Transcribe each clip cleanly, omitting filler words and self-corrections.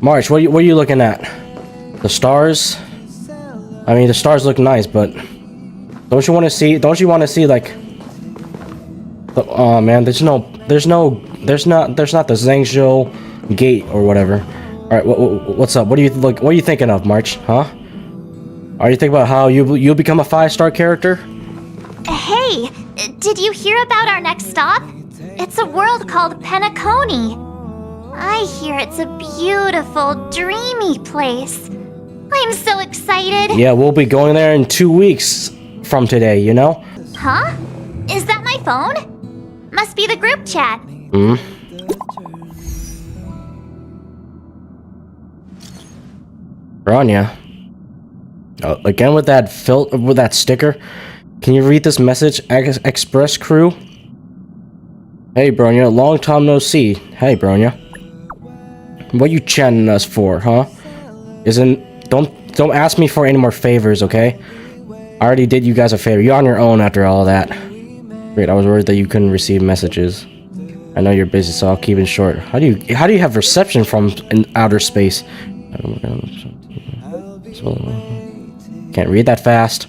March, what are you looking at? The stars? I mean, the stars look nice, but don't you want to see like? Oh man, there's not the Zhangzhou gate or whatever. All right, what's up? What are you thinking of, March? Huh? Are you thinking about how you'll become a 5-star character? Hey, did you hear about our next stop? It's a world called Penacony. I hear it's a beautiful, dreamy place. I'm so excited. Yeah, we'll be going there in 2 weeks from today, you know? Huh? Is that my phone? Must be the group chat. Bronya. Oh, again with that sticker. Can you read this message, Express Crew? Hey, Bronya, long time no see. Hey, Bronya. What you chatting us for, huh? Don't ask me for any more favors, okay? I already did you guys a favor. You're on your own after all that. Great, I was worried that you couldn't receive messages. I know you're busy, so I'll keep it short. How do you have reception from in outer space? Can't read that fast.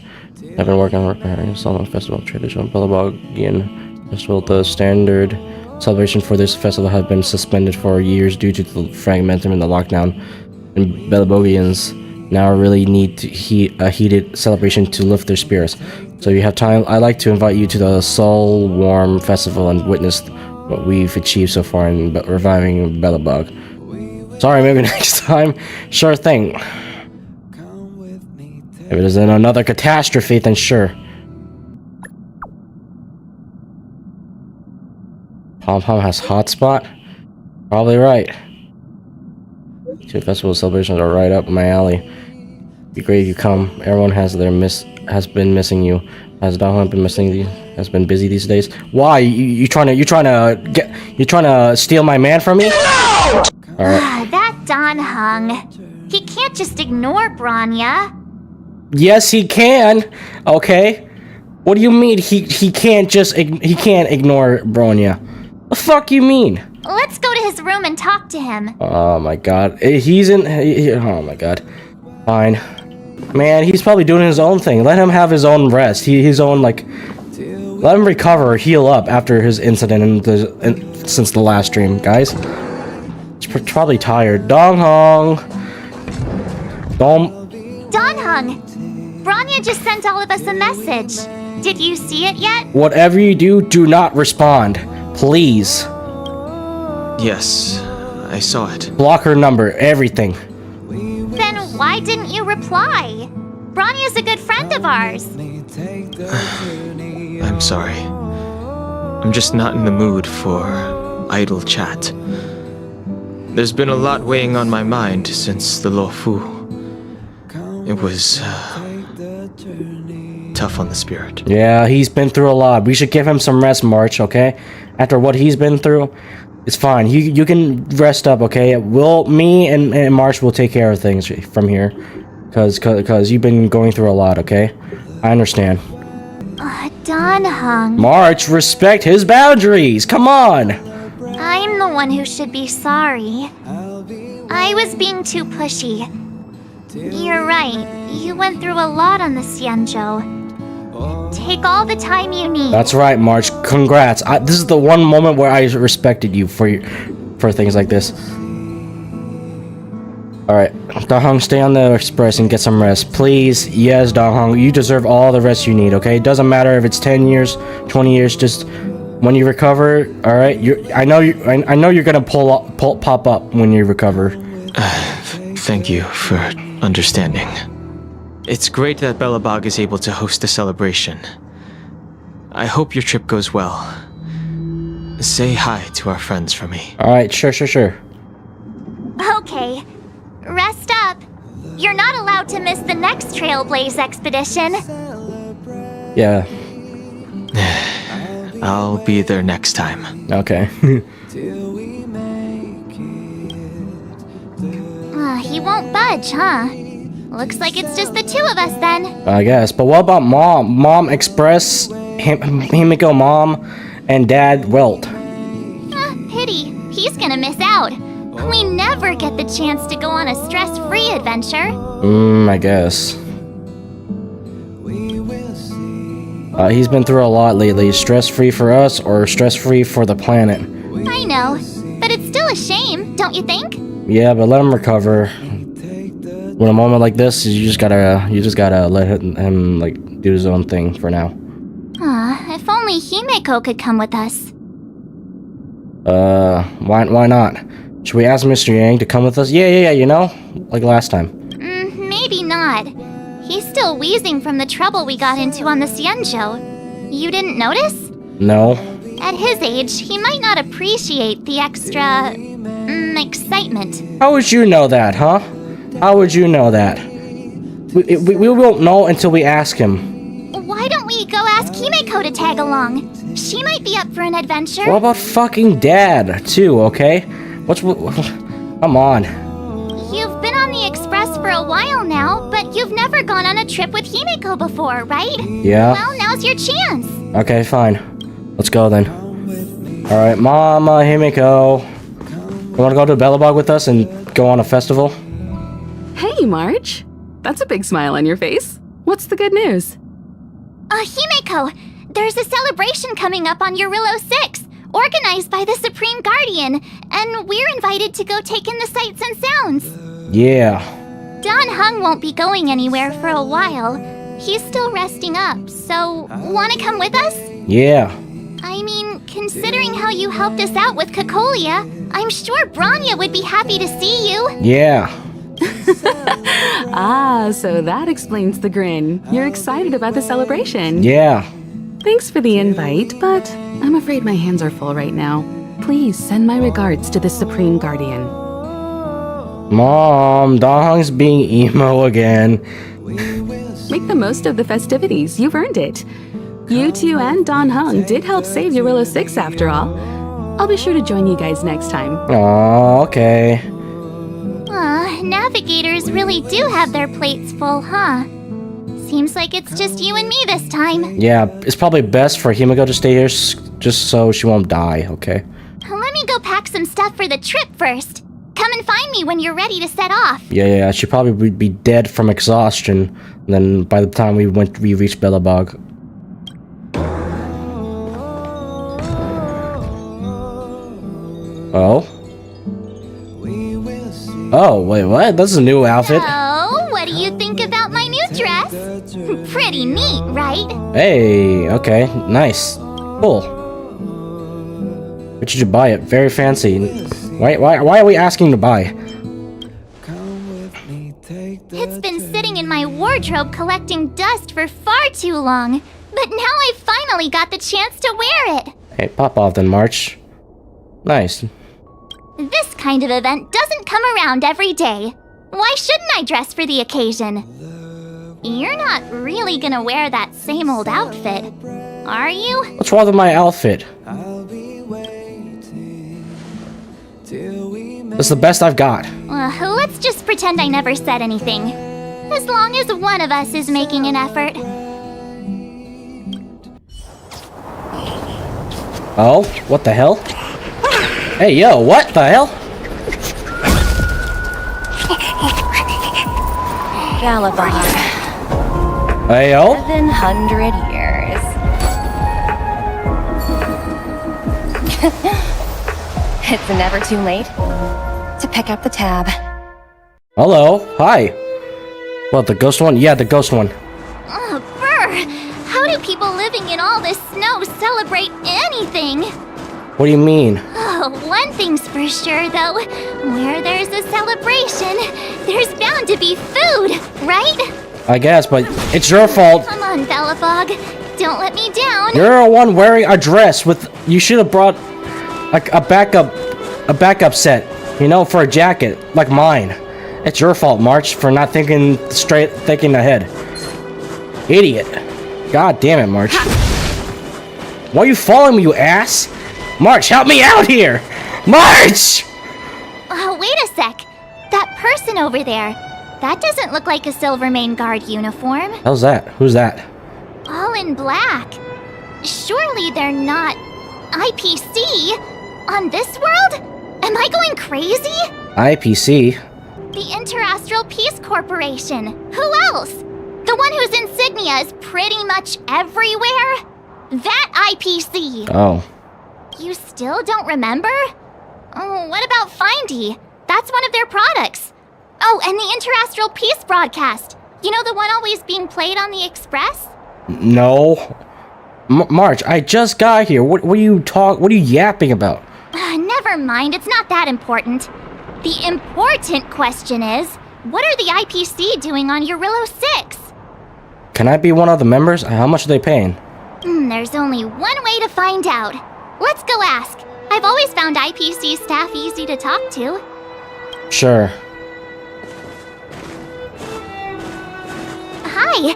I've been working on preparing Summer Festival traditional Belobogian festival. The standard celebration for this festival has been suspended for years due to the fragmentum and the lockdown. And Belobogians now really need to a heated celebration to lift their spirits. So if you have time, I'd like to invite you to the Soul Warm Festival and witness what we've achieved so far in reviving Belobog. Sorry, maybe next time. Sure thing. If it isn't another catastrophe, then sure. Pom Pom has hotspot? Probably right. Two festival celebrations are right up my alley. Be great if you come. Everyone has been missing you. Has Donghong been busy these days? Why? You trying to steal my man from me? No! Alright. That Donghong. He can't just ignore Bronya. Yes, he can. Okay. What do you mean he can't ignore Bronya? The fuck you mean? Let's go to his room and talk to him. Oh my god. Oh my god. Fine. Man, he's probably doing his own thing. Let him have his own rest. Let him recover or heal up after his incident since the last stream, guys. He's probably tired. Donghong. Donghong. Bronya just sent all of us a message. Did you see it yet? Whatever you do not respond. Please. Yes, I saw it. Block her number, everything. Then why didn't you reply? Bronya's a good friend of ours. I'm sorry. I'm just not in the mood for idle chat. There's been a lot weighing on my mind since the Luofu. It was tough on the spirit. Yeah, he's been through a lot. We should give him some rest, March, okay? After what he's been through, it's fine. You can rest up, okay? Me and March will take care of things from here. Cause you've been going through a lot, okay? I understand. Donghong. March, respect his boundaries. Come on. I'm the one who should be sorry. I was being too pushy. You're right. You went through a lot on the Xianzhou. Take all the time you need. That's right, March. Congrats. This is the one moment where I respected you for things like this. Alright, Donghong, stay on the express and get some rest. Please. Yes, Donghong, you deserve all the rest you need, okay? It doesn't matter if it's 10 years, 20 years, just when you recover, alright? I know you're gonna pop up when you recover. Thank you for understanding. It's great that Belobog is able to host a celebration. I hope your trip goes well. Say hi to our friends for me. Alright, sure. Okay. Rest up. You're not allowed to miss the next Trailblaze expedition. Yeah. I'll be there next time. Okay. He won't budge, huh? Looks like it's just the two of us then. I guess. But what about Mom? Mom Express, Himiko Mom, and Dad Welt. Pity. He's gonna miss out. We never get the chance to go on a stress-free adventure. I guess. He's been through a lot lately. Stress-free for us or stress-free for the planet? I know, but it's still a shame, don't you think? Yeah, but let him recover. When a moment like this, you just gotta let him like do his own thing for now. If only Himeko could come with us. Why not? Should we ask Mr. Yang to come with us? Yeah, you know? Like last time. Maybe not. He's still wheezing from the trouble we got into on the Xianzhou. You didn't notice? No. At his age, he might not appreciate the extra... excitement. How would you know that, huh? How would you know that? We won't know until we ask him. Why don't we go ask Himeko to tag along? She might be up for an adventure. What about fucking Dad, too, okay? Come on. You've been on the Express for a while now, but you've never gone on a trip with Himeko before, right? Yeah. Well, now's your chance. Okay, fine. Let's go then. Alright, Mama, Himeko. You wanna go to Belobog with us and go on a festival? Hey, March. That's a big smile on your face. What's the good news? Himeko, there's a celebration coming up on Eurillo 6, organized by the Supreme Guardian, and we're invited to go take in the sights and sounds. Yeah. Don Hung won't be going anywhere for a while. He's still resting up, so wanna come with us? Yeah. I mean, considering how you helped us out with Cocolia, I'm sure Branya would be happy to see you. Yeah. So that explains the grin. You're excited about the celebration. Yeah. Thanks for the invite, but I'm afraid my hands are full right now. Please send my regards to the Supreme Guardian. Mom, Donghung's being emo again. Make the most of the festivities. You've earned it. You two and Don Hung did help save Eurillo 6 after all. I'll be sure to join you guys next time. Oh, okay. Navigators really do have their plates full, huh? Seems like it's just you and me this time. Yeah, it's probably best for Himeko to stay here just so she won't die, okay? Let me go pack some stuff for the trip first. Come and find me when you're ready to set off. Yeah, she'd probably be dead from exhaustion. And then by the time we reached Belobog. Oh? Oh, wait, what? That's a new outfit. Oh, what do you think about my new dress? Pretty neat, right? Hey, okay, nice. Cool. Where did you buy it? Very fancy. Why are we asking to buy? It's been sitting in my wardrobe collecting dust for far too long. But now I finally got the chance to wear it. Hey, pop off then, March. Nice. This kind of event doesn't come around every day. Why shouldn't I dress for the occasion? You're not really gonna wear that same old outfit, are you? What's wrong with my outfit? That's the best I've got. Let's just pretend I never said anything. As long as one of us is making an effort. Oh, what the hell? Hey, yo, what the hell? Belobog. Hey, yo? 700 years. It's never too late to pick up the tab. Hello, hi. What, the ghost one? Yeah, the ghost one. Oh, brr! How do people living in all this snow celebrate anything? What do you mean? Oh, one thing's for sure, though. Where there's a celebration, there's bound to be food, right? I guess, but it's your fault. Come on, Belobog. Don't let me down. You're the one wearing a dress with... You should have brought like a backup set, you know, for a jacket, like mine. It's your fault, March, for not thinking ahead. Idiot. God damn it, March. Why are you following me, you ass? March, help me out here! March! Oh, wait a sec. That person over there. That doesn't look like a Silvermane Guard uniform. How's that? Who's that? All in black. Surely they're not... IPC? On this world? Am I going crazy? IPC? The Interastral Peace Corporation. Who else? The one whose insignia is pretty much everywhere? That IPC. Oh. You still don't remember? Oh, what about Findy? That's one of their products. Oh, and the Interastral Peace broadcast. You know the one always being played on the Express? No. March, I just got here. What are you yapping about? Never mind, it's not that important. The important question is, what are the IPC doing on Eurillo 6? Can I be one of the members? How much are they paying? There's only one way to find out. Let's go ask. I've always found IPC staff easy to talk to. Sure. Hi,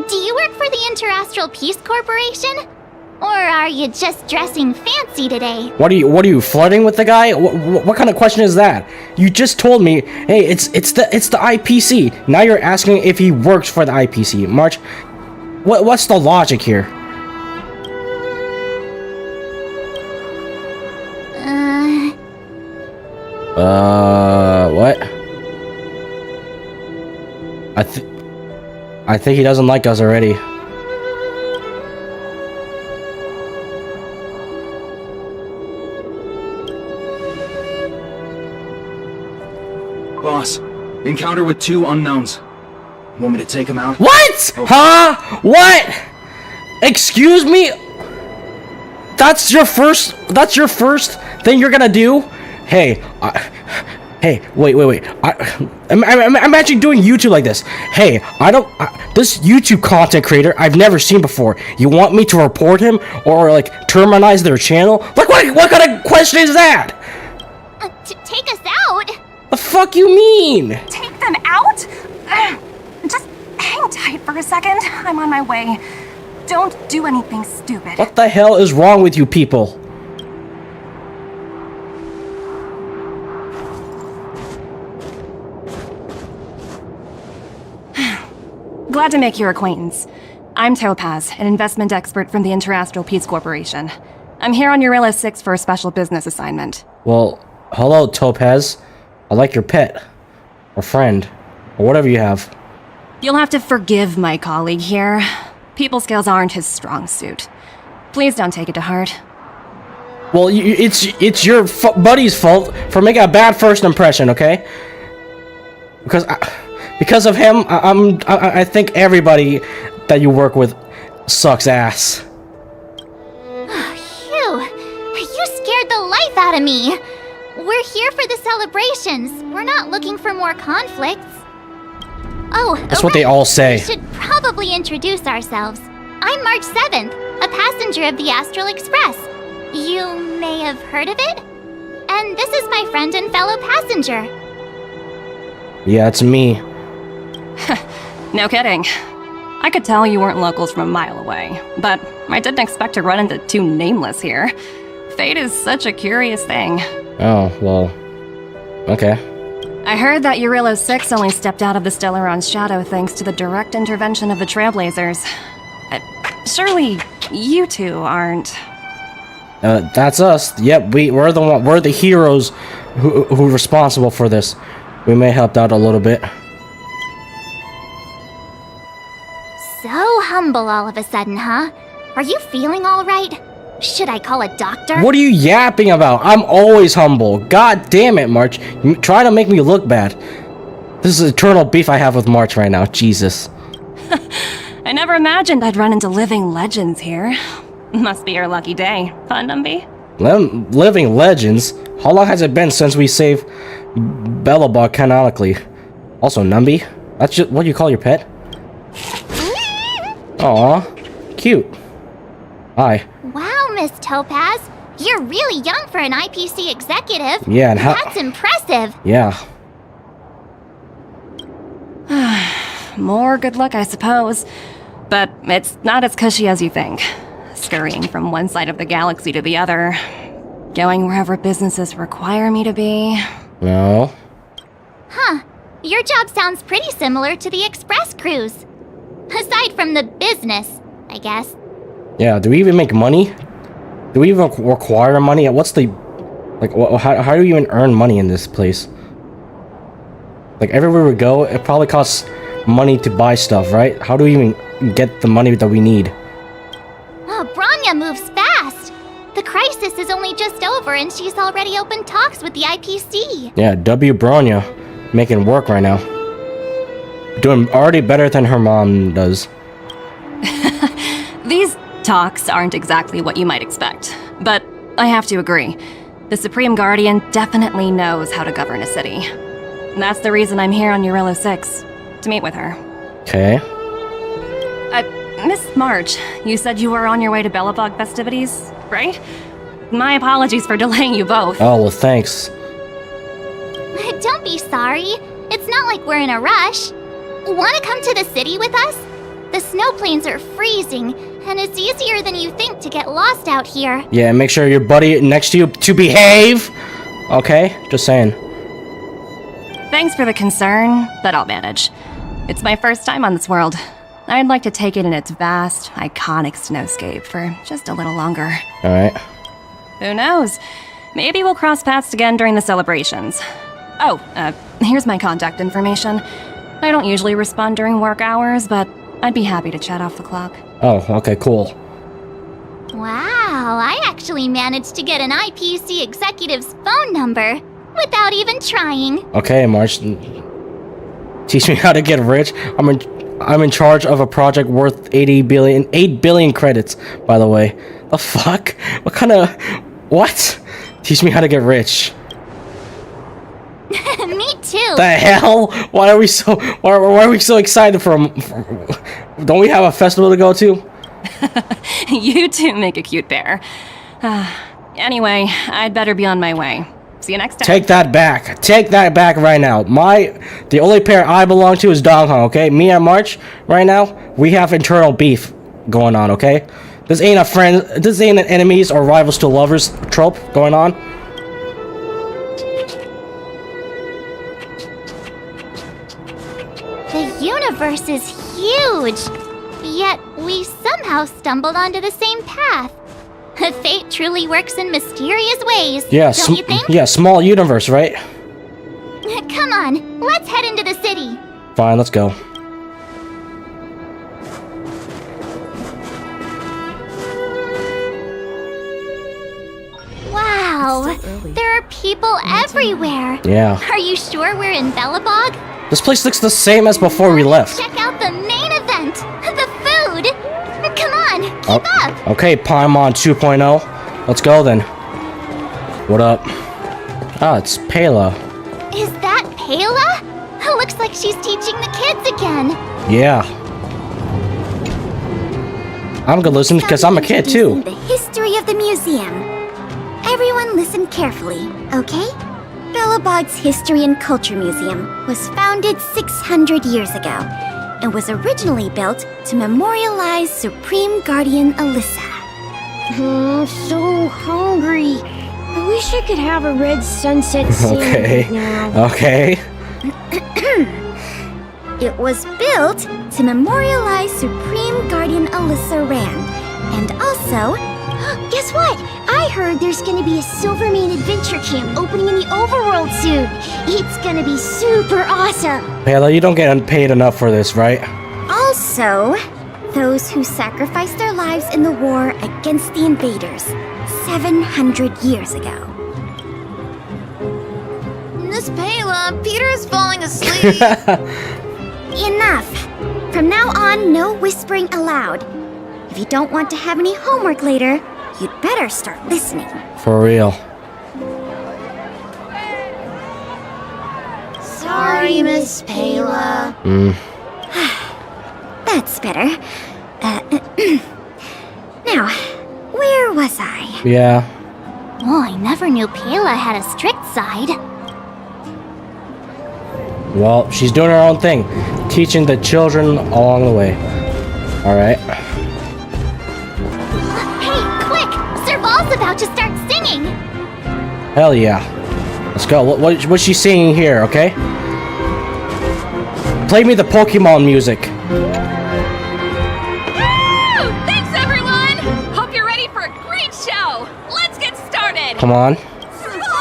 do you work for the Interastral Peace Corporation? Or are you just dressing fancy today? What are you flirting with the guy? What kind of question is that? You just told me, hey, it's the IPC. Now you're asking if he works for the IPC. March, what's the logic here? What? I think he doesn't like us already. Boss, encounter with 2 unknowns. Want me to take them out? What? Okay. Huh? What? Excuse me? That's your first thing you're gonna do? Hey, hey, wait. I'm actually doing YouTube like this. Hey, this YouTube content creator I've never seen before. You want me to report him or like terminize their channel? Like what kind of question is that? Take us out? The fuck you mean? Take them out? Just hang tight for a second. I'm on my way. Don't do anything stupid. What the hell is wrong with you people? Glad to make your acquaintance. I'm Topaz, an investment expert from the Interastral Peace Corporation. I'm here on Eurillo 6 for a special business assignment. Well, hello, Topaz. I like your pet. Or friend. Or whatever you have. You'll have to forgive my colleague here. People skills aren't his strong suit. Please don't take it to heart. Well, it's your buddy's fault for making a bad first impression, okay? Because of him, I think everybody that you work with sucks ass. Phew, you scared the life out of me. We're here for the celebrations. We're not looking for more conflicts. Oh, That's what they all say. We should probably introduce ourselves. I'm March 7th, a passenger of the Astral Express. You may have heard of it? And this is my friend and fellow passenger. Yeah, it's me. No kidding. I could tell you weren't locals from a mile away, but I didn't expect to run into 2 nameless here. Fate is such a curious thing. Oh, well. Okay. I heard that Eurillo 6 only stepped out of the Stellaron's shadow thanks to the direct intervention of the Trailblazers. Surely you 2 aren't... That's us. Yep, we're the heroes who are responsible for this. We may help out a little bit. So humble all of a sudden, huh? Are you feeling all right? Should I call a doctor? What are you yapping about? I'm always humble. God damn it, March. You try to make me look bad. This is eternal beef I have with March right now. Jesus. I never imagined I'd run into living legends here. Must be your lucky day, huh, Numby? Living legends? How long has it been since we saved Belobog canonically? Also, Numby? That's just what you call your pet? Aw, cute. Hi. Wow, Miss Topaz. You're really young for an IPC executive. Yeah, and That's impressive. Yeah. More good luck, I suppose. But it's not as cushy as you think. Scurrying from one side of the galaxy to the other. Going wherever businesses require me to be. No. Huh. Your job sounds pretty similar to the Express cruise. Aside from the business, I guess. Yeah, do we even make money? Do we even require money? What's the Like, how do you even earn money in this place? Like, everywhere we go, it probably costs money to buy stuff, right? How do we even get the money that we need? Oh, Bronya moves fast. The crisis is only just over and she's already opened talks with the IPC. Yeah, W. Bronya making work right now. Doing already better than her mom does. These talks aren't exactly what you might expect, but I have to agree. The Supreme Guardian definitely knows how to govern a city. And that's the reason I'm here on Eurilla 6, to meet with her. Okay. Miss March, you said you were on your way to Belobog festivities, right? My apologies for delaying you both. Oh, well, thanks. Don't be sorry. It's not like we're in a rush. Want to come to the city with us? The snow plains are freezing, and it's easier than you think to get lost out here. Yeah, make sure your buddy next to you to behave. Okay? Just saying. Thanks for the concern, but I'll manage. It's my first time on this world. I'd like to take it in its vast, iconic snowscape for just a little longer. Alright. Who knows? Maybe we'll cross paths again during the celebrations. Oh, here's my contact information. I don't usually respond during work hours, but I'd be happy to chat off the clock. Oh, okay, cool. Wow, I actually managed to get an IPC executive's phone number without even trying. Okay, March. Teach me how to get rich. I'm in charge of a project worth 8 billion credits, by the way. The fuck? What kind of... What? Teach me how to get rich. Me too. The hell? Why are we so excited for don't we have a festival to go to? You two make a cute pair. Anyway, I'd better be on my way. See you next time. Take that back. Take that back right now. The only pair I belong to is Dong Hong, okay? Me and March, right now, we have internal beef going on, okay? This ain't an enemies or rivals to lovers trope going on. The universe is huge, yet we somehow stumbled onto the same path. Fate truly works in mysterious ways, Yeah, don't you think? yeah, small universe, right? Come on, let's head into the city. Fine, let's go. Wow, there are people everywhere. Yeah. Are you sure we're in Belobog? This place looks the same as before we left. Check out the main event, the food. Come on, keep up. Okay, Paimon 2.0. Let's go then. What up? Ah, it's Pela. Is that Pela? Looks like she's teaching the kids again. Yeah. I'm gonna listen because I'm a kid too. The history of the museum. Everyone listen carefully, okay? Belobog's History and Culture Museum was founded 600 years ago and was originally built to memorialize Supreme Guardian Alyssa. I'm so hungry. I wish I could have a red sunset scene Okay. right now. Okay. It was built to memorialize Supreme Guardian Alyssa Rand, and also... Guess what? I heard there's gonna be a Silvermane adventure camp opening in the overworld soon. It's gonna be super awesome. Pela, you don't get paid enough for this, right? Also, those who sacrificed their lives in the war against the invaders 700 years ago. Miss Pela, Peter is falling asleep. Enough! From now on, no whispering allowed. If you don't want to have any homework later, you'd better start listening. For real. Sorry, Miss Pela. That's better. Now, where was I? Yeah. Oh, I never knew Pela had a strict side. Well, she's doing her own thing. Teaching the children along the way. Alright. Hey, quick! Serval's about to start singing! Hell yeah. Let's go. What's she singing here, okay? Play me the Pokemon music. Thanks, everyone! Hope you're ready for a great show! Let's get started! Come on. Serval!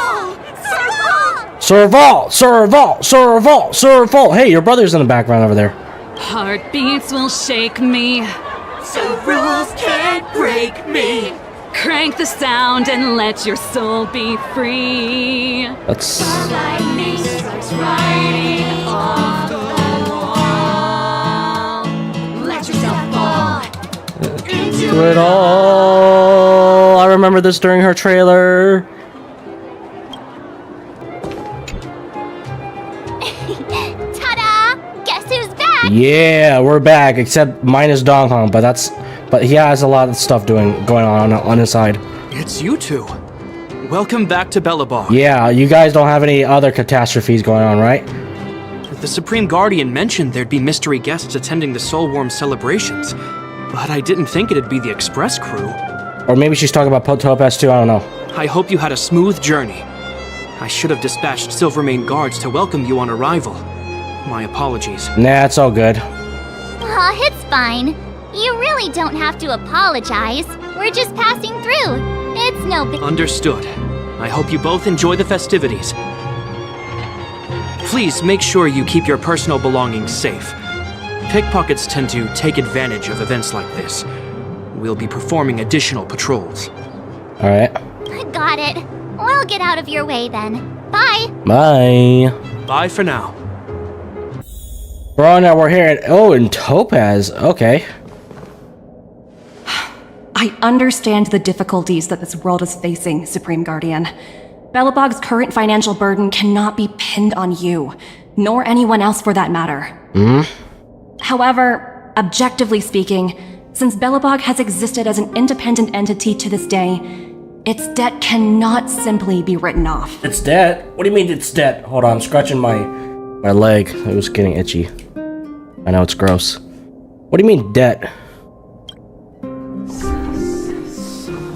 Serval! Serval! Serval! Serval! Hey, your brother's in the background over there. Heartbeats will shake me. So rules can't break me. Crank the sound and let your soul be free. That's... Lightning strikes right off the wall. Let yourself fall into it all. I remember this during her trailer. Ta-da! Guess who's back? Yeah, we're back, except minus Dong Hong, but he has a lot of stuff going on his side. It's you two. Welcome back to Belobog. Yeah, you guys don't have any other catastrophes going on, right? The Supreme Guardian mentioned there'd be mystery guests attending the Soulworm celebrations, but I didn't think it'd be the Express crew. Or maybe she's talking about Topaz too, I don't know. I hope you had a smooth journey. I should have dispatched Silvermane guards to welcome you on arrival. My apologies. Nah, it's all good. Aw, it's fine. You really don't have to apologize. We're just passing through. It's no big... Understood. I hope you both enjoy the festivities. Please make sure you keep your personal belongings safe. Pickpockets tend to take advantage of events like this. We'll be performing additional patrols. Alright. Got it. We'll get out of your way then. Bye. Bye. Bye for now. Bro, now we're here in Topaz. Okay. I understand the difficulties that this world is facing, Supreme Guardian. Belobog's current financial burden cannot be pinned on you, nor anyone else for that matter. However, objectively speaking, since Belobog has existed as an independent entity to this day, its debt cannot simply be written off. It's dead? What do you mean it's dead? Hold on, I'm scratching my leg. It was getting itchy. I know it's gross. What do you mean debt?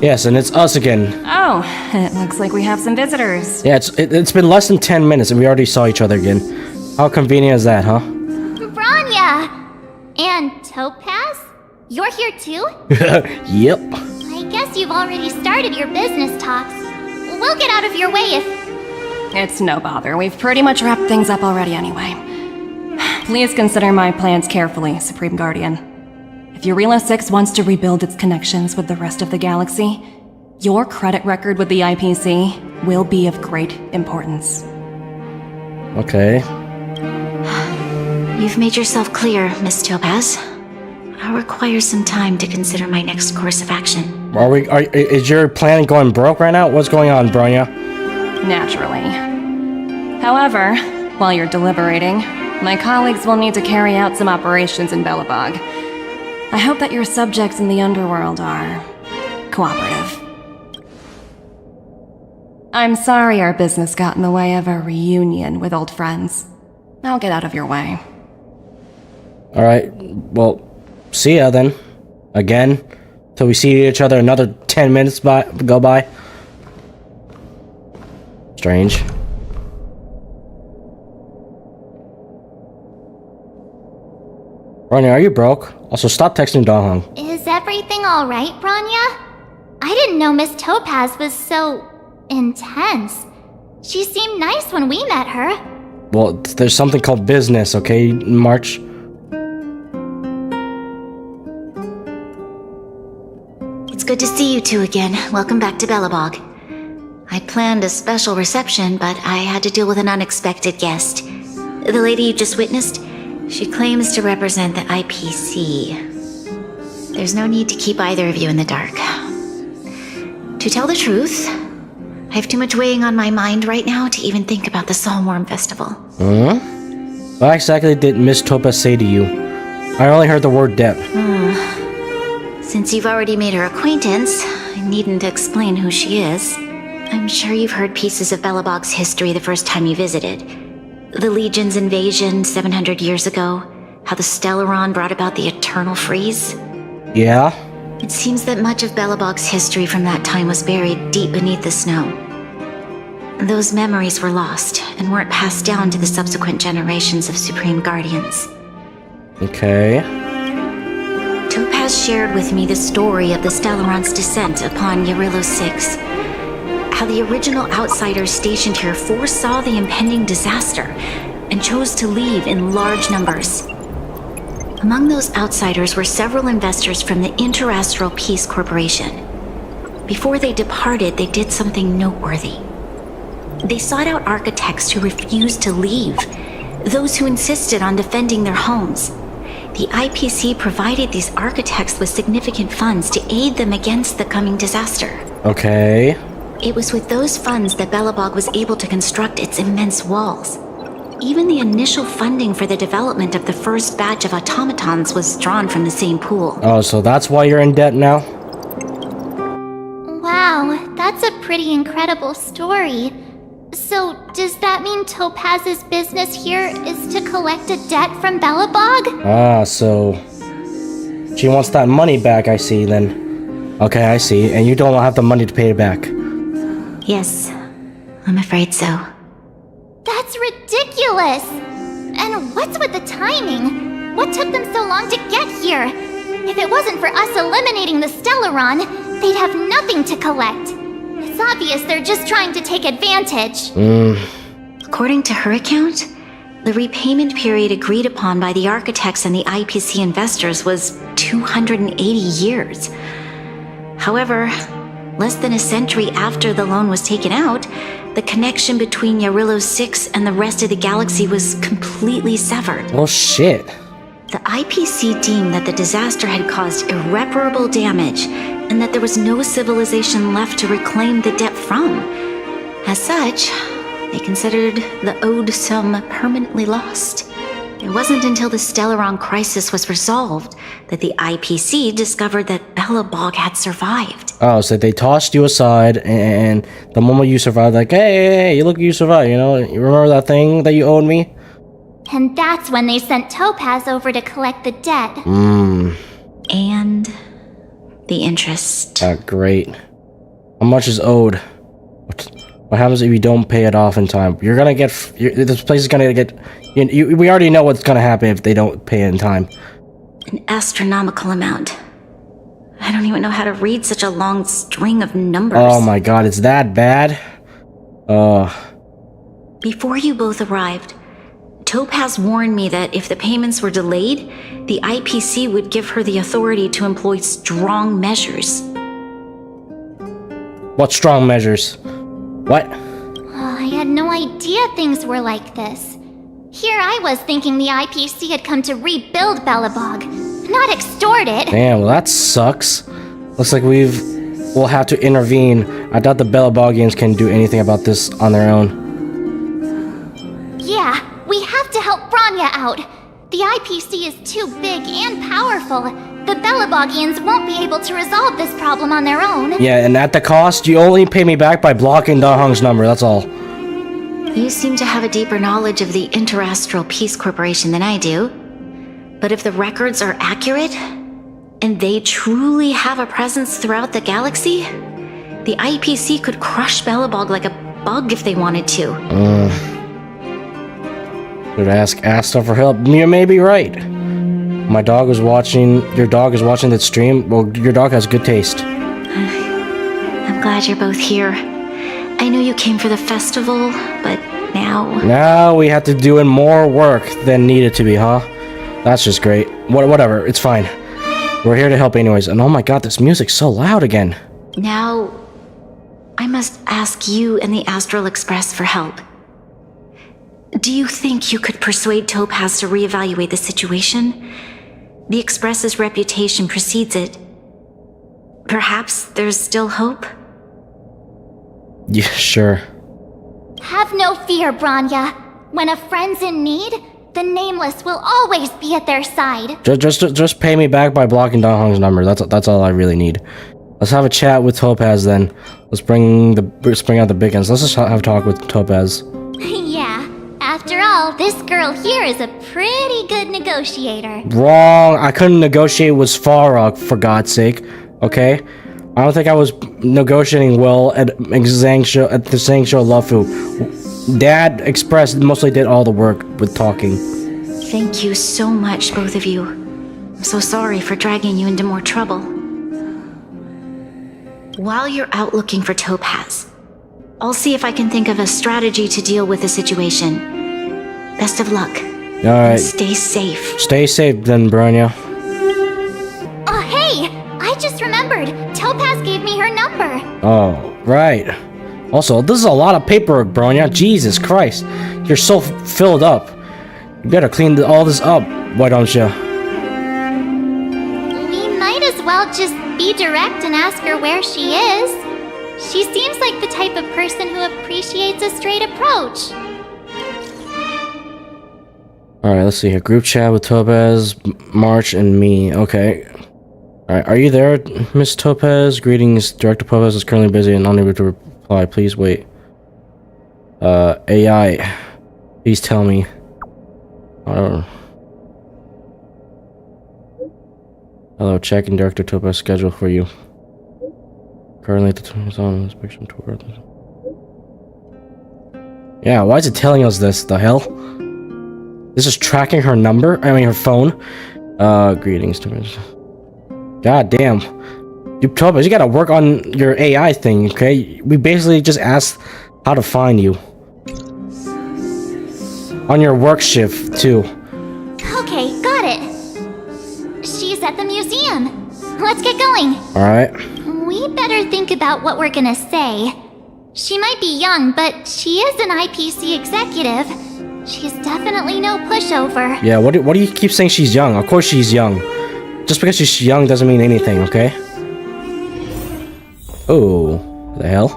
Yes, and it's us again. Oh, it looks like we have some visitors. Yeah, it's been less than 10 minutes and we already saw each other again. How convenient is that, huh? Branya! And Topaz? You're here too? Yep. I guess you've already started your business talks. We'll get out of your way if... It's no bother. We've pretty much wrapped things up already anyway. Please consider my plans carefully, Supreme Guardian. If Eurela 6 wants to rebuild its connections with the rest of the galaxy, your credit record with the IPC will be of great importance. Okay. You've made yourself clear, Miss Topaz. I'll require some time to consider my next course of action. Is your plan going broke right now? What's going on, Bronya? Naturally. However, while you're deliberating, my colleagues will need to carry out some operations in Belobog. I hope that your subjects in the underworld are cooperative. I'm sorry our business got in the way of a reunion with old friends. I'll get out of your way. Alright, well, see ya then. Again. Till we see each other another 10 minutes go by. Strange. Bronya, are you broke? Also, stop texting Dong Hong. Is everything alright, Branya? I didn't know Miss Topaz was so... intense. She seemed nice when we met her. Well, there's something called business, okay, March? It's good to see you two again. Welcome back to Belobog. I planned a special reception, but I had to deal with an unexpected guest. The lady you just witnessed, she claims to represent the IPC. There's no need to keep either of you in the dark. To tell the truth, I have too much weighing on my mind right now to even think about the Soulworm Festival. Huh? What exactly did Miss Topaz say to you? I only heard the word debt. Since you've already made her acquaintance, I needn't explain who she is. I'm sure you've heard pieces of Belobog's history the first time you visited. The Legion's invasion 700 years ago, how the Stellaron brought about the Eternal Freeze. Yeah? It seems that much of Belobog's history from that time was buried deep beneath the snow. Those memories were lost and weren't passed down to the subsequent generations of Supreme Guardians. Okay. Topaz shared with me the story of the Stellaron's descent upon Eurela 6. how the original outsiders stationed here foresaw the impending disaster and chose to leave in large numbers. Among those outsiders were several investors from the Interastral Peace Corporation. Before they departed, they did something noteworthy. They sought out architects who refused to leave, those who insisted on defending their homes. The IPC provided these architects with significant funds to aid them against the coming disaster. Okay. It was with those funds that Belobog was able to construct its immense walls. Even the initial funding for the development of the first batch of automatons was drawn from the same pool. Oh, so that's why you're in debt now? Wow, that's a pretty incredible story. So, does that mean Topaz's business here is to collect a debt from Belobog? Ah, so she wants that money back, I see then. Okay, I see. And you don't have the money to pay it back. Yes, I'm afraid so. That's ridiculous! And what's with the timing? What took them so long to get here? If it wasn't for us eliminating the Stellaron, they'd have nothing to collect. It's obvious they're just trying to take advantage. According to her account, the repayment period agreed upon by the architects and the IPC investors was 280 years. However, less than a century after the loan was taken out, the connection between Yarillo 6 and the rest of the galaxy was completely severed. Oh shit. The IPC deemed that the disaster had caused irreparable damage and that there was no civilization left to reclaim the debt from. As such, they considered the owed sum permanently lost. It wasn't until the Stellaron crisis was resolved that the IPC discovered that Belobog had survived. Oh, so they tossed you aside, and the moment you survived, like, hey, you look, you survived, you know? You remember that thing that you owed me? And that's when they sent Topaz over to collect the debt. And the interest. Great. How much is owed? What happens if you don't pay it off in time? You're gonna get... this place is gonna get... we already know what's gonna happen if they don't pay it in time. An astronomical amount. I don't even know how to read such a long string of numbers. Oh my god, it's that bad? Before you both arrived, Topaz warned me that if the payments were delayed, the IPC would give her the authority to employ strong measures. What strong measures? What? I had no idea things were like this. Here I was thinking the IPC had come to rebuild Belobog, not extort it. Damn, well that sucks. Looks like we'll have to intervene. I doubt the Belobogians can do anything about this on their own. Yeah, we have to help Bronya out. The IPC is too big and powerful. The Belobogians won't be able to resolve this problem on their own. Yeah, and at the cost, you only pay me back by blocking Dahong's number, that's all. You seem to have a deeper knowledge of the Interastral Peace Corporation than I do. But if the records are accurate, and they truly have a presence throughout the galaxy, the IPC could crush Belobog like a bug if they wanted to. Should ask Asta for help. You may be right. My dog was watching... Your dog is watching that stream? Well, your dog has good taste. I'm glad you're both here. I know you came for the festival, but now... Now we have to do in more work than needed to be, huh? That's just great. Whatever, it's fine. We're here to help anyways. And oh my god, this music's so loud again. Now, I must ask you and the Astral Express for help. Do you think you could persuade Topaz to reevaluate the situation? The Express's reputation precedes it. Perhaps there's still hope? Yeah, sure. Have no fear, Bronya. When a friend's in need, the Nameless will always be at their side. Just pay me back by blocking Dahong's number. That's all I really need. Let's have a chat with Topaz then. Let's bring out the big guns. Let's just have a talk with Topaz. Yeah. After all, this girl here is a pretty good negotiator. Wrong. I couldn't negotiate with Svarog, for God's sake. Okay? I don't think I was negotiating well at the Zhangzhou Lufu. Dad Express mostly did all the work with talking. Thank you so much, both of you. I'm so sorry for dragging you into more trouble. While you're out looking for Topaz, I'll see if I can think of a strategy to deal with the situation. Best of luck. Alright. Stay safe. Stay safe then, Bronya. Oh, hey! I just remembered. Topaz gave me her number. Oh, right. Also, this is a lot of paperwork, Bronya. Jesus Christ. You're so filled up. You better clean all this up, why don't you? We might as well just be direct and ask her where she is. She seems like the type of person who appreciates a straight approach. Alright, let's see here. Group chat with Topaz, March, and me. Okay. Alright, are you there, Miss Topaz? Greetings. Director Topaz is currently busy and unable to reply. Please wait. AI. Please tell me. Hello, checking Director Topaz's schedule for you. Currently at the time is on inspection tour. Yeah, why is it telling us this? The hell? This is tracking her number? I mean her phone. Greetings to me. God damn. Dude, Topaz, you gotta work on your AI thing, okay? We basically just asked how to find you. On your work shift, too. Okay, got it. She's at the museum. Let's get going. Alright. We better think about what we're gonna say. She might be young, but she is an IPC executive. She's definitely no pushover. Yeah, what do you keep saying she's young? Of course she's young. Just because she's young doesn't mean anything, okay? Oh, the hell?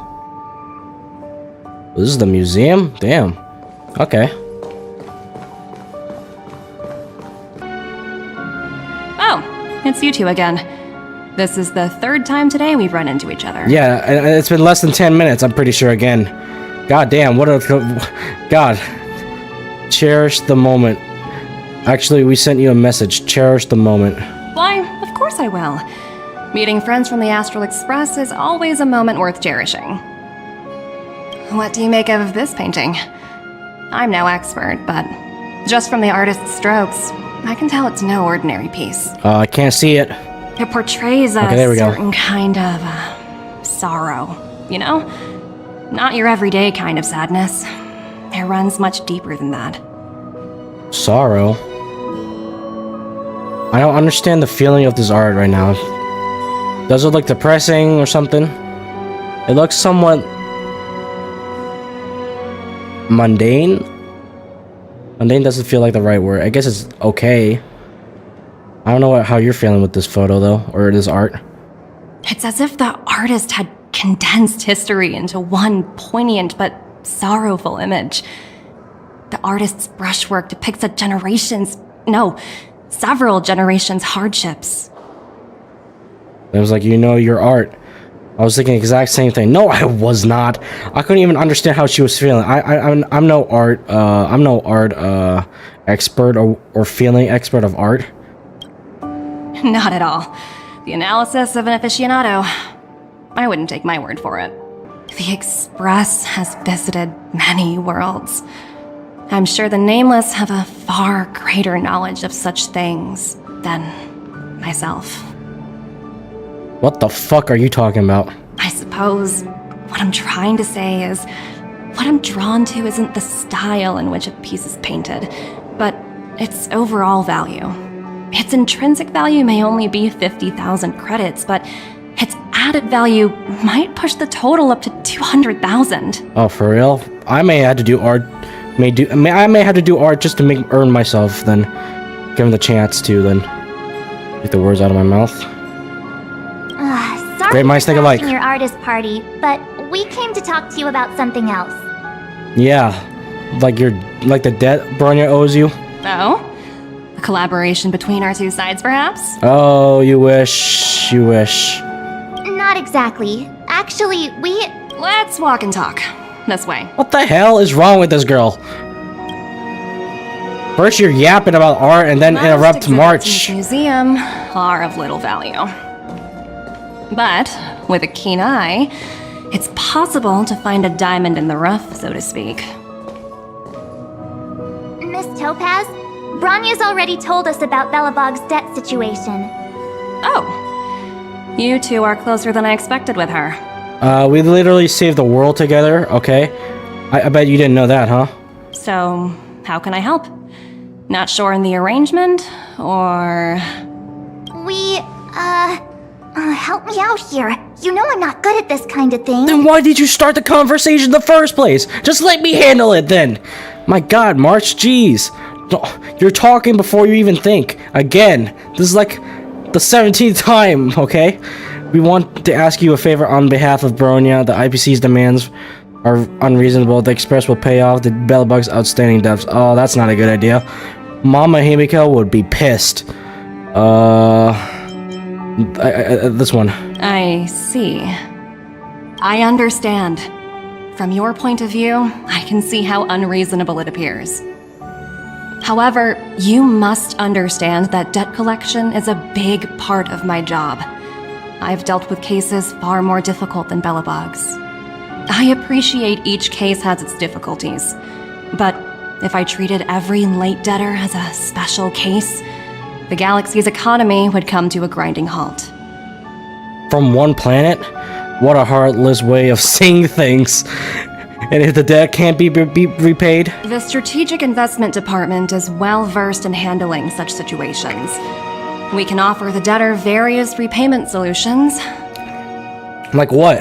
This is the museum? Damn. Okay. Oh, it's you two again. This is the third time today we've run into each other. Yeah, and it's been less than 10 minutes, I'm pretty sure, again. God damn, what a... God. Cherish the moment. Actually, we sent you a message. Cherish the moment. Why, of course I will. Meeting friends from the Astral Express is always a moment worth cherishing. What do you make of this painting? I'm no expert, but just from the artist's strokes, I can tell it's no ordinary piece. I can't see it. It portrays a there we go. certain kind of sorrow, you know? Not your everyday kind of sadness. It runs much deeper than that. Sorrow? I don't understand the feeling of this art right now. Does it look depressing or something? It looks somewhat... mundane? Mundane doesn't feel like the right word. I guess it's okay. I don't know how you're feeling with this photo, though, or this art. It's as if the artist had condensed history into one poignant but sorrowful image. The artist's brushwork depicts several generations' hardships. It was like, you know, your art. I was thinking the exact same thing. No, I was not. I couldn't even understand how she was feeling. I'm no art. I'm no art expert or feeling expert of art. Not at all. The analysis of an aficionado. I wouldn't take my word for it. The Express has visited many worlds. I'm sure the Nameless have a far greater knowledge of such things than myself. What the fuck are you talking about? I suppose what I'm trying to say is what I'm drawn to isn't the style in which a piece is painted, but its overall value. Its intrinsic value may only be 50,000 credits, but its added value might push the total up to 200,000. Oh, for real? I may have to do art. I may have to do art just to earn myself. Then, given the chance to, then get the words out of my mouth. Sorry Great minds think alike. for your artist party, but we came to talk to you about something else. Yeah, like the debt Bronya owes you. Oh? A collaboration between our two sides, perhaps? Oh, you wish. You wish. Not exactly. Actually, Let's walk and talk. This way. What the hell is wrong with this girl? First you're yapping about art and then interrupt March. Most exhibits in this museum are of little value. But with a keen eye, it's possible to find a diamond in the rough, so to speak. Miss Topaz, Bronya's already told us about Belobog's debt situation. Oh. You two are closer than I expected with her. We literally saved the world together, okay? I bet you didn't know that, huh? So, how can I help? Not sure in the arrangement, or... Help me out here. You know I'm not good at this kind of thing. Then why did you start the conversation in the first place? Just let me handle it then. My god, March, jeez. You're talking before you even think. Again, this is like the 17th time, okay? We want to ask you a favor on behalf of Bronya. The IPC's demands are unreasonable. The Express will pay off the Belobog's outstanding debts. Oh, that's not a good idea. Mama Himiko would be pissed. This one. I see. I understand. From your point of view, I can see how unreasonable it appears. However, you must understand that debt collection is a big part of my job. I've dealt with cases far more difficult than Belobog's. I appreciate each case has its difficulties, but if I treated every late debtor as a special case, the galaxy's economy would come to a grinding halt. From one planet? What a heartless way of seeing things. And if the debt can't be repaid? The Strategic Investment Department is well versed in handling such situations. We can offer the debtor various repayment solutions. Like what?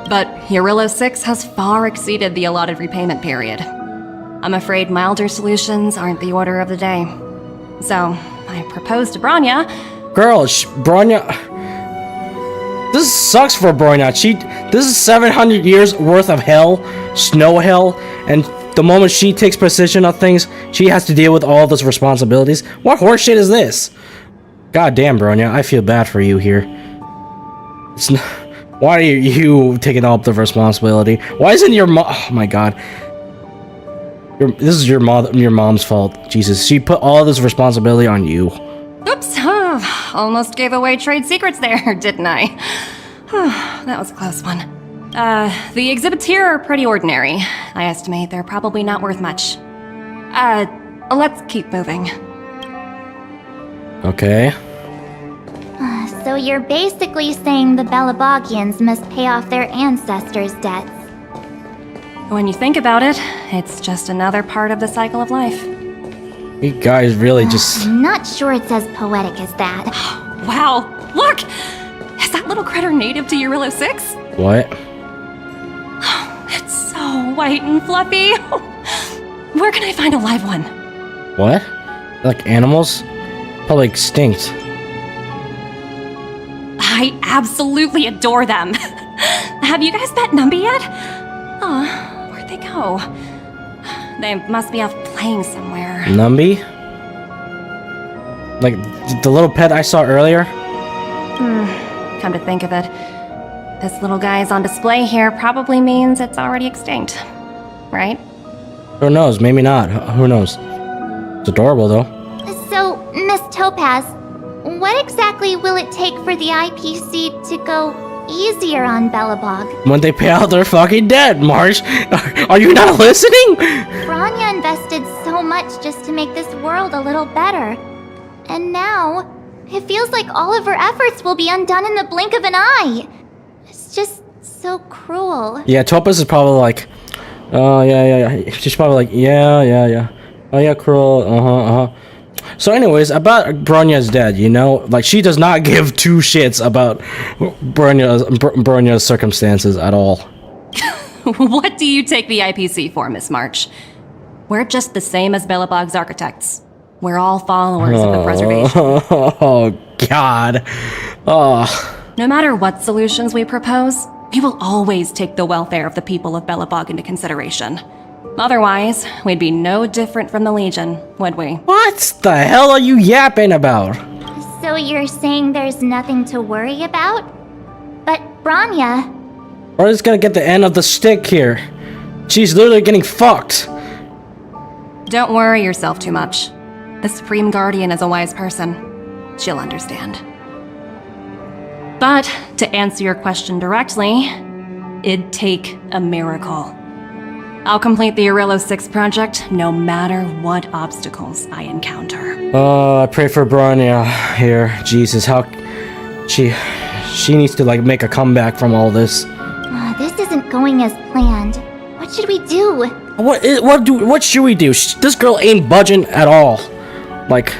But Eurilla 6 has far exceeded the allotted repayment period. I'm afraid milder solutions aren't the order of the day. So, I proposed to Bronya. Girl, Bronya... This sucks for Bronya. This is 700 years worth of hell, snow hell, and the moment she takes possession of things, she has to deal with all those responsibilities. What horseshit is this? God damn, Bronya, I feel bad for you here. Why are you taking up the responsibility? Why isn't your mom? Oh my god. This is your mom's fault. Jesus, she put all this responsibility on you. Oops, almost gave away trade secrets there, didn't I? That was a close one. The exhibits here are pretty ordinary. I estimate they're probably not worth much. Let's keep moving. Okay. So you're basically saying the Belobogians must pay off their ancestors' debts. When you think about it, it's just another part of the cycle of life. You guys really just... I'm not sure it's as poetic as that. Wow, look! Is that little critter native to Eurilla 6? What? It's so white and fluffy. Where can I find a live one? What? Like animals? Probably extinct. I absolutely adore them. Have you guys met Numby yet? Oh, where'd they go? They must be off playing somewhere. Numby? Like the little pet I saw earlier? Come to think of it, this little guy is on display here probably means it's already extinct, right? Who knows? Maybe not. Who knows? It's adorable though. So, Miss Topaz, what exactly will it take for the IPC to go easier on Belobog? When they pay out their fucking debt, Marsh! Are you not listening? Bronya invested so much just to make this world a little better. And now, it feels like all of her efforts will be undone in the blink of an eye. It's just so cruel. Yeah, Topaz is probably like, oh, yeah. She's probably like, yeah. Oh, yeah, cruel, So anyways, about Bronya's dead, you know? Like, she does not give two shits about Bronya's circumstances at all. What do you take the IPC for, Miss March? We're just the same as Belobog's architects. We're all followers of the preservation. Oh, God. Oh. No matter what solutions we propose, we will always take the welfare of the people of Belobog into consideration. Otherwise, we'd be no different from the Legion, would we? What the hell are you yapping about? So you're saying there's nothing to worry about? But Bronya... We're just gonna get the end of the stick here. She's literally getting fucked. Don't worry yourself too much. The Supreme Guardian is a wise person. She'll understand. But, to answer your question directly, it'd take a miracle. I'll complete the Eurilla 6 project no matter what obstacles I encounter. Oh, I pray for Bronya here. Jesus, how... She needs to like make a comeback from all this. This isn't going as planned. What should we do? What should we do? This girl ain't budging at all. Like,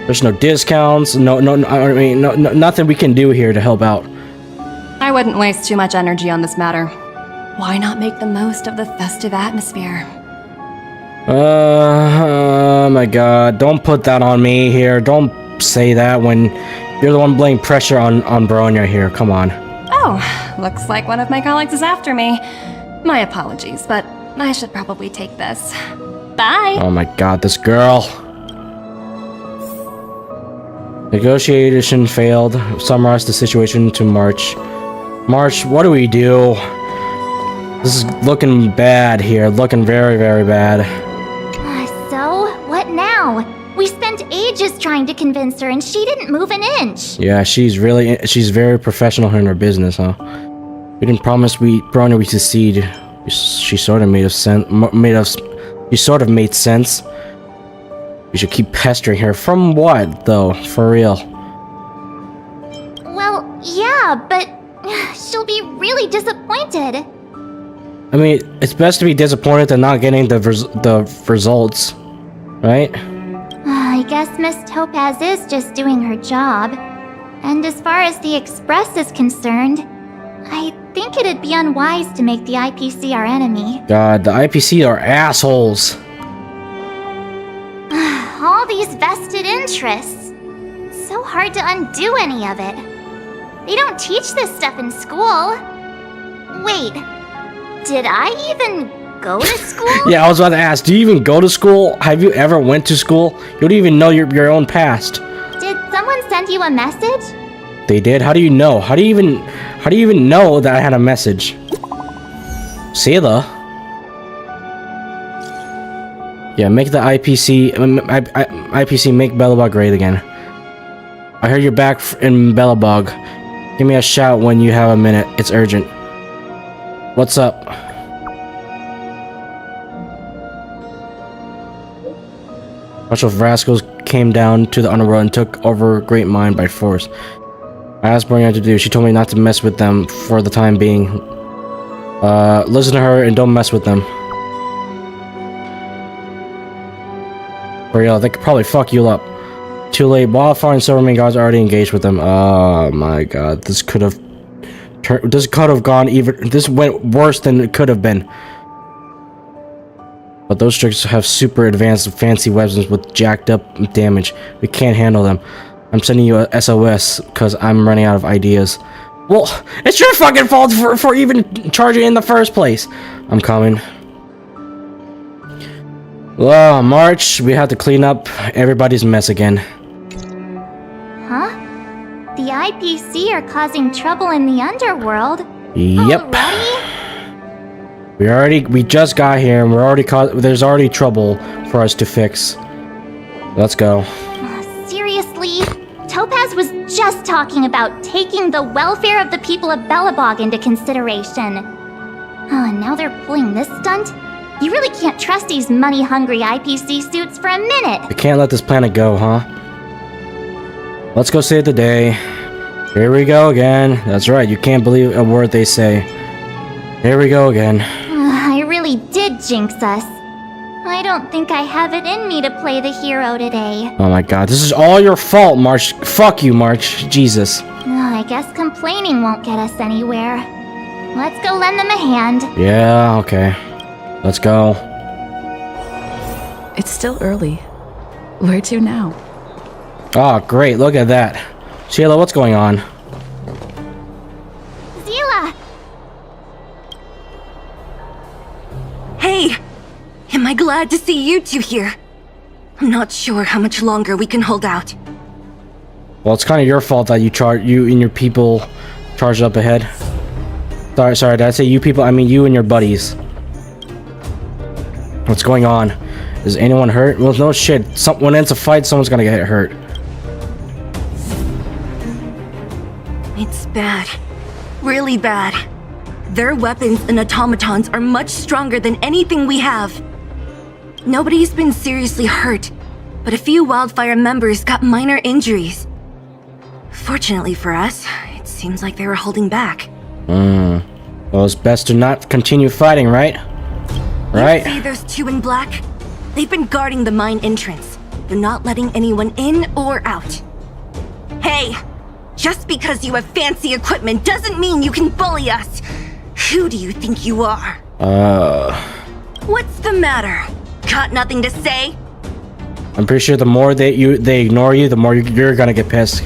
there's no discounts. No, nothing we can do here to help out. I wouldn't waste too much energy on this matter. Why not make the most of the festive atmosphere? Oh my god, don't put that on me here. Don't say that when you're the one laying pressure on Bronya here. Come on. Oh, looks like one of my colleagues is after me. My apologies, but I should probably take this. Bye! Oh my god, this girl. Negotiation failed. Summarize the situation to March. March, what do we do? This is looking bad here. Looking very, very bad. So, what now? We spent ages trying to convince her and she didn't move an inch. Yeah, she's very professional in her business, huh? We didn't promise Bronya we succeed. She sort of made sense. We should keep pestering her. From what, though? For real? Well, yeah, but she'll be really disappointed. I mean, it's best to be disappointed than not getting the results, right? I guess Miss Topaz is just doing her job. And as far as the Express is concerned, I think it'd be unwise to make the IPC our enemy. God, the IPC are assholes. All these vested interests. So hard to undo any of it. They don't teach this stuff in school. Wait, did I even go to school? Yeah, I was about to ask, do you even go to school? Have you ever went to school? You don't even know your own past. Did someone send you a message? They did? How do you know? How do you even know that I had a message? Seele? Yeah, make the IPC make Belobog great again. I heard you're back in Belobog. Give me a shout when you have a minute. It's urgent. What's up? A bunch of rascals came down to the underworld and took over Great Mind by force. I asked Bronya to do. She told me not to mess with them for the time being. Listen to her and don't mess with them. For real, they could probably fuck you up. Too late. Wildfire and Silvermane gods are already engaged with them. Oh my god, this could have gone even. This went worse than it could have been. But those tricks have super advanced fancy weapons with jacked up damage. We can't handle them. I'm sending you a SOS because I'm running out of ideas. Well, it's your fucking fault for even charging in the first place. I'm coming. Well, March, we have to clean up everybody's mess again. Huh? The IPC are causing trouble in the underworld? Yep. Already? We just got here and there's already trouble for us to fix. Let's go. Seriously? Topaz was just talking about taking the welfare of the people of Belobog into consideration. And now they're pulling this stunt? You really can't trust these money-hungry IPC suits for a minute! I can't let this planet go, huh? Let's go save the day. Here we go again. That's right, you can't believe a word they say. Here we go again. I really did jinx us. I don't think I have it in me to play the hero today. Oh my god, this is all your fault, March. Fuck you, March. Jesus. I guess complaining won't get us anywhere. Let's go lend them a hand. Yeah, okay. Let's go. It's still early. Where to now? Oh, great. Look at that. Seele, what's going on? Seele! Hey! Am I glad to see you two here? I'm not sure how much longer we can hold out. Well, it's kind of your fault that you and your people charged up ahead. Sorry, did I say you people? I mean you and your buddies. What's going on? Is anyone hurt? Well, no shit. When it's a fight, someone's gonna get hurt. It's bad. Really bad. Their weapons and automatons are much stronger than anything we have. Nobody's been seriously hurt, but a few Wildfire members got minor injuries. Fortunately for us, it seems like they were holding back. Well, it's best to not continue fighting, right? Right? You see those two in black? They've been guarding the mine entrance. They're not letting anyone in or out. Hey! Just because you have fancy equipment doesn't mean you can bully us! Who do you think you are? What's the matter? Got nothing to say? I'm pretty sure the more they ignore you, the more you're gonna get pissed.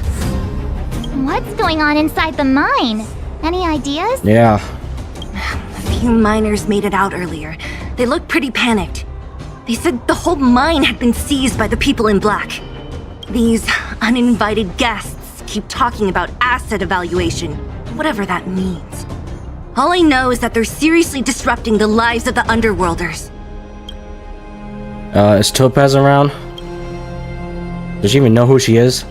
What's going on inside the mine? Any ideas? Yeah. A few miners made it out earlier. They looked pretty panicked. They said the whole mine had been seized by the people in black. These uninvited guests keep talking about asset evaluation, whatever that means. All I know is that they're seriously disrupting the lives of the Underworlders. Is Topaz around? Does she even know who she is?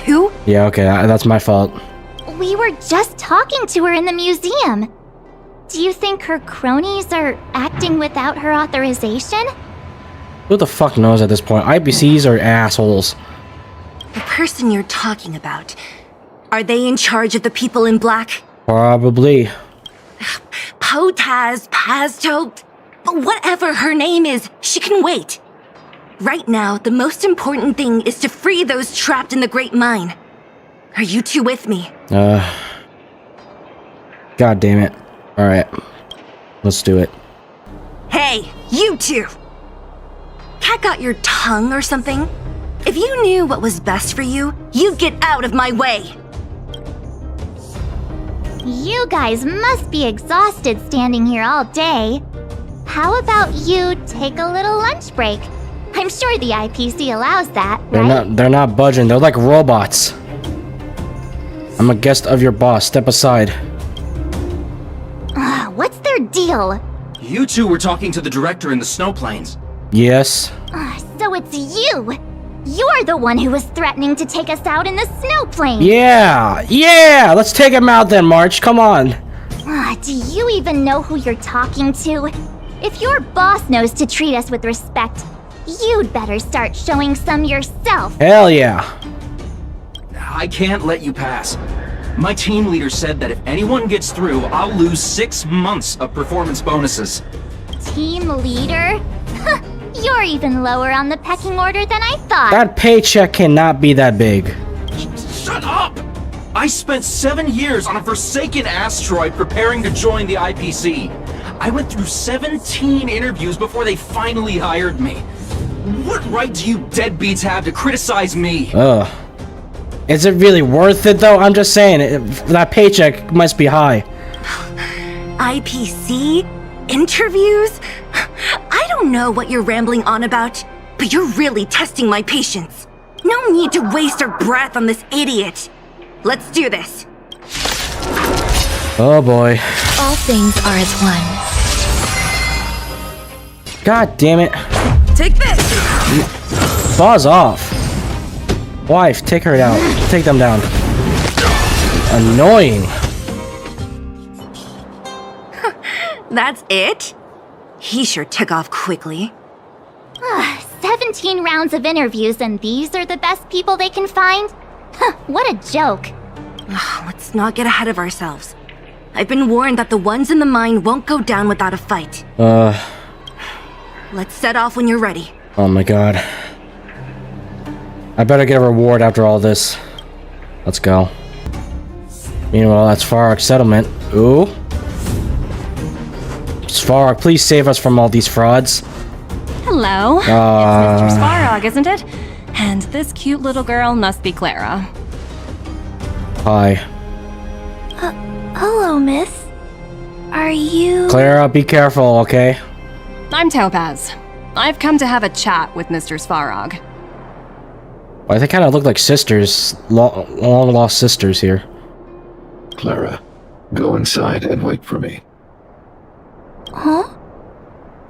Who? Yeah, okay, that's my fault. We were just talking to her in the museum. Do you think her cronies are acting without her authorization? Who the fuck knows at this point? IPCs are assholes. The person you're talking about, are they in charge of the people in black? Probably. Potaz, Pazto, whatever her name is, she can wait. Right now, the most important thing is to free those trapped in the Great Mine. Are you two with me? God damn it. Alright. Let's do it. Hey, you two! Cat got your tongue or something? If you knew what was best for you, you'd get out of my way! You guys must be exhausted standing here all day. How about you take a little lunch break? I'm sure the IPC allows that, right? They're not budging. They're like robots. I'm a guest of your boss. Step aside. What's their deal? You two were talking to the director in the snow plains. Yes. So it's you! You're the one who was threatening to take us out in the snow plains! Yeah! Let's take him out then, March. Come on. Do you even know who you're talking to? If your boss knows to treat us with respect, you'd better start showing some yourself. Hell yeah. I can't let you pass. My team leader said that if anyone gets through, I'll lose 6 months of performance bonuses. Team leader? You're even lower on the pecking order than I thought. That paycheck cannot be that big. Shut up! I spent 7 years on a forsaken asteroid preparing to join the IPC. I went through 17 interviews before they finally hired me. What right do you deadbeats have to criticize me? Is it really worth it though? I'm just saying, that paycheck must be high. IPC? Interviews? I don't know what you're rambling on about, but you're really testing my patience. No need to waste our breath on this idiot. Let's do this. Oh boy. All things are as one. God damn it. Take this! Buzz off. Wife, take her down. Take them down. Annoying. That's it? He sure took off quickly. 17 rounds of interviews and these are the best people they can find? What a joke. Let's not get ahead of ourselves. I've been warned that the ones in the mine won't go down without a fight. Let's set off when you're ready. Oh my god. I better get a reward after all this. Let's go. Meanwhile, that's Farrak's settlement. Ooh. Farrak, please save us from all these frauds. Hello. It's Mr. Svarog, isn't it? And this cute little girl must be Clara. Hi. Hello, miss. Are you... Clara, be careful, okay? I'm Topaz. I've come to have a chat with Mr. Svarog. Well, they kind of look like sisters. Long-lost sisters here. Clara, go inside and wait for me. Huh?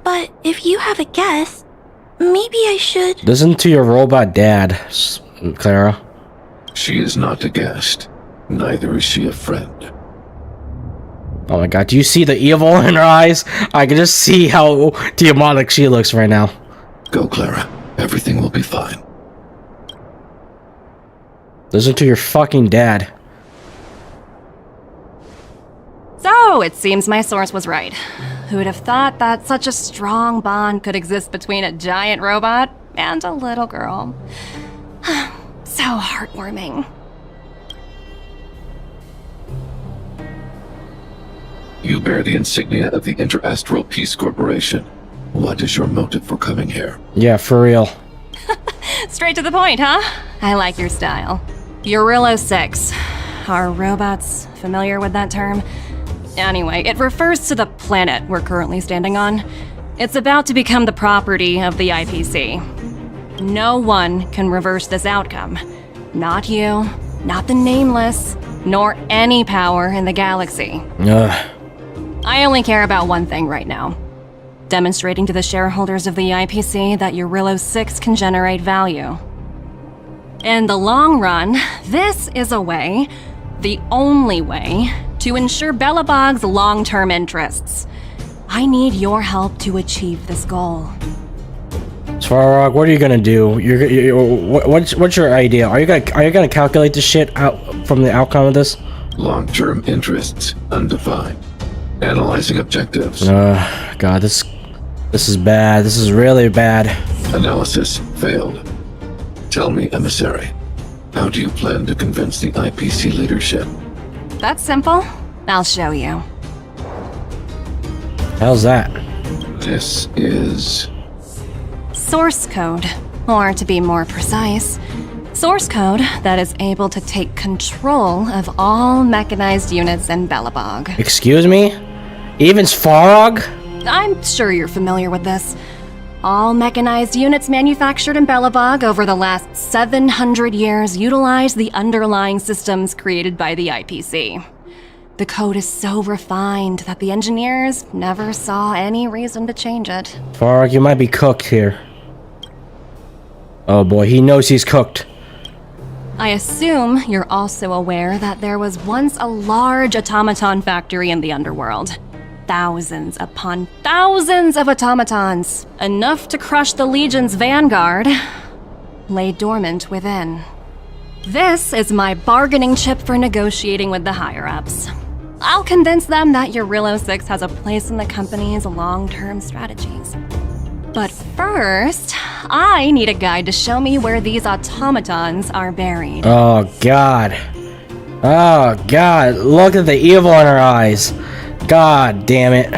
But if you have a guess, maybe I should... Listen to your robot dad, Clara. She is not a guest. Neither is she a friend. Oh my god, do you see the evil in her eyes? I can just see how demonic she looks right now. Go, Clara. Everything will be fine. Listen to your fucking dad. So, it seems my source was right. Who would have thought that such a strong bond could exist between a giant robot and a little girl? So heartwarming. You bear the insignia of the Interastral Peace Corporation. What is your motive for coming here? Yeah, for real. Straight to the point, huh? I like your style. Eurillo 6. Are robots familiar with that term? Anyway, it refers to the planet we're currently standing on. It's about to become the property of the IPC. No one can reverse this outcome. Not you, not the Nameless, nor any power in the galaxy. I only care about one thing right now. Demonstrating to the shareholders of the IPC that Eurillo 6 can generate value. In the long run, this is a way, the only way, to ensure Belobog's long-term interests. I need your help to achieve this goal. Svarog, what are you gonna do? What's your idea? Are you gonna calculate this shit out from the outcome of this? Long-term interests undefined. Analyzing objectives. God, this is bad. This is really bad. Analysis failed. Tell me, emissary, how do you plan to convince the IPC leadership? That's simple. I'll show you. How's that? This is... Source code, or to be more precise, source code that is able to take control of all mechanized units in Belobog. Excuse me? Even Svarog? I'm sure you're familiar with this. All mechanized units manufactured in Belobog over the last 700 years utilize the underlying systems created by the IPC. The code is so refined that the engineers never saw any reason to change it. Svarog, you might be cooked here. Oh boy, he knows he's cooked. I assume you're also aware that there was once a large automaton factory in the underworld. Thousands upon thousands of automatons, enough to crush the Legion's vanguard, lay dormant within. This is my bargaining chip for negotiating with the higher-ups. I'll convince them that Eurillo 6 has a place in the company's long-term strategies. But first, I need a guide to show me where these automatons are buried. Oh god. Oh god, look at the evil in her eyes. God damn it.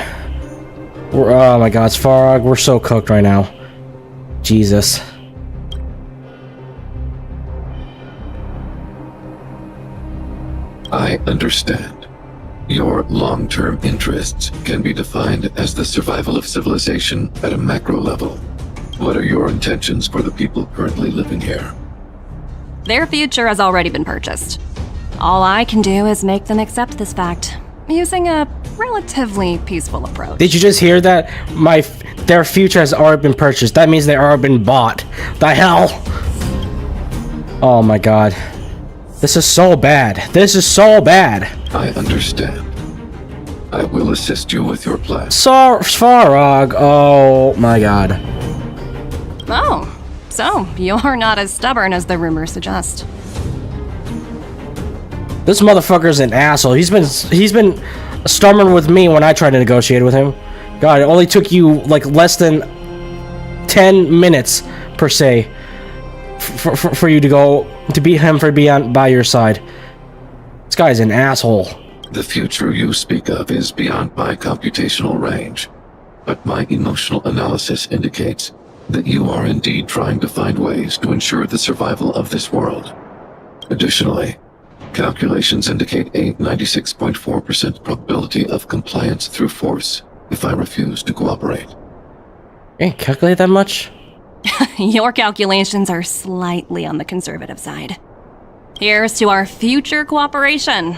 Oh my god, Svarog, we're so cooked right now. Jesus. I understand. Your long-term interests can be defined as the survival of civilization at a macro level. What are your intentions for the people currently living here? Their future has already been purchased. All I can do is make them accept this fact, using a relatively peaceful approach. Did you just hear that? Their future has already been purchased. That means they already been bought. The hell? Oh my god. This is so bad. This is so bad. I understand. I will assist you with your plan. Svarog. Oh my god. Oh, so you're not as stubborn as the rumors suggest. This motherfucker's an asshole. He's been stubborn with me when I tried to negotiate with him. God, it only took you like less than 10 minutes per se for you to beat him for being by your side. This guy's an asshole. The future you speak of is beyond my computational range, but my emotional analysis indicates that you are indeed trying to find ways to ensure the survival of this world. Additionally, calculations indicate a 96.4% probability of compliance through force if I refuse to cooperate. You can't calculate that much? Your calculations are slightly on the conservative side. Here's to our future cooperation.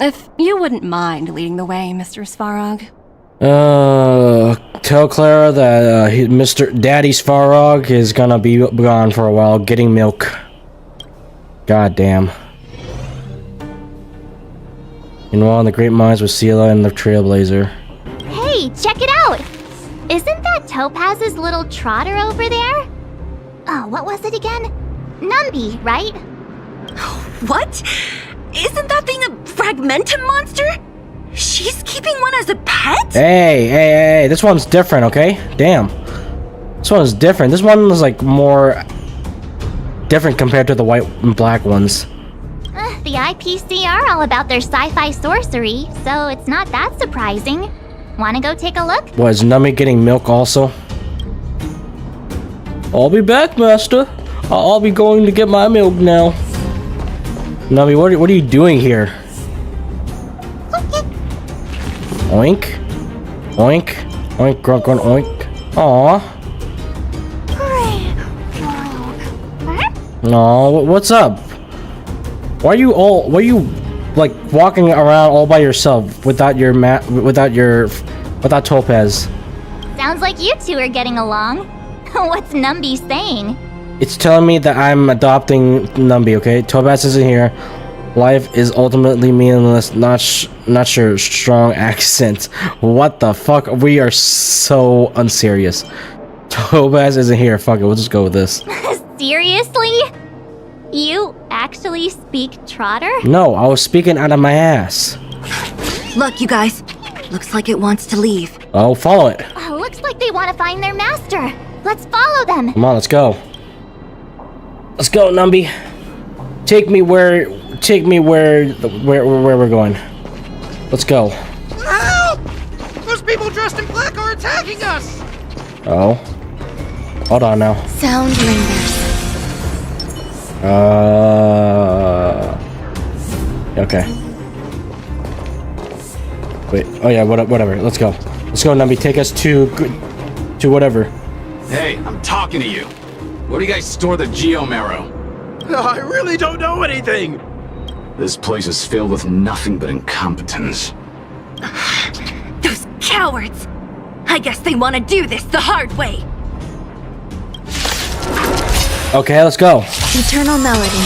If you wouldn't mind leading the way, Mr. Svarog. Tell Clara that Mr. Daddy Svarog is gonna be gone for a while getting milk. God damn. Meanwhile, in the Great Mines with Seele and the Trailblazer. Hey, check it out! Isn't that Topaz's little trotter over there? Oh, what was it again? Numby, right? What? Isn't that thing a fragmentum monster? She's keeping one as a pet? Hey, this one's different, okay? Damn. This one is different. This one is like more different compared to the white and black ones. The IPC are all about their sci-fi sorcery, so it's not that surprising. Wanna go take a look? What, is Nummy getting milk also? I'll be back, Master. I'll be going to get my milk now. Nummy, what are you doing here? Oink. Oink. Oink, grunt, grunt, oink. Aw. Aw, what's up? Why are you like walking around all by yourself without without Topaz? Sounds like you two are getting along. What's Numby saying? It's telling me that I'm adopting Numby, okay? Topaz isn't here. Life is ultimately meaningless, not sure, strong accent. What the fuck? We are so unserious. Topaz isn't here, fuck it, we'll just go with this. Seriously? You actually speak Trotter? No, I was speaking out of my ass. Look, you guys. Looks like it wants to leave. Oh, follow it. Looks like they want to find their master. Let's follow them. Come on, let's go. Let's go, Numby. Take me where we're going. Let's go. Help! Those people dressed in black are attacking us! Oh. Hold on now. Sound lingers. Okay. Wait. Oh yeah. Whatever. Let's go. Let's go, Numby. Take us to whatever. Hey, I'm talking to you. Where do you guys store the Geomarrow? I really don't know anything! This place is filled with nothing but incompetence. Those cowards! I guess they want to do this the hard way. Okay, let's go. Eternal melody.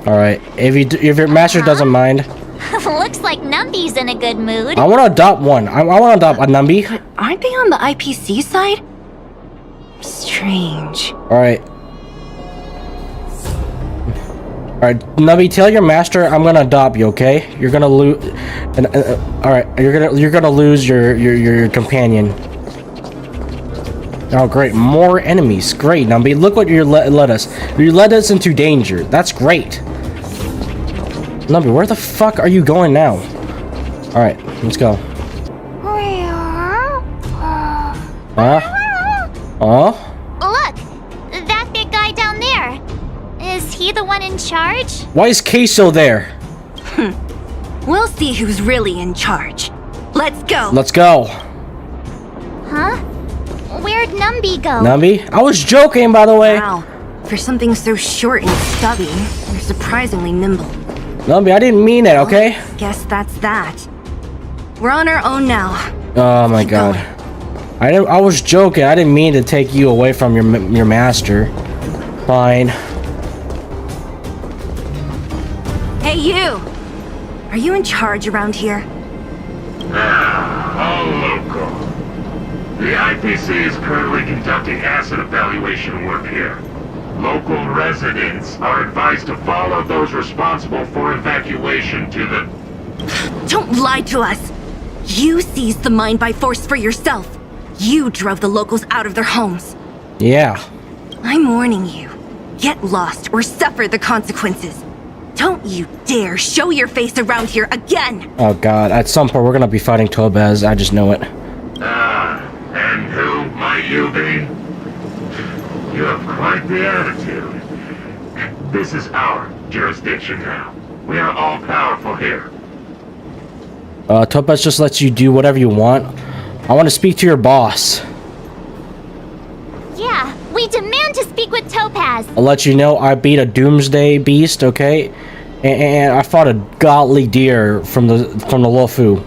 All right. If your master doesn't mind, Looks like Numby's in a good mood. I want to adopt one. I want to adopt a Numby. But aren't they on the IPC side? Strange. All right. All right, Numby, tell your master I'm gonna adopt you. Okay? You're gonna lose. All right, you're gonna lose your companion. Oh, great! More enemies. Great, Numby. Look what you led us. You led us into danger. That's great. Numby, where the fuck are you going now? All right, let's go. Look, that big guy down there. Is he the one in charge? Why is Queso there? We'll see who's really in charge. Let's go. Let's go. Huh? Where'd Numby go? Numby? I was joking, by the way. Wow. For something so short and stubby, you're surprisingly nimble. Numby, I didn't mean it, okay? Guess that's that. We're on our own now. Oh my god. I was joking. I didn't mean to take you away from your master. Fine. Hey, you! Are you in charge around here? All local. The IPC is currently conducting asset evaluation work here. Local residents are advised to follow those responsible for evacuation to the... Don't lie to us! You seized the mine by force for yourself. You drove the locals out of their homes. Yeah. I'm warning you. Get lost or suffer the consequences. Don't you dare show your face around here again! Oh god, at some point we're gonna be fighting Topaz, I just know it. And who might you be? You have quite the attitude. This is our jurisdiction now. We are all powerful here. Topaz just lets you do whatever you want. I want to speak to your boss. Yeah, we demand to speak with Topaz. I'll let you know I beat a doomsday beast, okay? And I fought a godly deer from the Lofu.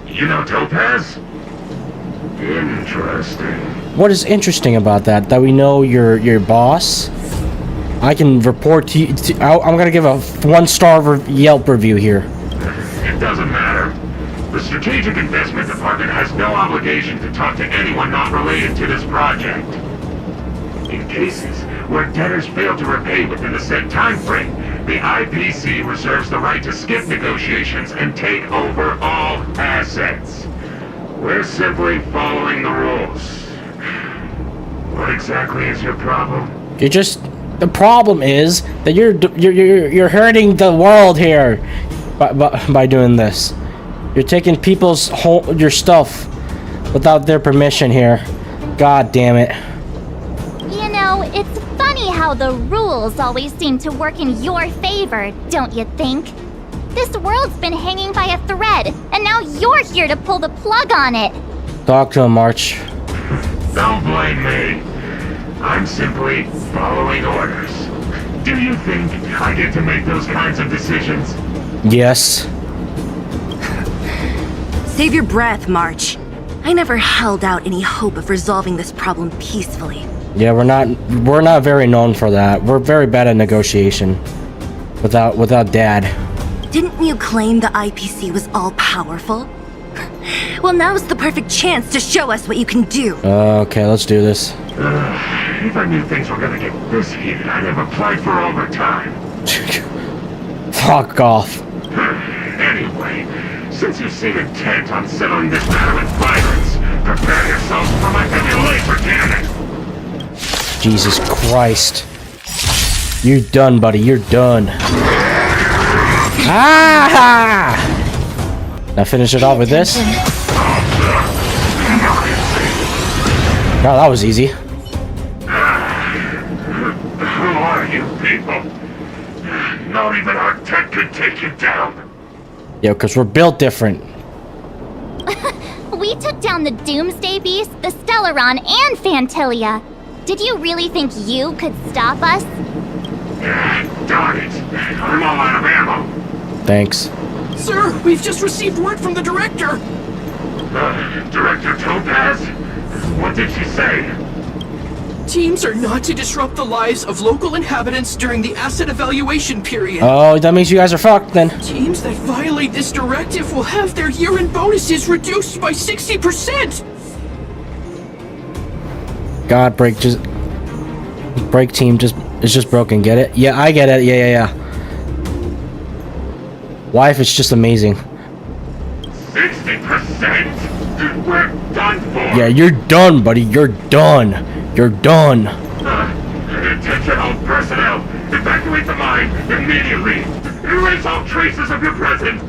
You know Topaz? Interesting. What is interesting about that? That we know your boss? I can report to you. I'm gonna give a 1-star Yelp review here. It doesn't matter. The Strategic Investment Department has no obligation to talk to anyone not related to this project. cases where debtors fail to repay within the set time frame, the IPC reserves the right to skip negotiations and take over all assets. We're simply following the rules. What exactly is your problem? The problem is that you're hurting the world here by doing this. You're taking people's your stuff without their permission here. God damn it. You know, it's funny how the rules always seem to work in your favor, don't you think? This world's been hanging by a thread, and now you're here to pull the plug on it. Talk to him, March. Don't blame me. I'm simply following orders. Do you think I get to make those kinds of decisions? Yes. Save your breath, March. I never held out any hope of resolving this problem peacefully. Yeah, we're not very known for that. We're very bad at negotiation. Without Dad. Didn't you claim the IPC was all-powerful? Well, now's the perfect chance to show us what you can do. Okay, let's do this. If I knew things were gonna get this heated, I'd have applied for overtime. Fuck off. Anyway, since you seem intent on settling this matter with violence, prepare yourselves for my heavy laser cannon! Jesus Christ. You're done, buddy. You're done. Ah! Now finish it off with this. Oh, that was easy. Who are you people? Not even our tech could take you down. Yeah, because we're built different. We took down the Doomsday Beast, the Stellaron, and Fantilia. Did you really think you could stop us? Darn it. I'm all out of ammo. Thanks. Sir, we've just received word from the director. Director Topaz? What did she say? Teams are not to disrupt the lives of local inhabitants during the asset evaluation period. Oh, that means you guys are fucked then. Teams that violate this directive will have their year-end bonuses reduced by 60%. God, break team it's just broken. Get it? Yeah, I get it. Yeah. Wife, it's just amazing. 60%? We're done for. Yeah, you're done, buddy. You're done. You're done. Attention all personnel. Evacuate the mine immediately. Erase all traces of your presence.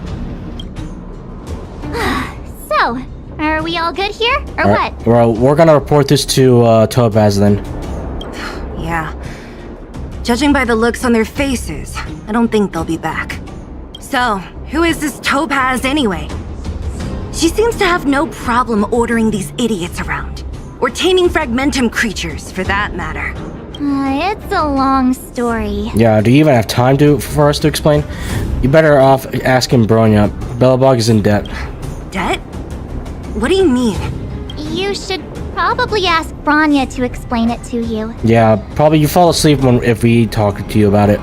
So, are we all good here, or what? Well, we're gonna report this to Topaz then. Yeah. Judging by the looks on their faces, I don't think they'll be back. So, who is this Topaz anyway? She seems to have no problem ordering these idiots around. Or taming fragmentum creatures, for that matter. It's a long story. Yeah, do you even have time for us to explain? You better off asking Bronya. Belobog is in debt. Debt? What do you mean? You should probably ask Bronya to explain it to you. Yeah, probably you fall asleep if we talk to you about it.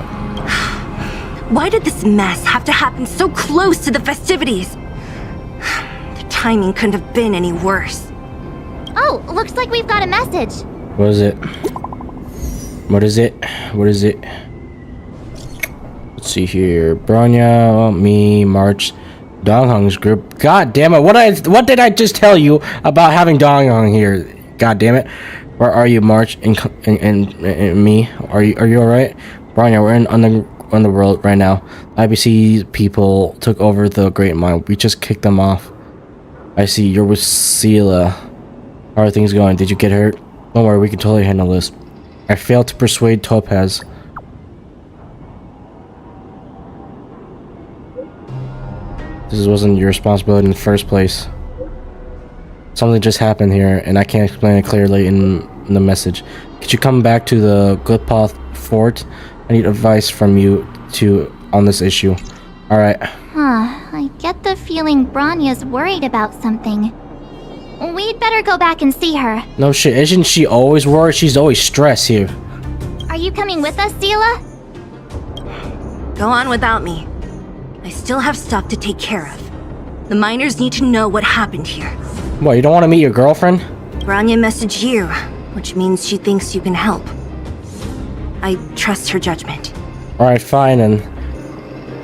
Why did this mess have to happen so close to the festivities? The timing couldn't have been any worse. Oh, looks like we've got a message. What is it? What is it? Let's see here. Bronya, me, March, Donghung's group. God damn it! What did I just tell you about having Donghung here? God damn it! Where are you, March and me? Are you all right? Bronya, we're in Underworld right now. IBC people took over the Great Mine. We just kicked them off. I see you're with Seele. How are things going? Did you get hurt? Don't worry, we can totally handle this. I failed to persuade Topaz. This wasn't your responsibility in the first place. Something just happened here, and I can't explain it clearly in the message. Could you come back to the Glitpoth Fort? I need advice from you on this issue. Alright. I get the feeling Bronya's worried about something. We'd better go back and see her. No shit, isn't she always worried? She's always stressed here. Are you coming with us, Seele? Go on without me. I still have stuff to take care of. The miners need to know what happened here. What, you don't want to meet your girlfriend? Bronya messaged you, which means she thinks you can help. I trust her judgment. Alright, fine, and...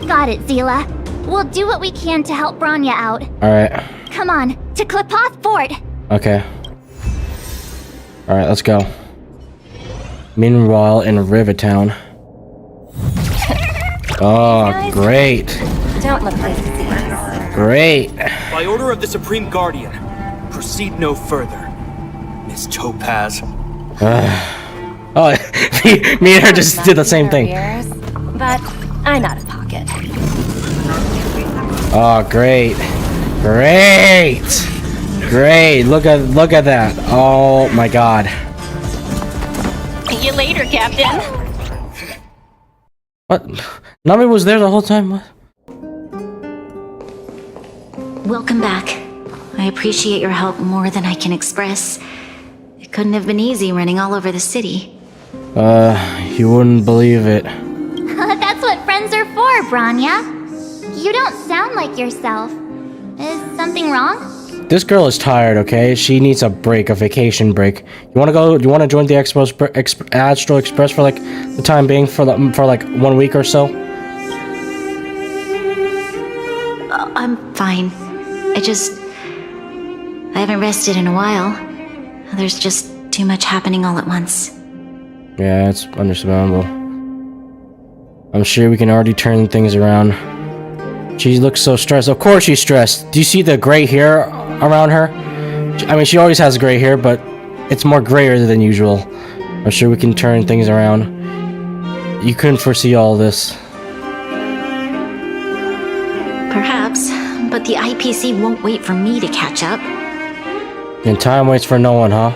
Got it, Seele. We'll do what we can to help Bronya out. Alright. Come on, to Klipoth Fort! Okay. Alright, let's go. Meanwhile, in Rivertown. Oh, great. Don't look like this. Great. By order of the Supreme Guardian, proceed no further. Miss Topaz. Oh, me and her just did the same thing. But I'm out of pocket. Oh, great. Great. Great. Look at that. Oh my god. See you later, Captain. What? Nami was there the whole time? What? Welcome back. I appreciate your help more than I can express. It couldn't have been easy running all over the city. You wouldn't believe it. That's what friends are for, Bronya. You don't sound like yourself. Is something wrong? This girl is tired, okay? She needs a break, a vacation break. You wanna go? You wanna join the Astral Express for like the time being, for like 1 week or so? I'm fine. I haven't rested in a while. There's just too much happening all at once. Yeah, it's understandable. I'm sure we can already turn things around. She looks so stressed. Of course she's stressed. Do you see the gray hair around her? I mean, she always has gray hair, but it's more grayer than usual. I'm sure we can turn things around. You couldn't foresee all this. Perhaps, but the IPC won't wait for me to catch up. And time waits for no one, huh?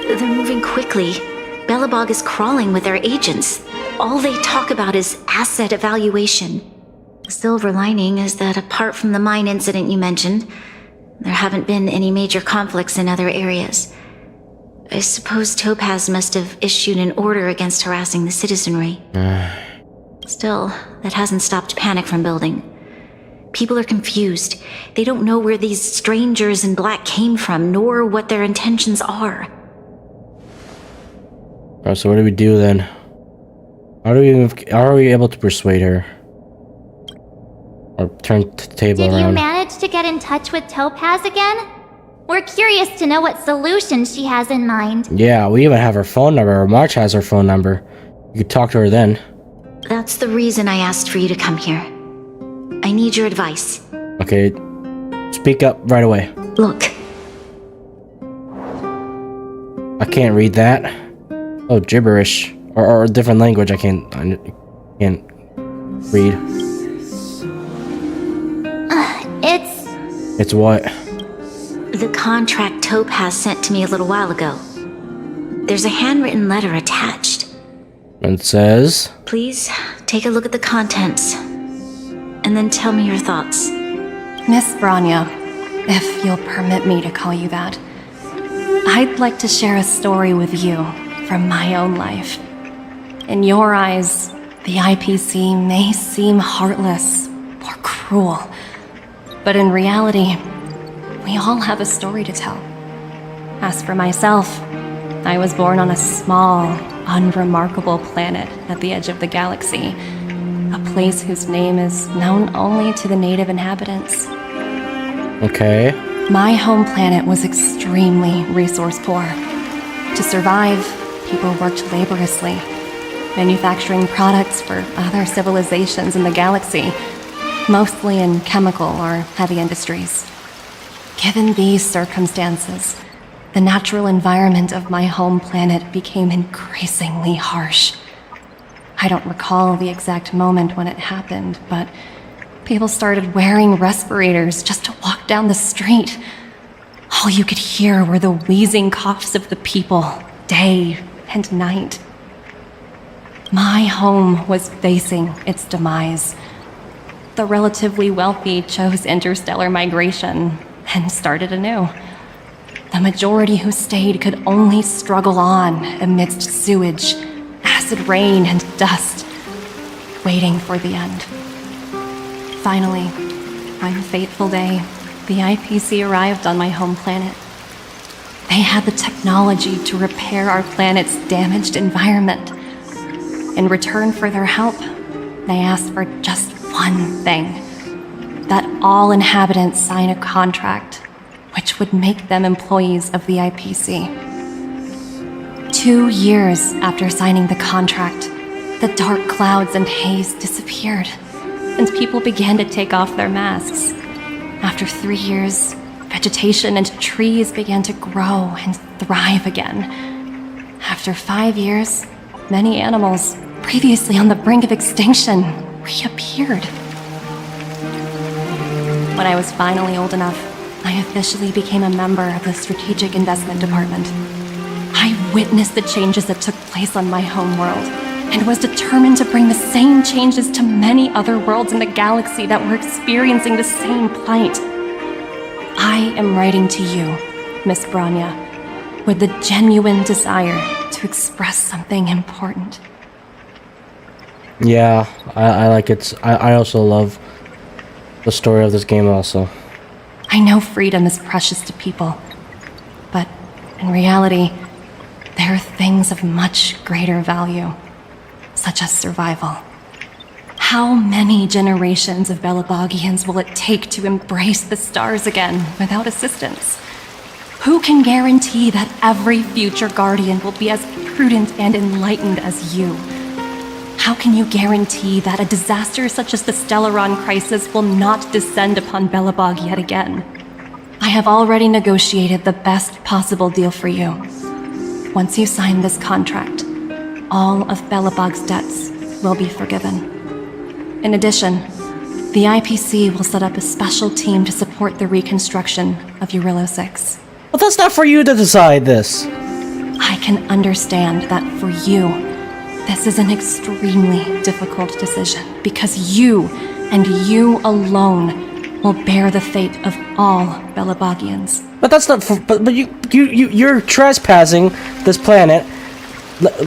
They're moving quickly. Belobog is crawling with their agents. All they talk about is asset evaluation. The silver lining is that apart from the mine incident you mentioned, there haven't been any major conflicts in other areas. I suppose Topaz must have issued an order against harassing the citizenry. Still, that hasn't stopped panic from building. People are confused. They don't know where these strangers in black came from, nor what their intentions are. Alright, so what do we do then? How are we able to persuade her? Or turn the table around? Did you manage to get in touch with Topaz again? We're curious to know what solution she has in mind. Yeah, we even have her phone number, or March has her phone number. You could talk to her then. That's the reason I asked for you to come here. I need your advice. Okay, speak up right away. Look. I can't read that. Oh, gibberish. Or a different language I can't read. It's what? The contract Topaz sent to me a little while ago. There's a handwritten letter attached. It says... Please, take a look at the contents. And then tell me your thoughts. Miss Bronya, if you'll permit me to call you that, I'd like to share a story with you from my own life. In your eyes, the IPC may seem heartless or cruel, but in reality, we all have a story to tell. As for myself, I was born on a small, unremarkable planet at the edge of the galaxy, a place whose name is known only to the native inhabitants. Okay. My home planet was extremely resource poor. To survive, people worked laboriously, manufacturing products for other civilizations in the galaxy, mostly in chemical or heavy industries. Given these circumstances, the natural environment of my home planet became increasingly harsh. I don't recall the exact moment when it happened, but people started wearing respirators just to walk down the street. All you could hear were the wheezing coughs of the people, day and night. My home was facing its demise. The relatively wealthy chose interstellar migration and started anew. The majority who stayed could only struggle on amidst sewage, acid rain, and dust, waiting for the end. Finally, on a fateful day, the IPC arrived on my home planet. They had the technology to repair our planet's damaged environment. In return for their help, they asked for just one thing: that all inhabitants sign a contract which would make them employees of the IPC. 2 years after signing the contract, the dark clouds and haze disappeared, and people began to take off their masks. After 3 years, vegetation and trees began to grow and thrive again. After 5 years, many animals, previously on the brink of extinction, reappeared. When I was finally old enough, I officially became a member of the Strategic Investment Department. I witnessed the changes that took place on my home world, and was determined to bring the same changes to many other worlds in the galaxy that were experiencing the same plight. I am writing to you, Miss Bronya, with the genuine desire to express something important. Yeah, I like it. I also love the story of this game also. I know freedom is precious to people, but in reality, there are things of much greater value, such as survival. How many generations of Belobogians will it take to embrace the stars again without assistance? Who can guarantee that every future Guardian will be as prudent and enlightened as you? How can you guarantee that a disaster such as the Stellaron crisis will not descend upon Belobog yet again? I have already negotiated the best possible deal for you. Once you sign this contract, all of Belobog's debts will be forgiven. In addition, the IPC will set up a special team to support the reconstruction of Eurilo 6. But that's not for you to decide this. I can understand that for you, this is an extremely difficult decision, because you, and you alone, will bear the fate of all Belobogians. But that's not for, but you're trespassing this planet,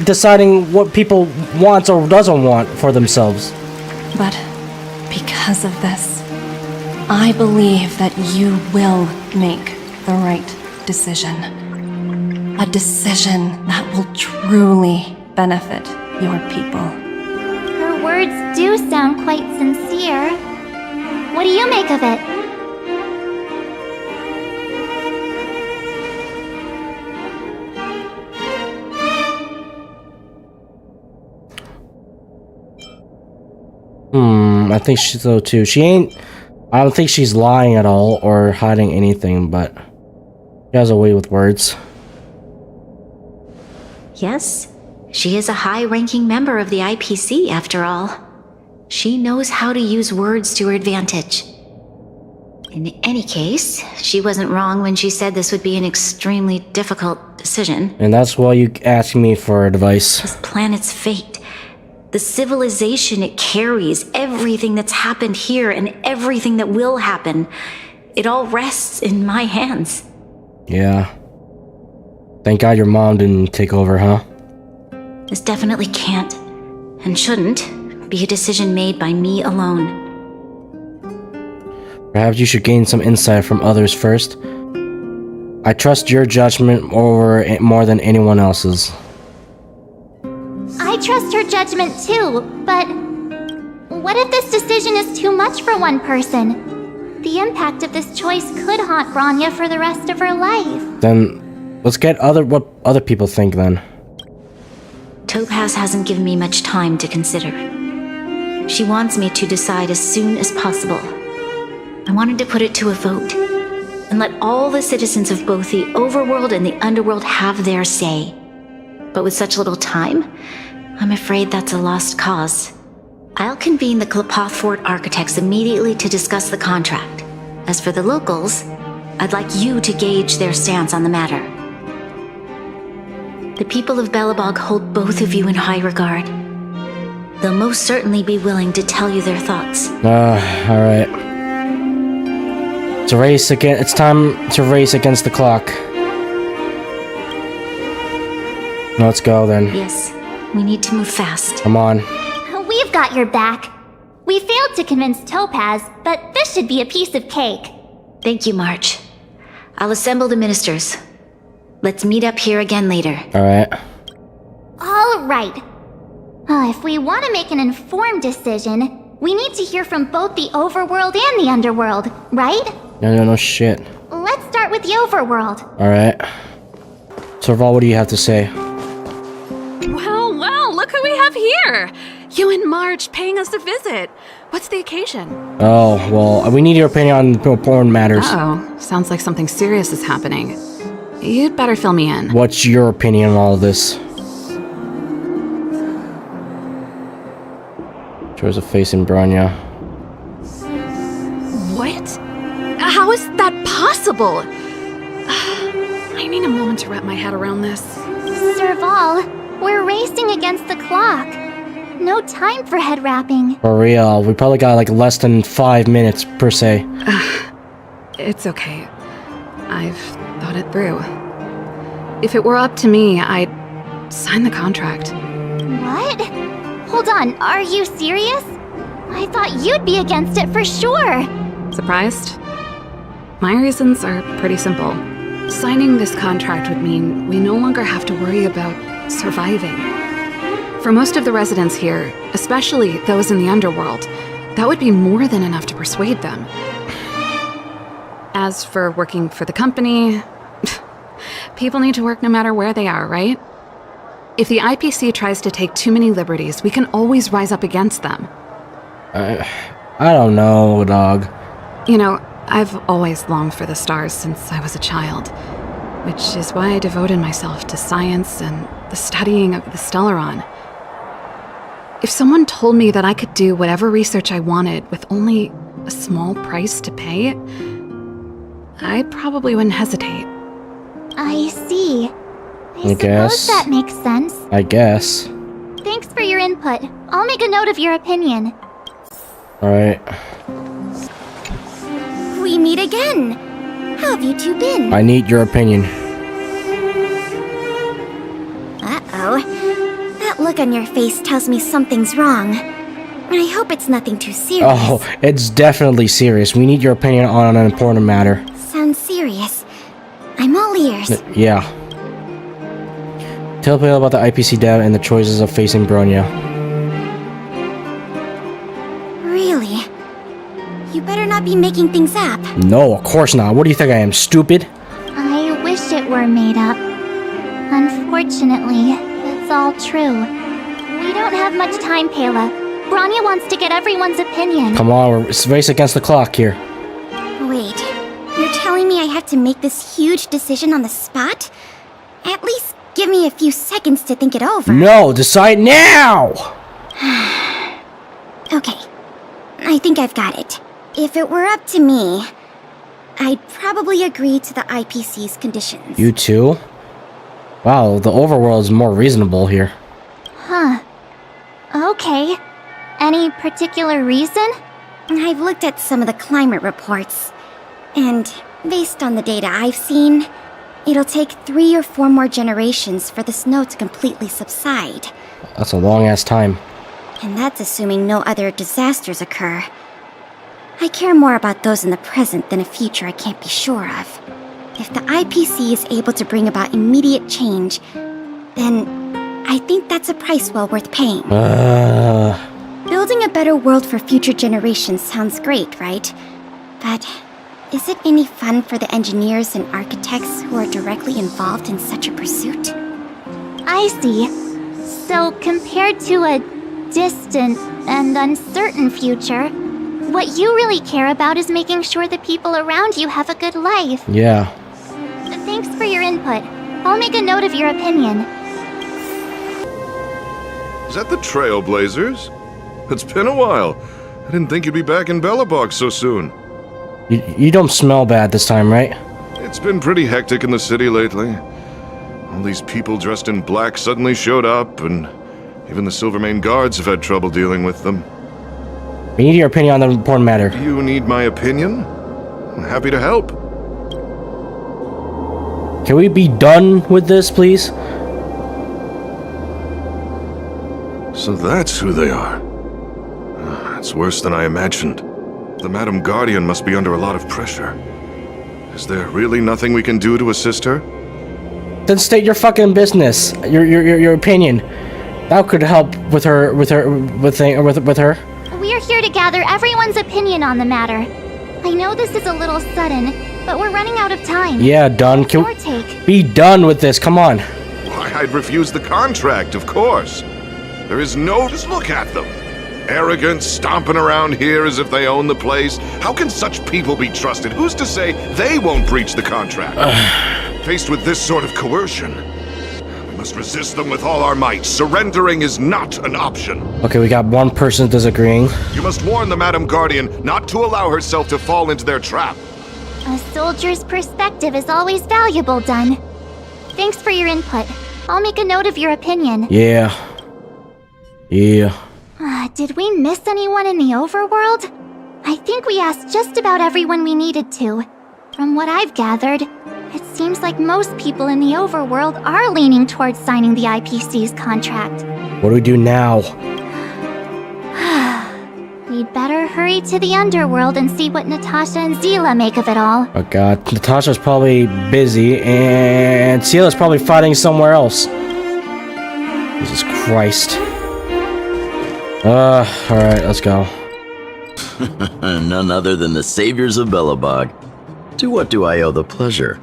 deciding what people want or doesn't want for themselves. But because of this, I believe that you will make the right decision. A decision that will truly benefit your people. Her words do sound quite sincere. What do you make of it? I think she's so too. I don't think she's lying at all or hiding anything, but she has a way with words. Yes, she is a high-ranking member of the IPC, after all. She knows how to use words to her advantage. In any case, she wasn't wrong when she said this would be an extremely difficult decision. And that's why you asked me for advice. This planet's fate, the civilization it carries, everything that's happened here and everything that will happen, it all rests in my hands. Yeah. Thank God your mom didn't take over, huh? This definitely can't, and shouldn't, be a decision made by me alone. Perhaps you should gain some insight from others first. I trust your judgment more than anyone else's. I trust her judgment too, but what if this decision is too much for one person? The impact of this choice could haunt Bronya for the rest of her life. Then let's get what other people think then. Topaz hasn't given me much time to consider. She wants me to decide as soon as possible. I wanted to put it to a vote, and let all the citizens of both the overworld and the underworld have their say. But with such little time, I'm afraid that's a lost cause. I'll convene the Klapothfort architects immediately to discuss the contract. As for the locals, I'd like you to gauge their stance on the matter. The people of Belobog hold both of you in high regard. They'll most certainly be willing to tell you their thoughts. Alright. It's time to race against the clock. Let's go then. Yes, we need to move fast. Come on. We've got your back. We failed to convince Topaz, but this should be a piece of cake. Thank you, March. I'll assemble the ministers. Let's meet up here again later. Alright. All right. If we want to make an informed decision, we need to hear from both the overworld and the underworld, right? No shit. Let's start with the overworld. Alright. Serval, what do you have to say? Well, look who we have here! You and Marge paying us a visit. What's the occasion? Oh, well, we need your opinion on important matters. Uh-oh, sounds like something serious is happening. You'd better fill me in. What's your opinion on all of this? Shows a face in Bronya. What? How is that possible? I need a moment to wrap my head around this. Serval, we're racing against the clock. No time for head wrapping. For real, we probably got like less than 5 minutes per se. It's okay. I've thought it through. If it were up to me, I'd sign the contract. What? Hold on, are you serious? I thought you'd be against it for sure. Surprised? My reasons are pretty simple. Signing this contract would mean we no longer have to worry about surviving. For most of the residents here, especially those in the underworld, that would be more than enough to persuade them. As for working for the company, people need to work no matter where they are, right? If the IPC tries to take too many liberties, we can always rise up against them. I don't know, dog. You know, I've always longed for the stars since I was a child, which is why I devoted myself to science and the studying of the Stellaron. If someone told me that I could do whatever research I wanted with only a small price to pay, I probably wouldn't hesitate. I see. I guess. Suppose that makes sense. I guess. Thanks for your input. I'll make a note of your opinion. Alright. We meet again. How have you two been? I need your opinion. Uh-oh. That look on your face tells me something's wrong. I hope it's nothing too serious. Oh, it's definitely serious. We need your opinion on an important matter. Sounds serious. I'm all ears. Yeah. Tell me about the IPC dev and the choices of facing Bronya. Really? You better not be making things up. No, of course not. What do you think I am, stupid? I wish it were made up. Unfortunately, it's all true. We don't have much time, Pela. Bronya wants to get everyone's opinion. Come on, we're race against the clock here. Wait, you're telling me I have to make this huge decision on the spot? At least give me a few seconds to think it over. No, decide now! Okay, I think I've got it. If it were up to me, I'd probably agree to the IPC's conditions. You too? Wow, the overworld is more reasonable here. Huh. Okay. Any particular reason? I've looked at some of the climate reports, and based on the data I've seen, it'll take 3 or 4 more generations for the snow to completely subside. That's a long-ass time. And that's assuming no other disasters occur. I care more about those in the present than a future I can't be sure of. If the IPC is able to bring about immediate change, then I think that's a price well worth paying. Building a better world for future generations sounds great, right? But is it any fun for the engineers and architects who are directly involved in such a pursuit? I see. So compared to a distant and uncertain future, what you really care about is making sure the people around you have a good life. Yeah. Thanks for your input. I'll make a note of your opinion. Is that the Trailblazers? It's been a while. I didn't think you'd be back in Belobog so soon. You don't smell bad this time, right? It's been pretty hectic in the city lately. All these people dressed in black suddenly showed up, and even the Silvermane guards have had trouble dealing with them. We need your opinion on the important matter. You need my opinion? I'm happy to help. Can we be done with this, please? So that's who they are. It's worse than I imagined. The Madam Guardian must be under a lot of pressure. Is there really nothing we can do to assist her? Then state your fucking business. Your opinion. That could help with her. With her. We're here to gather everyone's opinion on the matter. I know this is a little sudden, but we're running out of time. Yeah, done. Can Your take. be done with this? Come on. Why, I'd refuse the contract, of course. There is no... Just look at them. Arrogant, stomping around here as if they own the place. How can such people be trusted? Who's to say they won't breach the contract? Faced with this sort of coercion, we must resist them with all our might. Surrendering is not an option. Okay, we got one person disagreeing. You must warn the Madam Guardian not to allow herself to fall into their trap. A soldier's perspective is always valuable, Dunn. Thanks for your input. I'll make a note of your opinion. Yeah. Did we miss anyone in the overworld? I think we asked just about everyone we needed to. From what I've gathered, it seems like most people in the overworld are leaning towards signing the IPC's contract. What do we do now? We'd better hurry to the underworld and see what Natasha and Seele make of it all. Oh god, Natasha's probably busy, and Seele's probably fighting somewhere else. Jesus Christ. Alright, let's go. None other than the saviors of Belobog. To what do I owe the pleasure?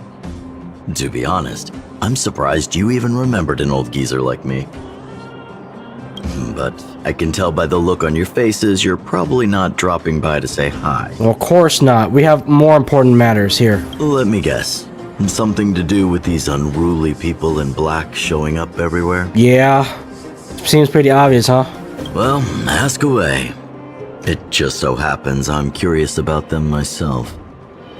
To be honest, I'm surprised you even remembered an old geezer like me. But I can tell by the look on your faces you're probably not dropping by to say hi. Well, of course not. We have more important matters here. Let me guess. Something to do with these unruly people in black showing up everywhere? Yeah. Seems pretty obvious, huh? Well, ask away. It just so happens I'm curious about them myself.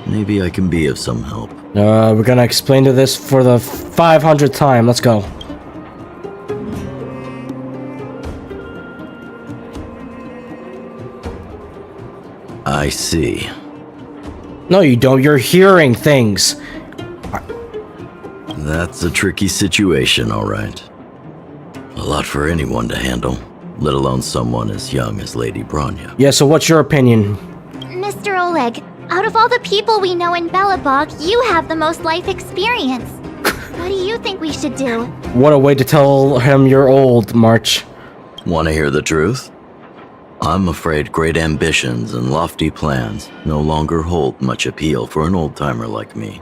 Maybe I can be of some help. We're gonna explain to this for the 500th time. Let's go. I see. No, you don't. You're hearing things. That's a tricky situation, all right. A lot for anyone to handle, let alone someone as young as Lady Bronya. Yeah, so what's your opinion? Mr. Oleg, out of all the people we know in Belobog, you have the most life experience. What do you think we should do? What a way to tell him you're old, March. Want to hear the truth? I'm afraid great ambitions and lofty plans no longer hold much appeal for an old-timer like me.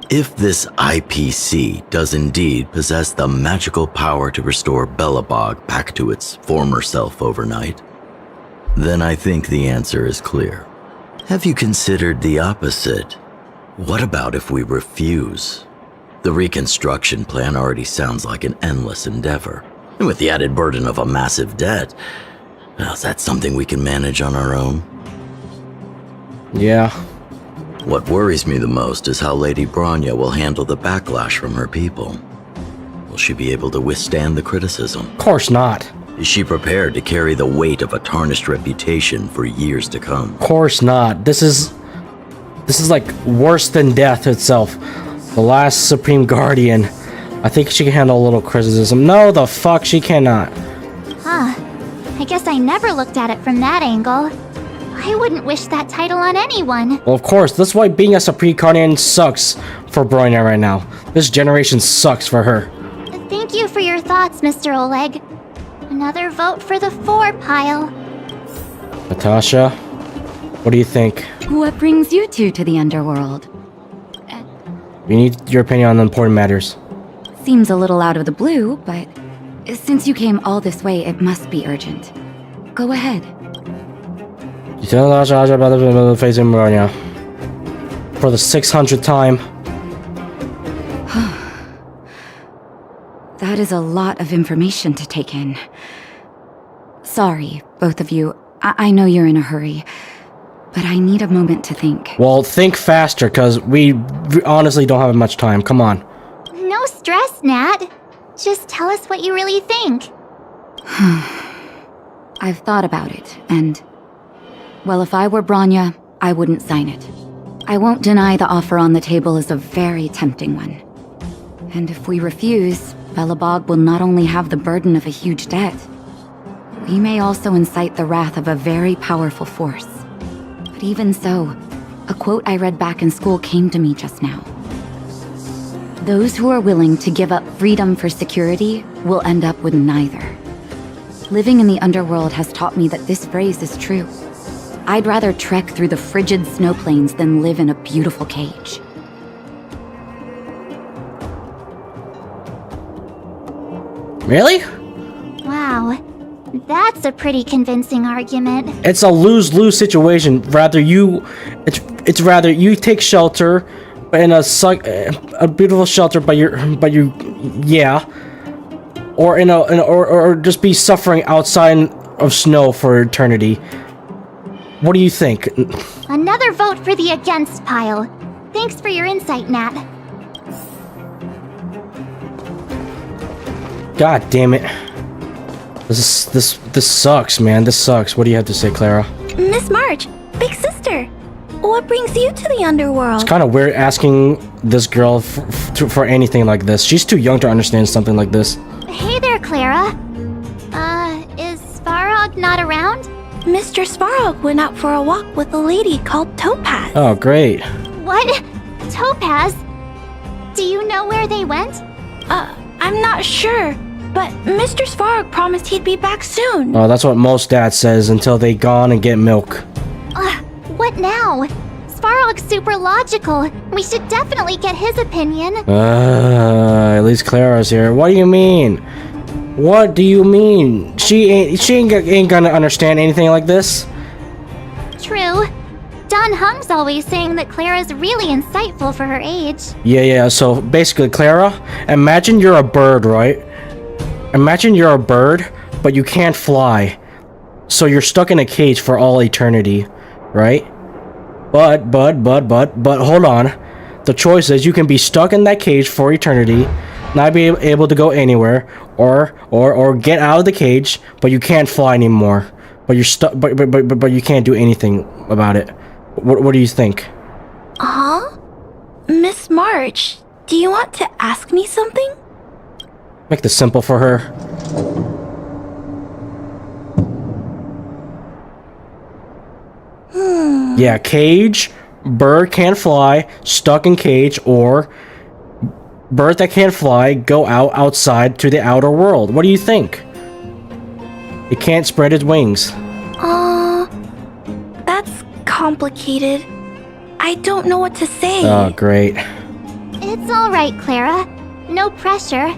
If this IPC does indeed possess the magical power to restore Belobog back to its former self overnight, then I think the answer is clear. Have you considered the opposite? What about if we refuse? The reconstruction plan already sounds like an endless endeavor, and with the added burden of a massive debt, well, is that something we can manage on our own? Yeah. What worries me the most is how Lady Bronya will handle the backlash from her people. Will she be able to withstand the criticism? Of course not. Is she prepared to carry the weight of a tarnished reputation for years to come? Of course not. This is like worse than death itself. The last Supreme Guardian. I think she can handle a little criticism. No, the fuck she cannot. Huh. I guess I never looked at it from that angle. I wouldn't wish that title on anyone. Well, of course. That's why being a Supreme Guardian sucks for Bronya right now. This generation sucks for her. Thank you for your thoughts, Mr. Oleg. Another vote for the 4 pile. Natasha, what do you think? What brings you two to the underworld? We need your opinion on important matters. Seems a little out of the blue, but since you came all this way, it must be urgent. Go ahead. You tell Natasha about the facing Bronya. For the 600th time. That is a lot of information to take in. Sorry, both of you. I know you're in a hurry, but I need a moment to think. Well, think faster, because we honestly don't have much time. Come on. No stress, Nat. Just tell us what you really think. I've thought about it, and... well, if I were Bronya, I wouldn't sign it. I won't deny the offer on the table is a very tempting one. And if we refuse, Belobog will not only have the burden of a huge debt, we may also incite the wrath of a very powerful force. But even so, a quote I read back in school came to me just now. Those who are willing to give up freedom for security will end up with neither. Living in the underworld has taught me that this phrase is true. I'd rather trek through the frigid snow plains than live in a beautiful cage. Really? Wow, that's a pretty convincing argument. It's a lose-lose situation. It's rather you take shelter in a beautiful shelter, but or just be suffering outside of snow for eternity. What do you think? Another vote for the against pile. Thanks for your insight, Nat. God damn it. This sucks, man. This sucks. What do you have to say, Clara? Miss March, big sister, what brings you to the underworld? It's kind of weird asking this girl for anything like this. She's too young to understand something like this. Hey there, Clara. Is Svarog not around? Mr. Svarog went out for a walk with a lady called Topaz. Oh, great. What? Topaz? Do you know where they went? I'm not sure, but Mr. Svarog promised he'd be back soon. Oh, that's what most dads says until they gone and get milk. What now? Svarog's super logical. We should definitely get his opinion. At least Clara's here. What do you mean? What do you mean? She ain't gonna understand anything like this. True. Don Hung's always saying that Clara's really insightful for her age. Yeah, so basically, Clara, imagine you're a bird, right? Imagine you're a bird, but you can't fly. So you're stuck in a cage for all eternity, right? But, hold on. The choice is you can be stuck in that cage for eternity, not be able to go anywhere, or get out of the cage, but you can't fly anymore. But you're stuck, but you can't do anything about it. What do you think? Miss March, do you want to ask me something? Make this simple for her. Yeah, cage, bird can't fly, stuck in cage, or bird that can't fly, go outside to the outer world. What do you think? It can't spread its wings. That's complicated. I don't know what to say. Oh, great. It's alright, Clara. No pressure.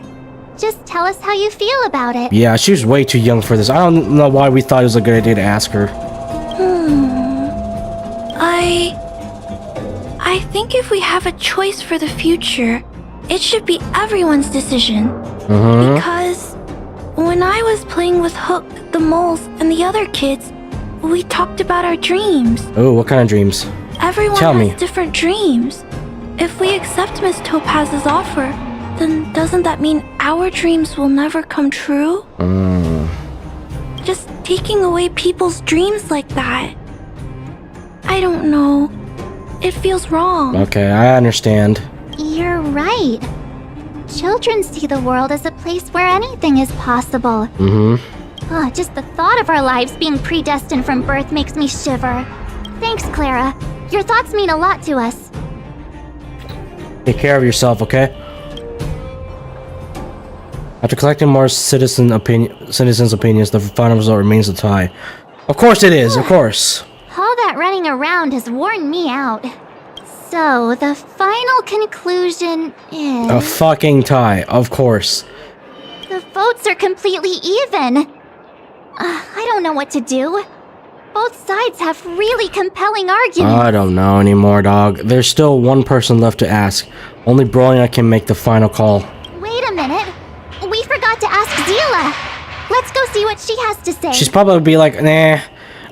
Just tell us how you feel about it. Yeah, she was way too young for this. I don't know why we thought it was a good idea to ask her. I think if we have a choice for the future, it should be everyone's decision. Because when I was playing with Hook, the moles, and the other kids, we talked about our dreams. Oh, what kind of dreams? Everyone Tell has me. different dreams. If we accept Miss Topaz's offer, then doesn't that mean our dreams will never come true? Just taking away people's dreams like that. I don't know. It feels wrong. Okay, I understand. You're right. Children see the world as a place where anything is possible. Just the thought of our lives being predestined from birth makes me shiver. Thanks, Clara. Your thoughts mean a lot to us. Take care of yourself, okay? After collecting more citizens' opinions, the final result remains a tie. Of course it is, of course. All that running around has worn me out. So, the final conclusion is... A fucking tie, of course. The votes are completely even. I don't know what to do. Both sides have really compelling arguments. I don't know anymore, dog. There's still one person left to ask. Only Bronya can make the final call. Wait a minute. We forgot to ask Seele. Let's go see what she has to say. She's probably be like, nah,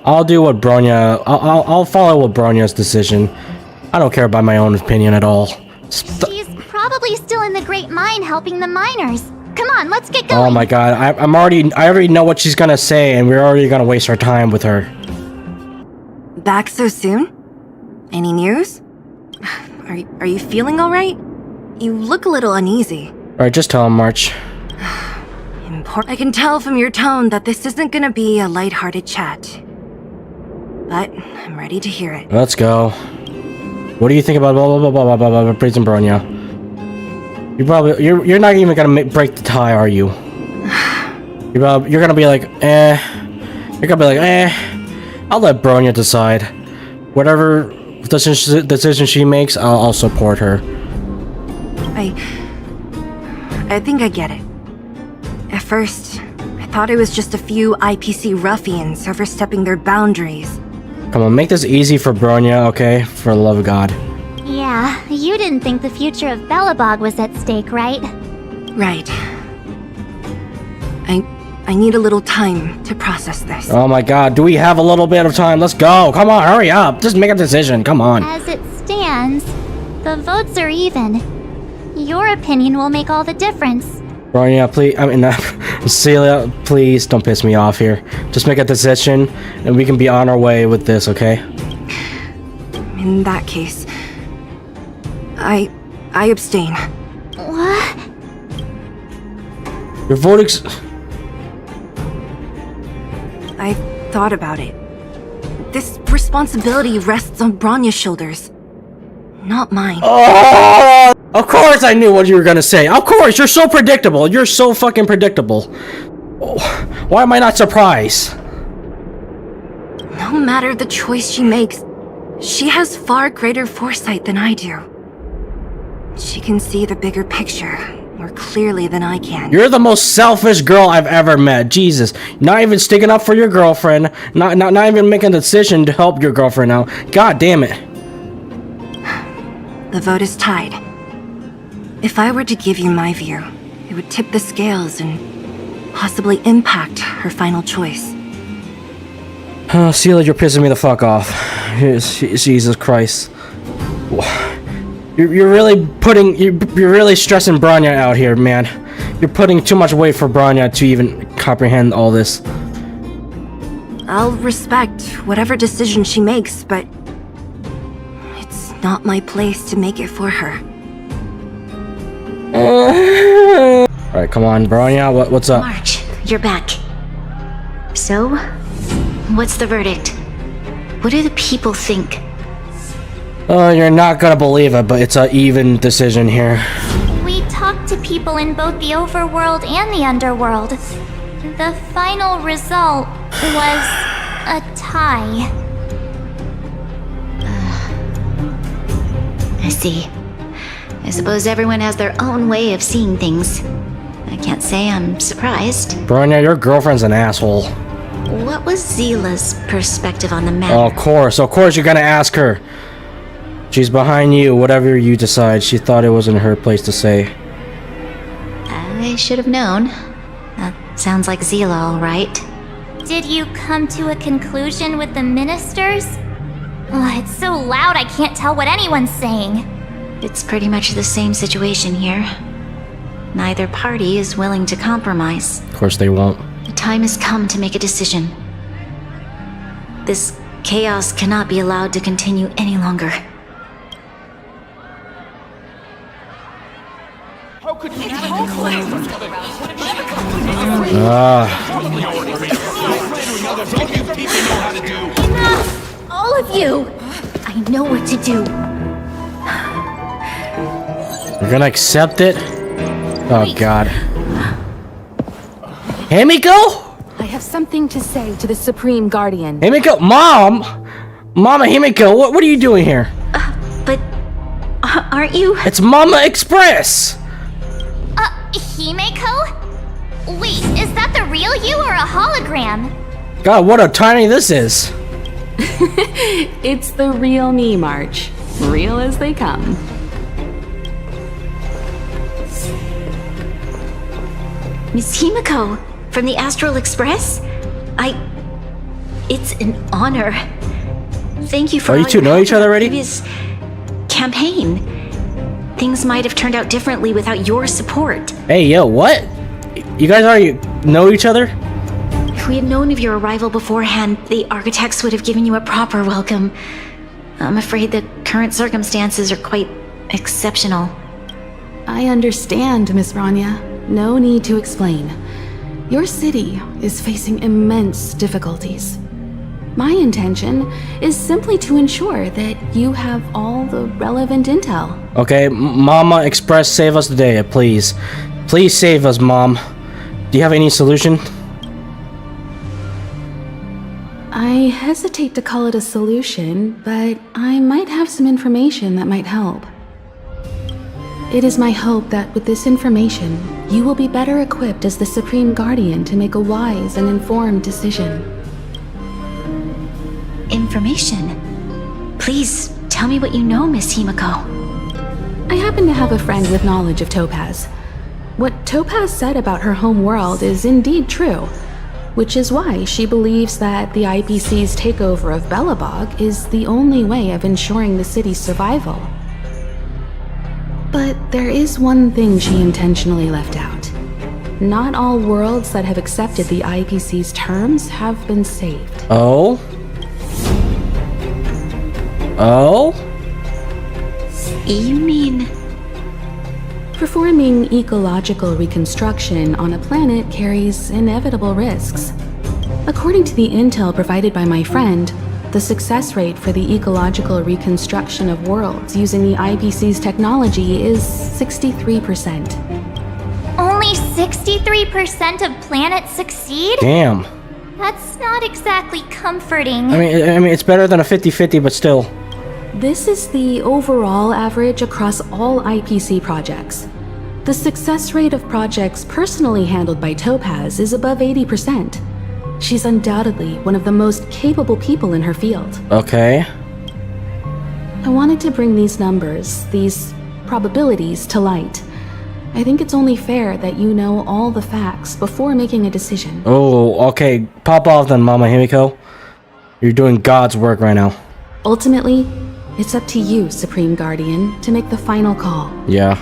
I'll do what Bronya... I'll follow what Bronya's decision. I don't care about my own opinion at all. She's probably still in the Great Mine helping the miners. Come on, let's get going. Oh my god, I already know what she's gonna say, and we're already gonna waste our time with her. Back so soon? Any news? Are you feeling all right? You look a little uneasy. Alright, just tell him, March. I can tell from your tone that this isn't gonna be a lighthearted chat. But I'm ready to hear it. Let's go. What do you think about blah Prison Bronya? You're not even gonna break the tie, are you? You're gonna be like, eh. You're gonna be like, eh. I'll let Bronya decide. Whatever decision she makes, I'll support her. I think I get it. At first, I thought it was just a few IPC ruffians overstepping their boundaries. Come on, make this easy for Bronya, okay? For the love of God. Yeah, you didn't think the future of Belobog was at stake, right? Right. I need a little time to process this. Oh my God, do we have a little bit of time? Let's go. Come on, hurry up. Just make a decision. Come on. As it stands, the votes are even. Your opinion will make all the difference. Bronya, please. Seele, please don't piss me off here. Just make a decision, and we can be on our way with this, okay? In that case, I abstain. What? Your voting. I thought about it. This responsibility rests on Bronya's shoulders, not mine. Oh! Of course I knew what you were gonna say. Of course, you're so predictable. You're so fucking predictable. Oh, why am I not surprised? No matter the choice she makes, she has far greater foresight than I do. She can see the bigger picture more clearly than I can. You're the most selfish girl I've ever met. Jesus. Not even sticking up for your girlfriend. Not even making a decision to help your girlfriend now. God damn it. The vote is tied. If I were to give you my view, it would tip the scales and possibly impact her final choice. Seele, you're pissing me the fuck off. Jesus Christ. You're really stressing Bronya out here, man. You're putting too much weight for Bronya to even comprehend all this. I'll respect whatever decision she makes, but it's not my place to make it for her. Alright, come on, Bronya, what's up? March, you're back. So, what's the verdict? What do the people think? Oh, you're not gonna believe it, but it's an even decision here. We talked to people in both the overworld and the underworld. The final result was a tie. I see. I suppose everyone has their own way of seeing things. I can't say I'm surprised. Bronya, your girlfriend's an asshole. What was Seele's perspective on the matter? Oh, of course you're gonna ask her. She's behind you, whatever you decide. She thought it wasn't her place to say. I should have known. That sounds like Seele, all right. Did you come to a conclusion with the ministers? It's so loud I can't tell what anyone's saying. It's pretty much the same situation here. Neither party is willing to compromise. Of course they won't. The time has come to make a decision. This chaos cannot be allowed to continue any longer. How could you Enough! All of you! I know what to do. You're gonna accept it? Oh god. Hey, Miko? I have something to say to the Supreme Guardian. Hey, Miko! Mom! Mama Himiko, what are you doing here? But aren't you? It's Mama Express! Himeko? Wait, is that the real you or a hologram? God, what a tiny this is. It's the real me, March. Real as they come. Miss Himiko, from the Astral Express? It's an honor. Thank you for Oh, you two know each other already? Previous campaign. Things might have turned out differently without your support. Hey, yo, what? You guys already know each other? If we had known of your arrival beforehand, the architects would have given you a proper welcome. I'm afraid the current circumstances are quite exceptional. I understand, Miss Bronya. No need to explain. Your city is facing immense difficulties. My intention is simply to ensure that you have all the relevant intel. Okay, Mama Express, save us today, please. Please save us, Mom. Do you have any solution? I hesitate to call it a solution, but I might have some information that might help. It is my hope that with this information, you will be better equipped as the Supreme Guardian to make a wise and informed decision. Information? Please, tell me what you know, Miss Himiko. I happen to have a friend with knowledge of Topaz. What Topaz said about her home world is indeed true, which is why she believes that the IPC's takeover of Belobog is the only way of ensuring the city's survival. But there is one thing she intentionally left out. Not all worlds that have accepted the IPC's terms have been saved. Oh? Oh? You mean... Performing ecological reconstruction on a planet carries inevitable risks. According to the intel provided by my friend, the success rate for the ecological reconstruction of worlds using the IPC's technology is 63%. Only 63% of planets succeed? Damn. That's not exactly comforting. I mean, it's better than a 50-50, but still. This is the overall average across all IPC projects. The success rate of projects personally handled by Topaz is above 80%. She's undoubtedly one of the most capable people in her field. Okay. I wanted to bring these numbers, these probabilities, to light. I think it's only fair that you know all the facts before making a decision. Oh, okay. Pop off then, Mama Himiko. You're doing God's work right now. Ultimately, it's up to you, Supreme Guardian, to make the final call. Yeah.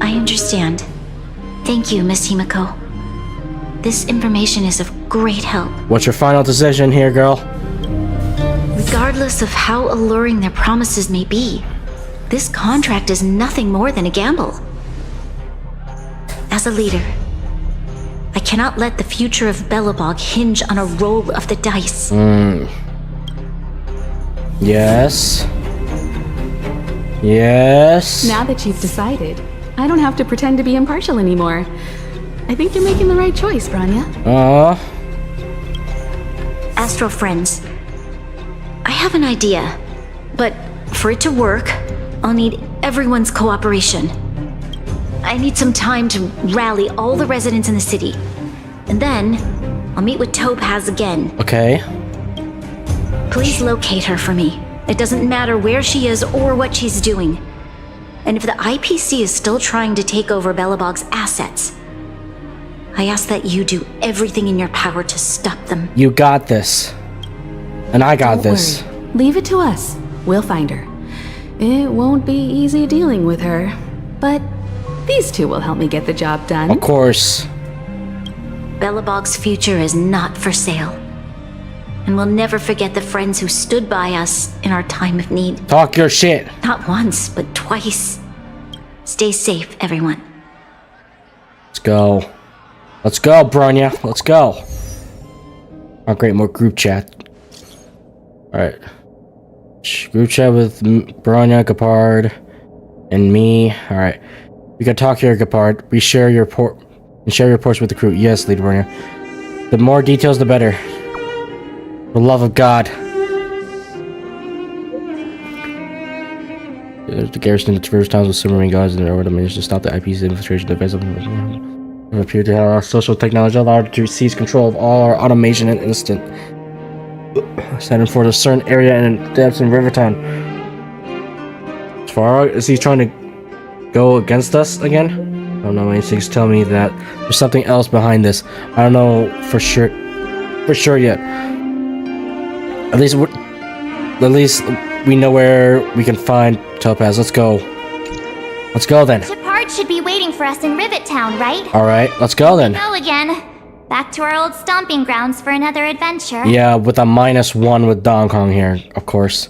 I understand. Thank you, Miss Himiko. This information is of great help. What's your final decision here, girl? Regardless of how alluring their promises may be, this contract is nothing more than a gamble. As a leader, I cannot let the future of Belobog hinge on a roll of the dice. Yes. Yes. Now that you've decided, I don't have to pretend to be impartial anymore. I think you're making the right choice, Branya. Astro friends, I have an idea, but for it to work, I'll need everyone's cooperation. I need some time to rally all the residents in the city, and then I'll meet with Topaz again. Okay. Please locate her for me. It doesn't matter where she is or what she's doing. And if the IPC is still trying to take over Belobog's assets, I ask that you do everything in your power to stop them. You got this. And I got this. Don't worry. Leave it to us. We'll find her. It won't be easy dealing with her, but these two will help me get the job done. Of course. Belobog's future is not for sale. And we'll never forget the friends who stood by us in our time of need. Talk your shit. Not once, but twice. Stay safe, everyone. Let's go. Let's go, Branya. Let's go. Oh, great, more group chat. Alright. Group chat with Branya, Gepard, and me. Alright. We can talk here, Gepard. We share your reports with the crew. Yes, Lead Branya. The more details, the better. For the love of God. The garrison at various times with submarine guards in their order managed to stop the IP's infiltration defense of appeared to have our social technology allowed to seize control of all our automation in an instant. Sent him for a certain area in depths in Rivertown. As far as he's trying to go against us again? I don't know, instincts tell me that there's something else behind this. I don't know for sure yet. At least we know where we can find Topaz. Let's go. Let's go then. Gepard should be waiting for us in Rivet Town, right? Alright, let's go then. Go again. Back to our old stomping grounds for another adventure. Yeah, with a -1 with Donkey Kong here, of course.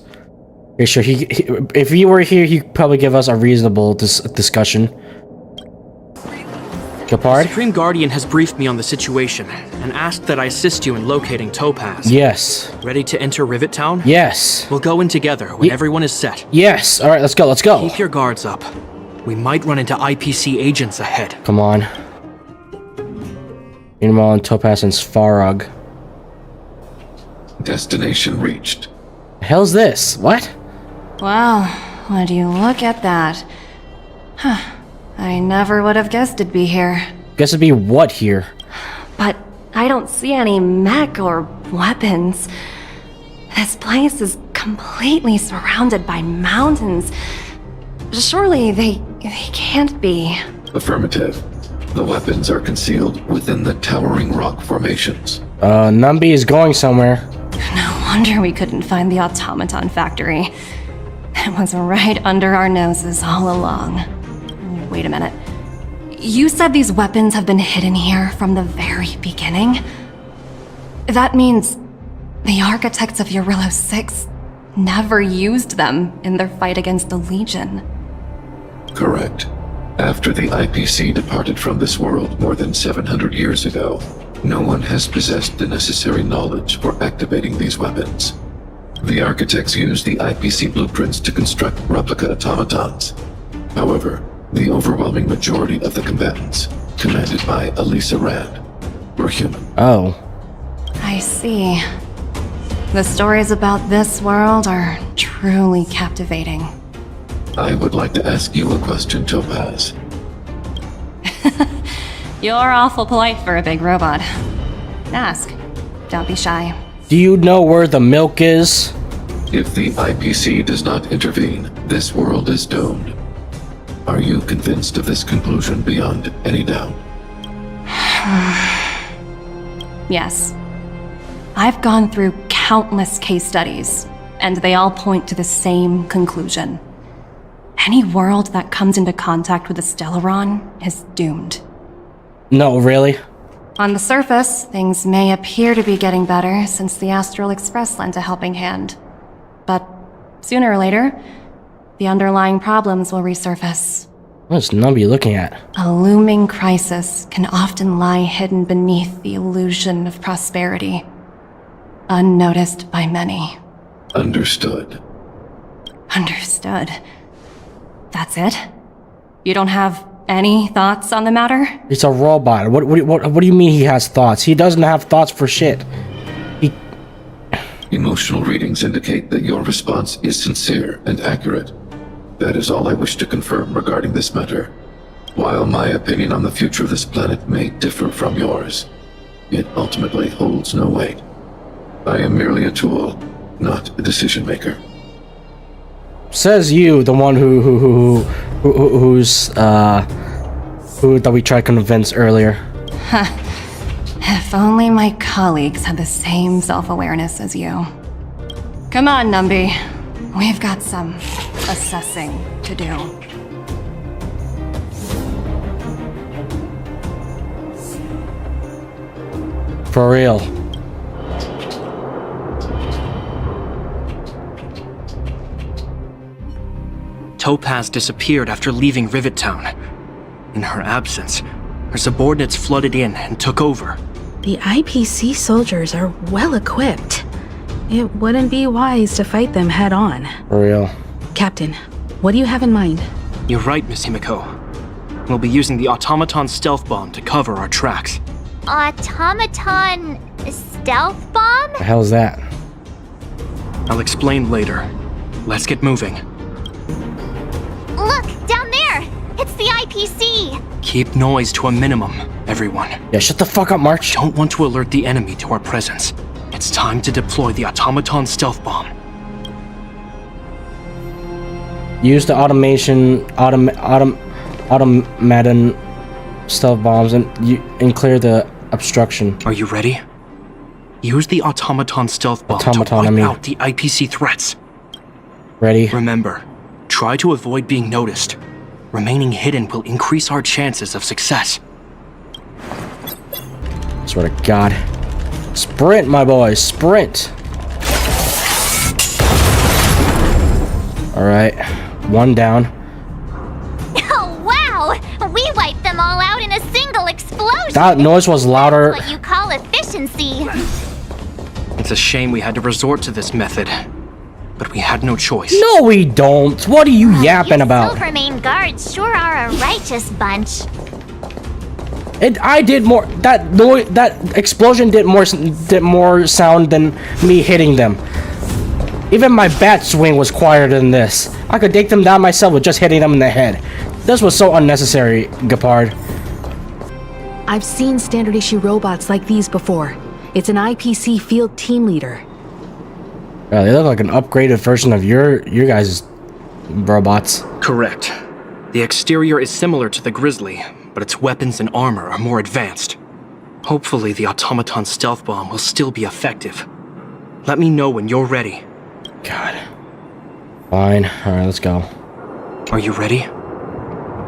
Yeah, sure, if he were here, he'd probably give us a reasonable discussion. Gepard? Supreme Guardian has briefed me on the situation and asked that I assist you in locating Topaz. Yes. Ready to enter Rivet Town? Yes. We'll go in together when everyone is set. Yes. Alright, let's go, let's go. Keep your guards up. We might run into IPC agents ahead. Come on. Meanwhile, in Topaz and Svarog. Destination reached. The hell's this? What? Wow, would you look at that? Huh. I never would have guessed it'd be here. Guess it'd be what here? But I don't see any mech or weapons. This place is completely surrounded by mountains. Surely they can't be. Affirmative. The weapons are concealed within the towering rock formations. Numby is going somewhere. No wonder we couldn't find the automaton factory. It was right under our noses all along. Wait a minute. You said these weapons have been hidden here from the very beginning? That means the architects of Eurillo 6 never used them in their fight against the Legion. Correct. After the IPC departed from this world more than 700 years ago, no one has possessed the necessary knowledge for activating these weapons. The architects used the IPC blueprints to construct replica automatons. However, the overwhelming majority of the combatants, commanded by Elisa Rand, were human. Oh. I see. The stories about this world are truly captivating. I would like to ask you a question, Topaz. You're awful polite for a big robot. Ask. Don't be shy. Do you know where the milk is? If the IPC does not intervene, this world is doomed. Are you convinced of this conclusion beyond any doubt? Yes. I've gone through countless case studies, and they all point to the same conclusion. Any world that comes into contact with the Stellaron is doomed. No, really? On the surface, things may appear to be getting better since the Astral Express lent a helping hand. But sooner or later, the underlying problems will resurface. What's Numby looking at? A looming crisis can often lie hidden beneath the illusion of prosperity, unnoticed by many. Understood. Understood. That's it? You don't have any thoughts on the matter? It's a robot. What do you mean he has thoughts? He doesn't have thoughts for shit. Emotional readings indicate that your response is sincere and accurate. That is all I wish to confirm regarding this matter. While my opinion on the future of this planet may differ from yours, it ultimately holds no weight. I am merely a tool, not a decision maker. Says you, the one who that we tried to convince earlier. Huh. If only my colleagues had the same self-awareness as you. Come on, Numby. We've got some assessing to do. For real. Topaz disappeared after leaving Rivet Town. In her absence, her subordinates flooded in and took over. The IPC soldiers are well equipped. It wouldn't be wise to fight them head on. For real. Captain, what do you have in mind? You're right, Miss Himiko. We'll be using the automaton stealth bomb to cover our tracks. Automaton stealth bomb? The hell's that? I'll explain later. Let's get moving. Look, down there! It's the IPC! Keep noise to a minimum, everyone. Yeah, shut the fuck up, March. Don't want to alert the enemy to our presence. It's time to deploy the automaton stealth bomb. Use the automaton stealth bombs and clear the obstruction. Are you ready? Use the automaton stealth bomb to wipe out the IPC threats. Ready? Remember, try to avoid being noticed. Remaining hidden will increase our chances of success. Swear to God. Sprint, my boys, sprint! Alright, one down. Oh, wow! We wiped them all out in a single explosion! That noise was louder. That's what you call efficiency. It's a shame we had to resort to this method, but we had no choice. No, we don't. What are you yapping about? Silvermane guards sure are a righteous bunch. I did more. That noise, that explosion did more sound than me hitting them. Even my bat swing was quieter than this. I could take them down myself with just hitting them in the head. This was so unnecessary, Gepard. I've seen standard issue robots like these before. It's an IPC field team leader. Yeah, they look like an upgraded version of your guys' robots. Correct. The exterior is similar to the Grizzly, but its weapons and armor are more advanced. Hopefully the automaton stealth bomb will still be effective. Let me know when you're ready. God. Fine. Alright, let's go. Are you ready?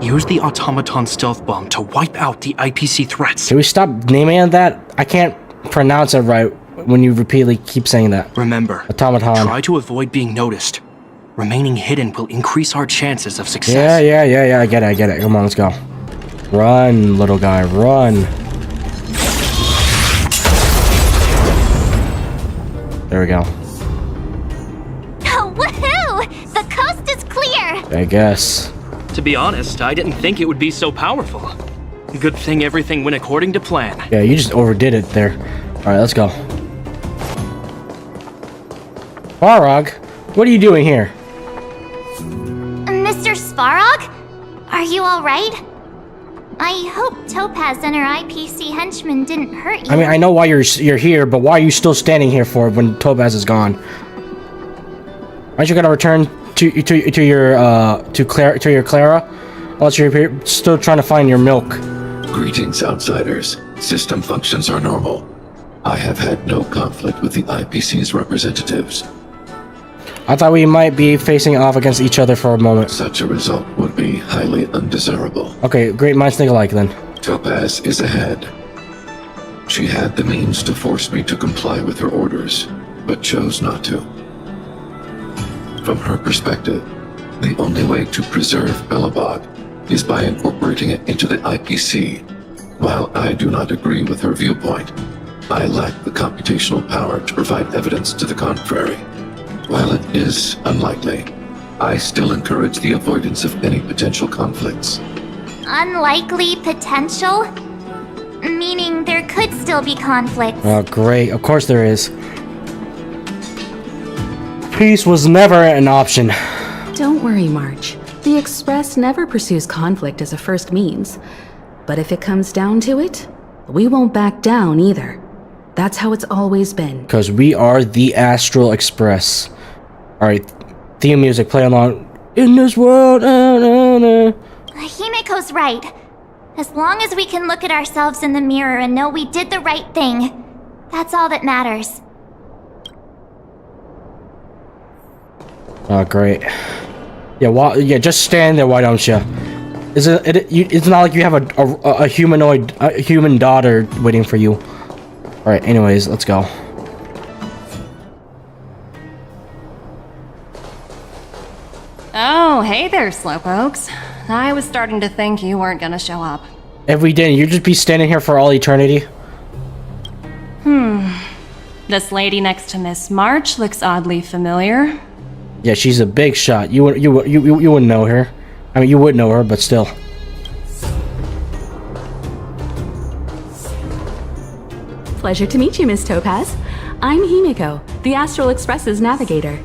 Use the automaton stealth bomb to wipe out the IPC threats. Can we stop naming that? I can't pronounce it right when you repeatedly keep saying that. Remember, automaton. Try to avoid being noticed. Remaining hidden will increase our chances of success. Yeah, I get it. Come on, let's go. Run, little guy, run. There we go. Woohoo! The coast is clear! I guess. To be honest, I didn't think it would be so powerful. Good thing everything went according to plan. Yeah, you just overdid it there. Alright, let's go. Svarog, what are you doing here? Mr. Svarog? Are you alright? I hope Topaz and her IPC henchmen didn't hurt you. I mean, I know why you're here, but why are you still standing here for when Topaz is gone? Aren't you gonna return to your Clara? Unless you're still trying to find your milk. Greetings, outsiders. System functions are normal. I have had no conflict with the IPC's representatives. I thought we might be facing off against each other for a moment. Such a result would be highly undesirable. Okay, great minds think alike then. Topaz is ahead. She had the means to force me to comply with her orders, but chose not to. From her perspective, the only way to preserve Belobog is by incorporating it into the IPC. While I do not agree with her viewpoint, I lack the computational power to provide evidence to the contrary. While it is unlikely, I still encourage the avoidance of any potential conflicts. Unlikely potential? Meaning there could still be conflicts. Oh, great. Of course there is. Peace was never an option. Don't worry, March. The Express never pursues conflict as a first means. But if it comes down to it, we won't back down either. That's how it's always been. Because we are the Astral Express. Alright, theme music, play along. In this world, Himiko's right. As long as we can look at ourselves in the mirror and know we did the right thing, that's all that matters. Oh, great. Yeah, just stand there, why don't you? It's not like you have a human daughter waiting for you. Alright, anyways, let's go. Oh, hey there, Slowpokes. I was starting to think you weren't gonna show up. If we didn't, you'd just be standing here for all eternity? This lady next to Miss March looks oddly familiar. Yeah, she's a big shot. You wouldn't know her. I mean, you would know her, but still. Pleasure to meet you, Miss Topaz. I'm Himiko, the Astral Express's navigator.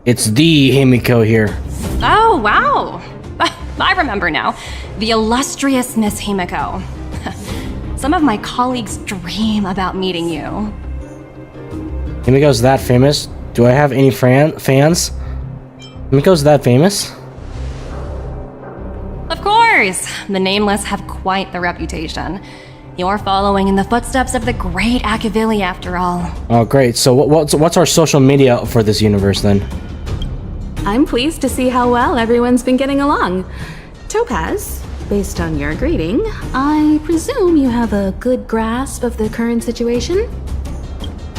It's the Himiko here. Oh, wow. I remember now. The illustrious Miss Himiko. Some of my colleagues dream about meeting you. Himiko's that famous? Do I have any fans? Himiko's that famous? Of course! The Nameless have quite the reputation. You're following in the footsteps of the great Akavili, after all. Oh, great. So what's our social media for this universe, then? I'm pleased to see how well everyone's been getting along. Topaz, based on your greeting, I presume you have a good grasp of the current situation?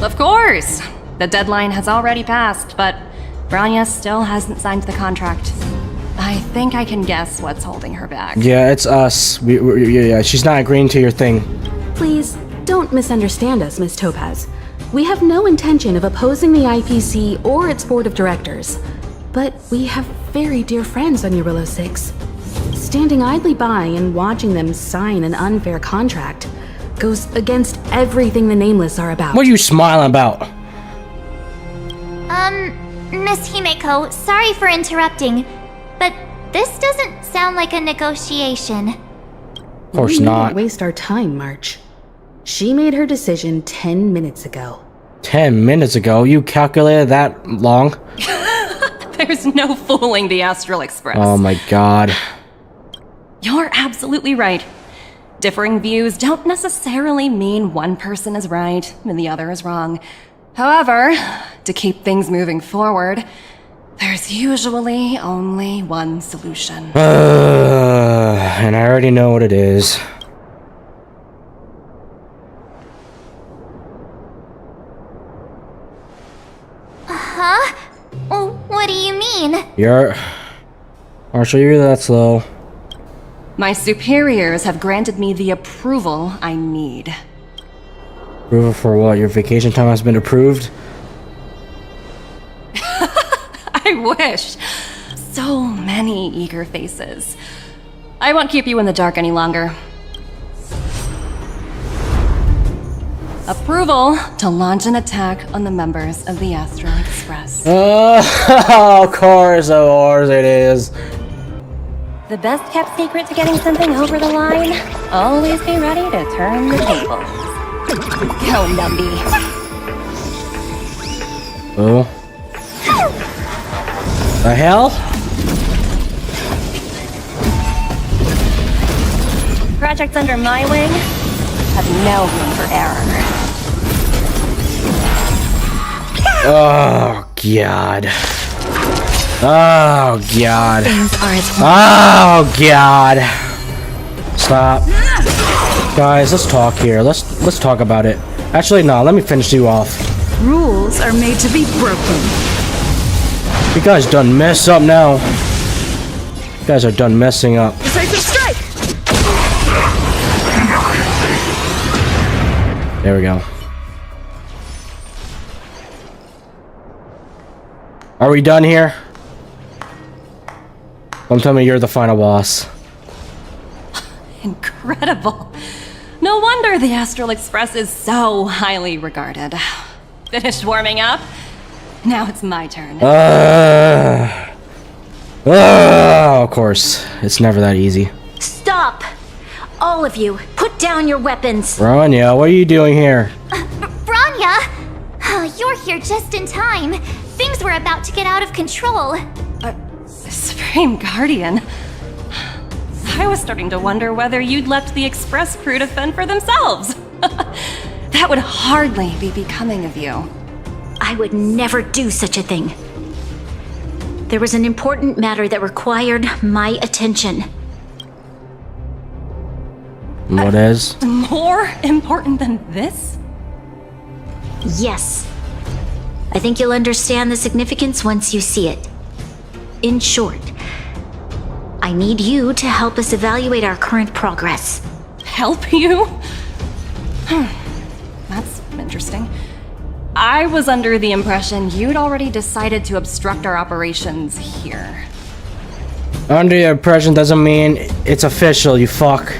Of course! The deadline has already passed, but Branya still hasn't signed the contract. I think I can guess what's holding her back. Yeah, it's us. Yeah, she's not agreeing to your thing. Please, don't misunderstand us, Miss Topaz. We have no intention of opposing the IPC or its board of directors. But we have very dear friends on Eurillo 6. standing idly by and watching them sign an unfair contract goes against everything the Nameless are about. What are you smiling about? Miss Himeko, sorry for interrupting, but this doesn't sound like a negotiation. Of course We not. didn't waste our time, March. She made her decision 10 minutes ago. 10 minutes ago? You calculated that long? There's no fooling the Astral Express. Oh my god. You're absolutely right. Differing views don't necessarily mean one person is right and the other is wrong. However, to keep things moving forward, there's usually only one solution. And I already know what it is. Huh? Oh, what do you mean? Marshall, you're that slow. My superiors have granted me the approval I need. Approval for what? Your vacation time has been approved? I wish. So many eager faces. I won't keep you in the dark any longer. Approval to launch an attack on the members of the Astral Express. Of course it is. The best kept secret to getting something over the line? Always be ready to turn the tables. Go, Numby. Oh. The hell? Projects under my wing have no room for error. Oh, God. Oh, God. Things are as Oh, God. Stop. Guys, let's talk here. Let's talk about it. Actually, no, let me finish you off. Rules are made to be broken. You guys done mess up now. You guys are done messing up. Decisive strike! There we go. Are we done here? Don't tell me you're the final boss. Incredible. No wonder the Astral Express is so highly regarded. Finished warming up? Now it's my turn. Of course. It's never that easy. Stop! All of you, put down your weapons. Bronya, what are you doing here? Bronya! You're here just in time. Things were about to get out of control. Supreme Guardian. I was starting to wonder whether you'd left the Express crew to fend for themselves. That would hardly be becoming of you. I would never do such a thing. There was an important matter that required my attention. What is? More important than this? Yes. I think you'll understand the significance once you see it. In short, I need you to help us evaluate our current progress. Help you? That's interesting. I was under the impression you'd already decided to obstruct our operations here. Under your impression doesn't mean it's official, you fuck.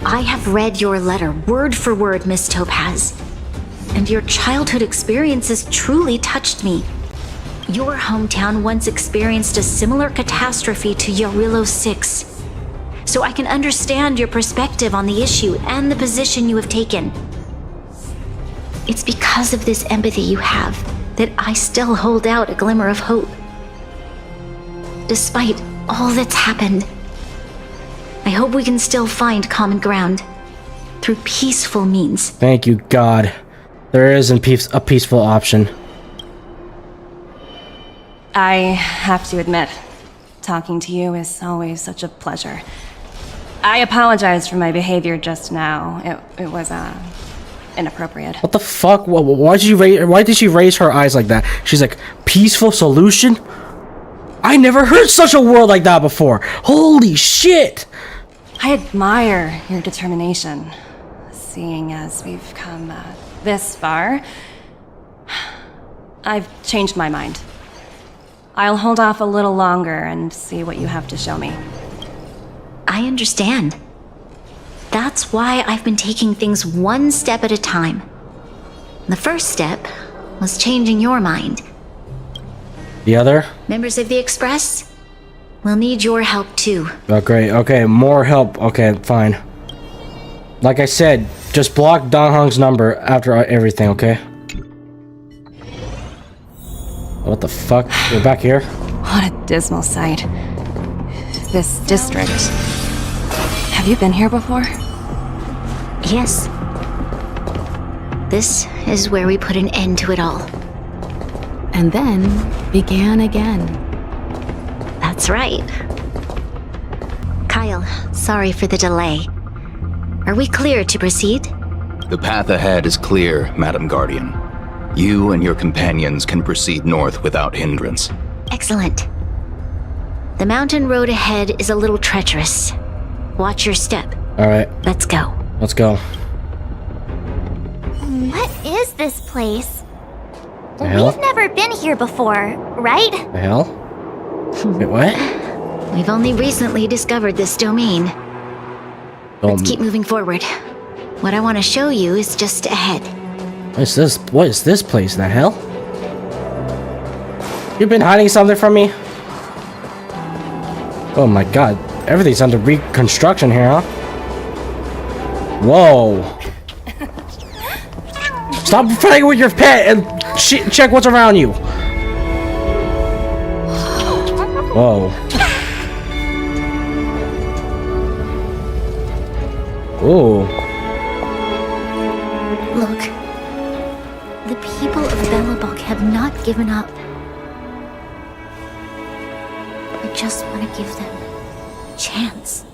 I have read your letter word for word, Miss Topaz. And your childhood experiences truly touched me. Your hometown once experienced a similar catastrophe to Yarillo 6. So I can understand your perspective on the issue and the position you have taken. It's because of this empathy you have that I still hold out a glimmer of hope. Despite all that's happened, I hope we can still find common ground through peaceful means. Thank you, God. There isn't a peaceful option. I have to admit, talking to you is always such a pleasure. I apologize for my behavior just now. It was, inappropriate. What the fuck? Why did she raise her eyes like that? She's like, peaceful solution? I never heard such a word like that before. Holy shit! I admire your determination, seeing as we've come this far. I've changed my mind. I'll hold off a little longer and see what you have to show me. I understand. That's why I've been taking things one step at a time. The first step was changing your mind. The other? Members of the Express, we'll need your help too. Oh, great. Okay, more help. Okay, fine. Like I said, just block Don Hong's number after everything, okay? What the fuck? We're back here? What a dismal sight. This district. Have you been here before? Yes. This is where we put an end to it all. And then began again. That's right. Kyle, sorry for the delay. Are we clear to proceed? The path ahead is clear, Madam Guardian. You and your companions can proceed north without hindrance. Excellent. The mountain road ahead is a little treacherous. Watch your step. Alright. Let's go. Let's go. What is this place? The hell? We've never been here before, right? The hell? Wait, what? We've only recently discovered this domain. Let's keep moving forward. What I want to show you is just ahead. What is this? What is this place? The hell? You've been hiding something from me? Oh my god. Everything's under reconstruction here, huh? Whoa. Stop playing with your pet and check what's around you. Whoa. Ooh. Look. The people of Belobog have not given up. I just want to give them a chance.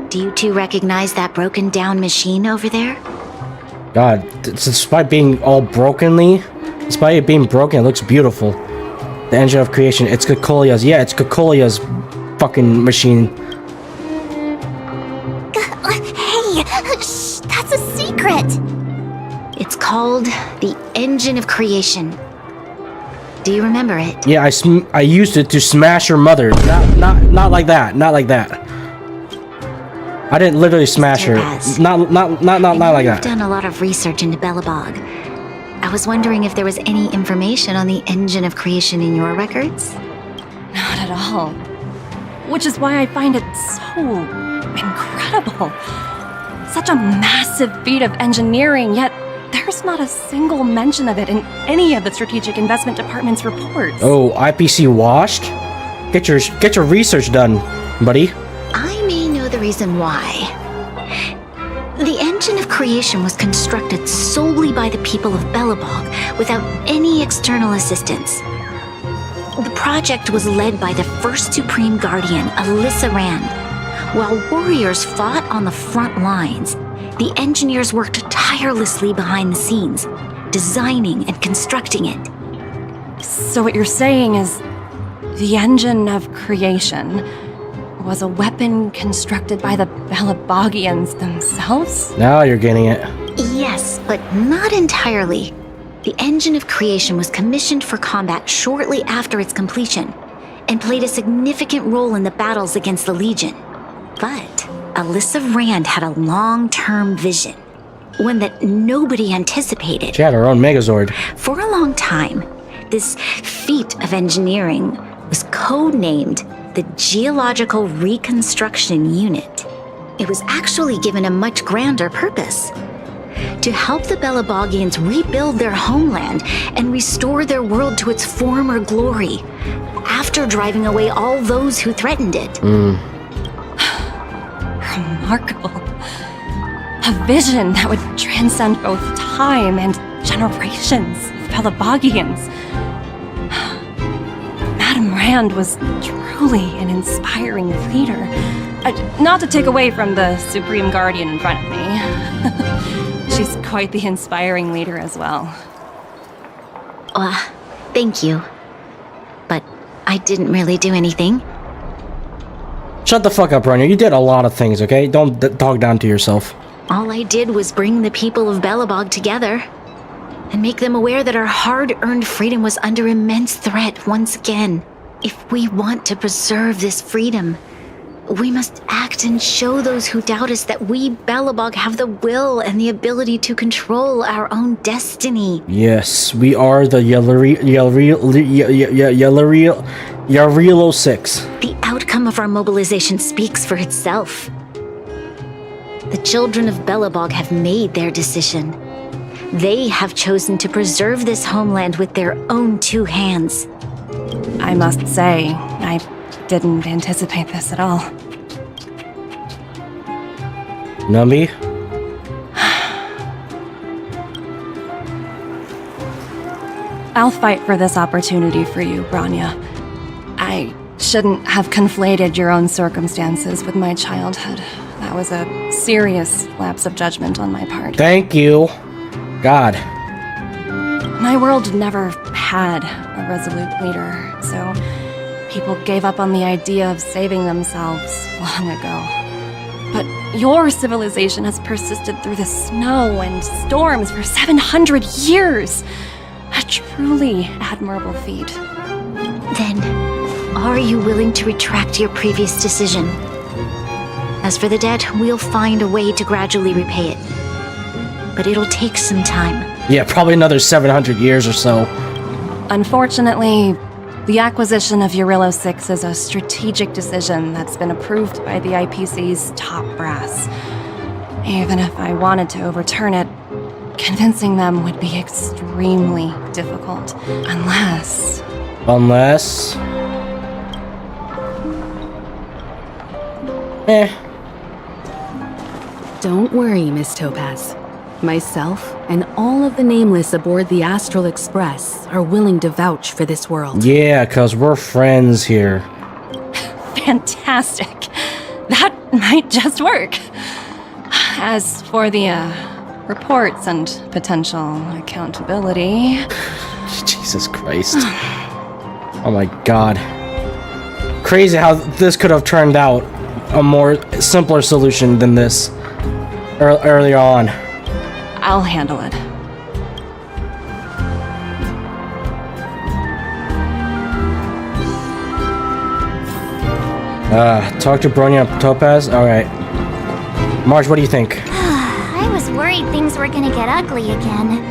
Do you two recognize that broken down machine over there? God, despite being all brokenly, despite it being broken, it looks beautiful. The engine of creation, it's Kokolia's. Yeah, it's Kokolia's fucking machine. Hey, shh, that's a secret. It's called the Engine of Creation. Do you remember it? Yeah, I used it to smash your mother. Not like that. Not like that. I didn't literally smash her. Not like that. You've done a lot of research into Belobog. I was wondering if there was any information on the Engine of Creation in your records? Not at all. Which is why I find it so incredible. Such a massive feat of engineering, yet there's not a single mention of it in any of the Strategic Investment Department's reports. Oh, IPC washed? Get your research done, buddy. I may know the reason why. The Engine of Creation was constructed solely by the people of Belobog without any external assistance. The project was led by the first Supreme Guardian, Alyssa Rand. While warriors fought on the front lines, the engineers worked tirelessly behind the scenes, designing and constructing it. So what you're saying is the Engine of Creation was a weapon constructed by the Belobogians themselves? Now you're getting it. Yes, but not entirely. The Engine of Creation was commissioned for combat shortly after its completion, and played a significant role in the battles against the Legion. But Alyssa Rand had a long-term vision, one that nobody anticipated. She had her own Megazord. For a long time, this feat of engineering was codenamed the Geological Reconstruction Unit. It was actually given a much grander purpose: to help the Belobogians rebuild their homeland and restore their world to its former glory, after driving away all those who threatened it. Remarkable. A vision that would transcend both time and generations of Belobogians. Madame Rand was truly an inspiring leader. Not to take away from the Supreme Guardian in front of me. She's quite the inspiring leader as well. Thank you. But I didn't really do anything. Shut the fuck up, Rania. You did a lot of things, okay? Don't talk down to yourself. All I did was bring the people of Belobog together and make them aware that our hard-earned freedom was under immense threat once again. If we want to preserve this freedom, we must act and show those who doubt us that we, Belobog, have the will and the ability to control our own destiny. Yes, we are the Yarilo 6. The outcome of our mobilization speaks for itself. The children of Belobog have made their decision. They have chosen to preserve this homeland with their own 2 hands. I must say, I didn't anticipate this at all. Numby? I'll fight for this opportunity for you, Branya. I shouldn't have conflated your own circumstances with my childhood. That was a serious lapse of judgment on my part. Thank you. God. My world never had a resolute leader, so people gave up on the idea of saving themselves long ago. But your civilization has persisted through the snow and storms for 700 years. A truly admirable feat. Then, are you willing to retract your previous decision? As for the debt, we'll find a way to gradually repay it. But it'll take some time. Yeah, probably another 700 years or so. Unfortunately, the acquisition of Yarilo 6 is a strategic decision that's been approved by the IPC's top brass. Even if I wanted to overturn it, convincing them would be extremely difficult. Unless... Don't worry, Miss Topaz. Myself and all of the Nameless aboard the Astral Express are willing to vouch for this world. Yeah, cause we're friends here. Fantastic. That might just work. As for the, reports and potential accountability... Jesus Christ. Oh my god. Crazy how this could have turned out a more simpler solution than this earlier on. I'll handle it. Talk to Bronya Topaz? Alright. Marge, what do you think? I was worried things were gonna get ugly again.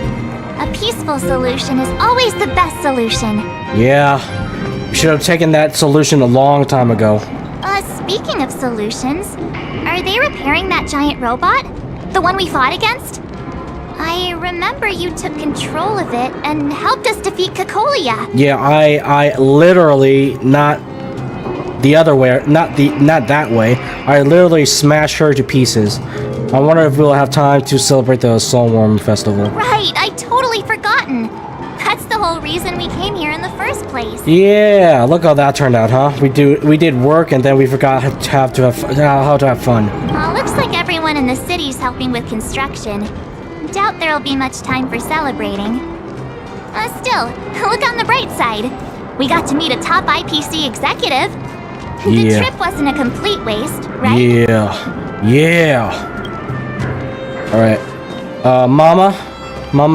A peaceful solution is always the best solution. Yeah. We should have taken that solution a long time ago. Speaking of solutions, are they repairing that giant robot? The one we fought against? I remember you took control of it and helped us defeat Cocolia. Yeah, I literally, not the other way, not that way. I literally smashed her to pieces. I wonder if we'll have time to celebrate the Soulworm Festival. Right, I totally forgotten. That's the whole reason we came here in the first place. Yeah, look how that turned out, huh? We did work and then we forgot how to have fun. Looks like everyone in the city's helping with construction. Doubt there'll be much time for celebrating. Still, look on the bright side. We got to meet a top IPC executive. The trip wasn't a complete waste, right? Yeah. Alright. Mama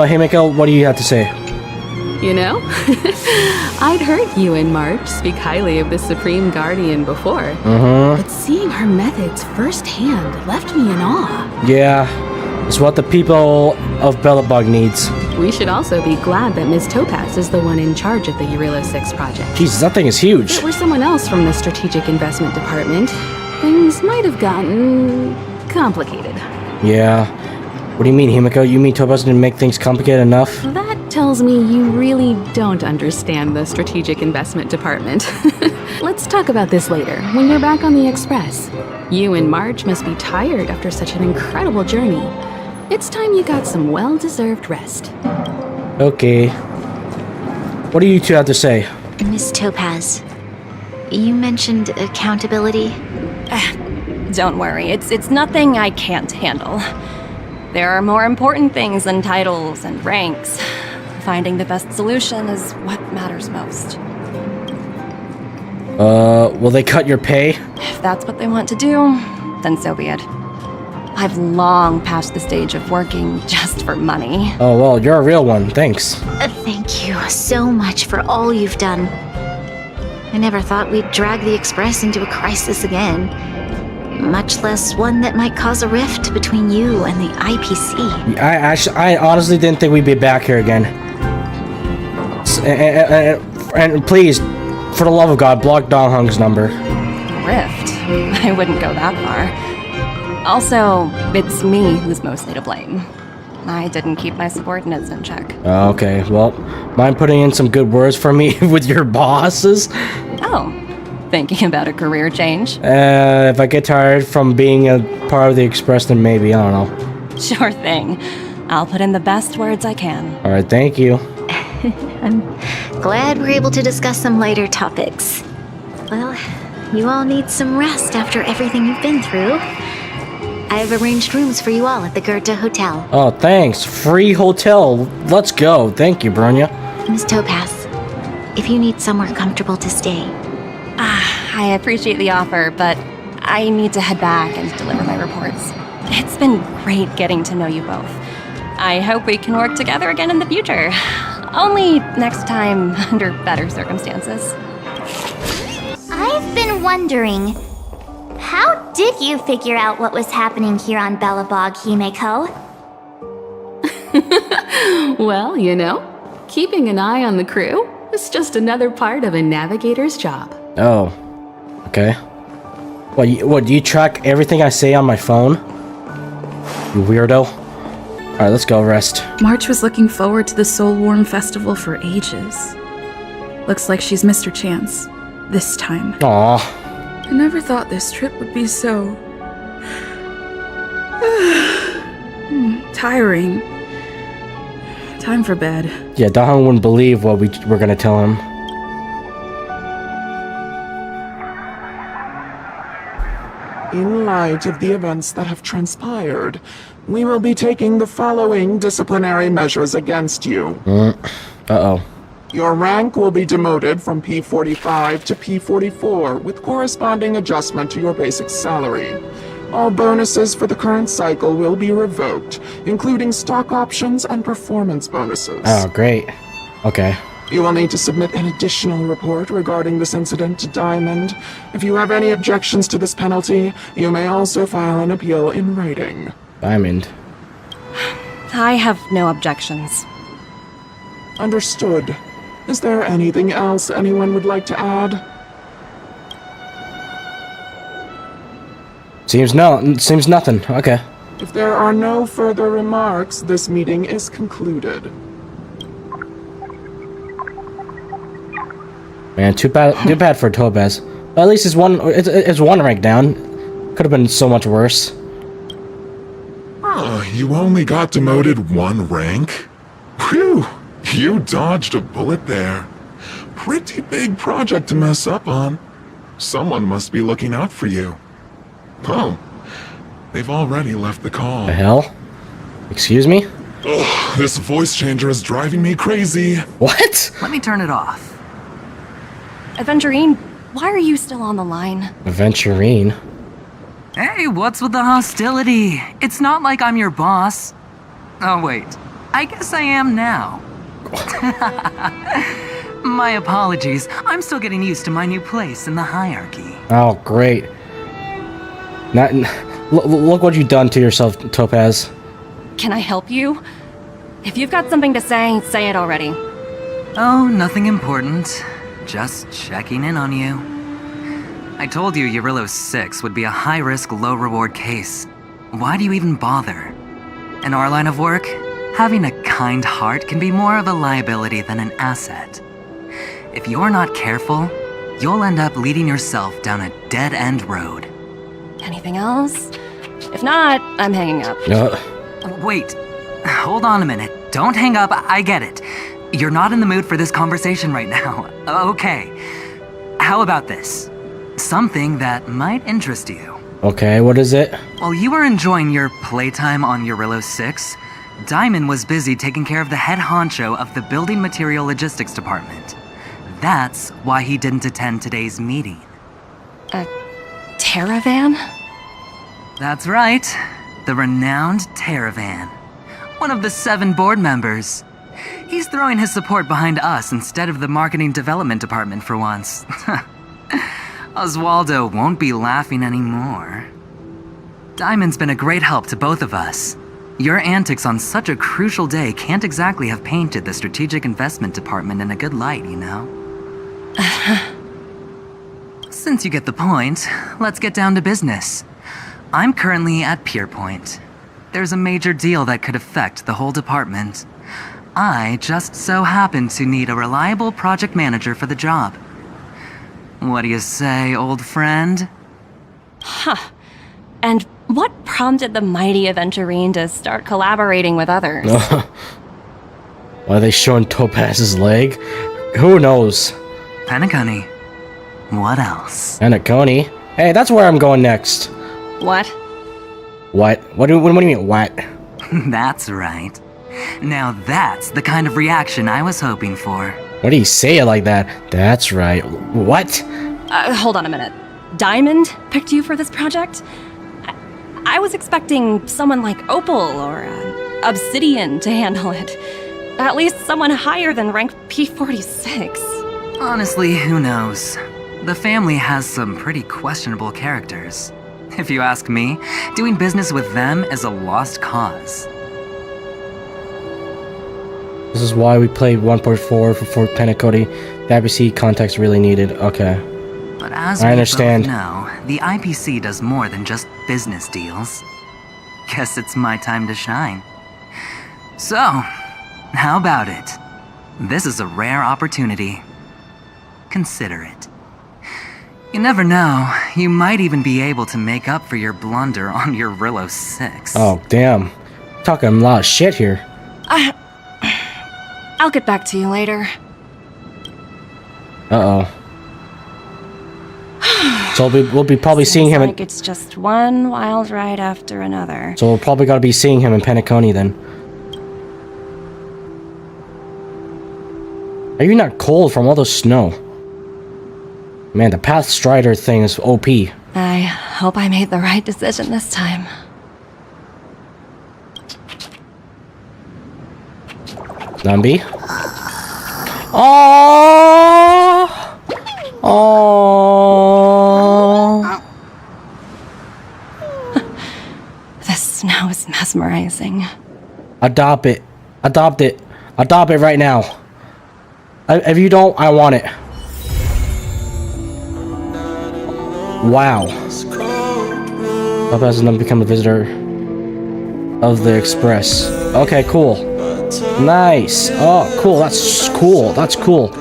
Himiko, what do you have to say? You know, I'd heard you and March speak highly of the Supreme Guardian before. But seeing her methods firsthand left me in awe. Yeah, it's what the people of Belobog needs. We should also be glad that Ms. Topaz is the one in charge of the Yarilo 6 project. Jesus, that thing is huge. If it were someone else from the Strategic Investment Department, things might have gotten complicated. Yeah. What do you mean, Himiko? You mean Topaz didn't make things complicated enough? That tells me you really don't understand the Strategic Investment Department. Let's talk about this later, when you're back on the Express. You and Marge must be tired after such an incredible journey. It's time you got some well-deserved rest. Okay. What do you two have to say? Miss Topaz, you mentioned accountability. Don't worry, it's nothing I can't handle. There are more important things than titles and ranks. Finding the best solution is what matters most. Will they cut your pay? If that's what they want to do, then so be it. I've long passed the stage of working just for money. Oh, well, you're a real one. Thanks. Thank you so much for all you've done. I never thought we'd drag the Express into a crisis again. Much less one that might cause a rift between you and the IPC. I honestly didn't think we'd be back here again. And please, for the love of God, block Dong Hung's number. Rift? I wouldn't go that far. Also, it's me who's mostly to blame. I didn't keep my subordinates in check. Okay, well, mind putting in some good words for me with your bosses? Oh, thinking about a career change? If I get tired from being a part of the Express, then maybe, I don't know. Sure thing. I'll put in the best words I can. Alright, thank you. I'm glad we're able to discuss some lighter topics. Well, you all need some rest after everything you've been through. I've arranged rooms for you all at the Goethe Hotel. Oh, thanks. Free hotel. Let's go. Thank you, Bronya. Miss Topaz, if you need somewhere comfortable to stay. I appreciate the offer, but I need to head back and deliver my reports. It's been great getting to know you both. I hope we can work together again in the future. Only next time under better circumstances. I've been wondering, how did you figure out what was happening here on Belobog, Himeko? Well, you know, keeping an eye on the crew is just another part of a navigator's job. Oh, okay. What, do you track everything I say on my phone? You weirdo. Alright, let's go rest. March was looking forward to the Soul Warm Festival for ages. Looks like she's missed her chance. This time. Aw. I never thought this trip would be so... tiring. Time for bed. Yeah, Dahan wouldn't believe what we're gonna tell him. In light of the events that have transpired, we will be taking the following disciplinary measures against you. Uh-oh. Your rank will be demoted from P45 to P44 with corresponding adjustment to your basic salary. All bonuses for the current cycle will be revoked, including stock options and performance bonuses. Oh, great. Okay. You will need to submit an additional report regarding this incident to Diamond. If you have any objections to this penalty, you may also file an appeal in writing. Diamond. I have no objections. Understood. Is there anything else anyone would like to add? Seems nothing. Okay. If there are no further remarks, this meeting is concluded. Man, too bad for Topaz. But at least it's one rank down. Could have been so much worse. You only got demoted one rank? Whew! You dodged a bullet there. Pretty big project to mess up on. Someone must be looking out for you. Oh, they've already left the call. The hell? Excuse me? Ugh, this voice changer is driving me crazy. What? Let me turn it off. Aventurine, why are you still on the line? Aventurine? Hey, what's with the hostility? It's not like I'm your boss. Oh, wait. I guess I am now. My apologies. I'm still getting used to my new place in the hierarchy. Oh, great. Look what you've done to yourself, Topaz. Can I help you? If you've got something to say it already. Oh, nothing important. Just checking in on you. I told you Eurillo 6 would be a high-risk, low-reward case. Why do you even bother? In our line of work, having a kind heart can be more of a liability than an asset. If you're not careful, you'll end up leading yourself down a dead-end road. Anything else? If not, I'm hanging up. Wait, hold on a minute. Don't hang up, I get it. You're not in the mood for this conversation right now. Okay. How about this? Something that might interest you. Okay, what is it? While you were enjoying your playtime on Eurillo 6, Diamond was busy taking care of the head honcho of the Building Material Logistics Department. That's why he didn't attend today's meeting. A Terravan? That's right. The renowned Terravan. One of the 7 board members. He's throwing his support behind us instead of the marketing development department for once. Oswaldo won't be laughing anymore. Diamond's been a great help to both of us. Your antics on such a crucial day can't exactly have painted the strategic investment department in a good light, you know? Since you get the point, let's get down to business. I'm currently at Pier Point. There's a major deal that could affect the whole department. I just so happen to need a reliable project manager for the job. What do you say, old friend? Huh. And what prompted the mighty Aventurine to start collaborating with others? Why are they showing Topaz's leg? Who knows? Penacony. What else? Penacony? Hey, that's where I'm going next. What? What? What do you mean, what? That's right. Now that's the kind of reaction I was hoping for. What do you say it like that? That's right. What? Hold on a minute. Diamond picked you for this project? I was expecting someone like Opal or Obsidian to handle it. At least someone higher than rank P46. Honestly, who knows? The family has some pretty questionable characters. If you ask me, doing business with them is a lost cause. This is why we played 1.4 for Penacony. The IPC context really needed. Okay. But as I we understand. both know, the IPC does more than just business deals. Guess it's my time to shine. So, how about it? This is a rare opportunity. Consider it. You never know, you might even be able to make up for your blunder on your Rillo 6. Oh, damn. Talking a lot of shit here. I'll get back to you later. Uh-oh. So we'll be probably seeing him Like it's just one wild ride after another. So we're probably gotta be seeing him in Penacony then. Are you not cold from all the snow? Man, the Path Strider thing is OP. I hope I made the right decision this time. Nambi? Oh! Oh! The snow is mesmerizing. Adopt it. Adopt it. Adopt it right now. If you don't, I want it. Wow. Papa has now become a visitor of the Express. Okay, cool. Nice. Oh, cool. That's cool. That's cool.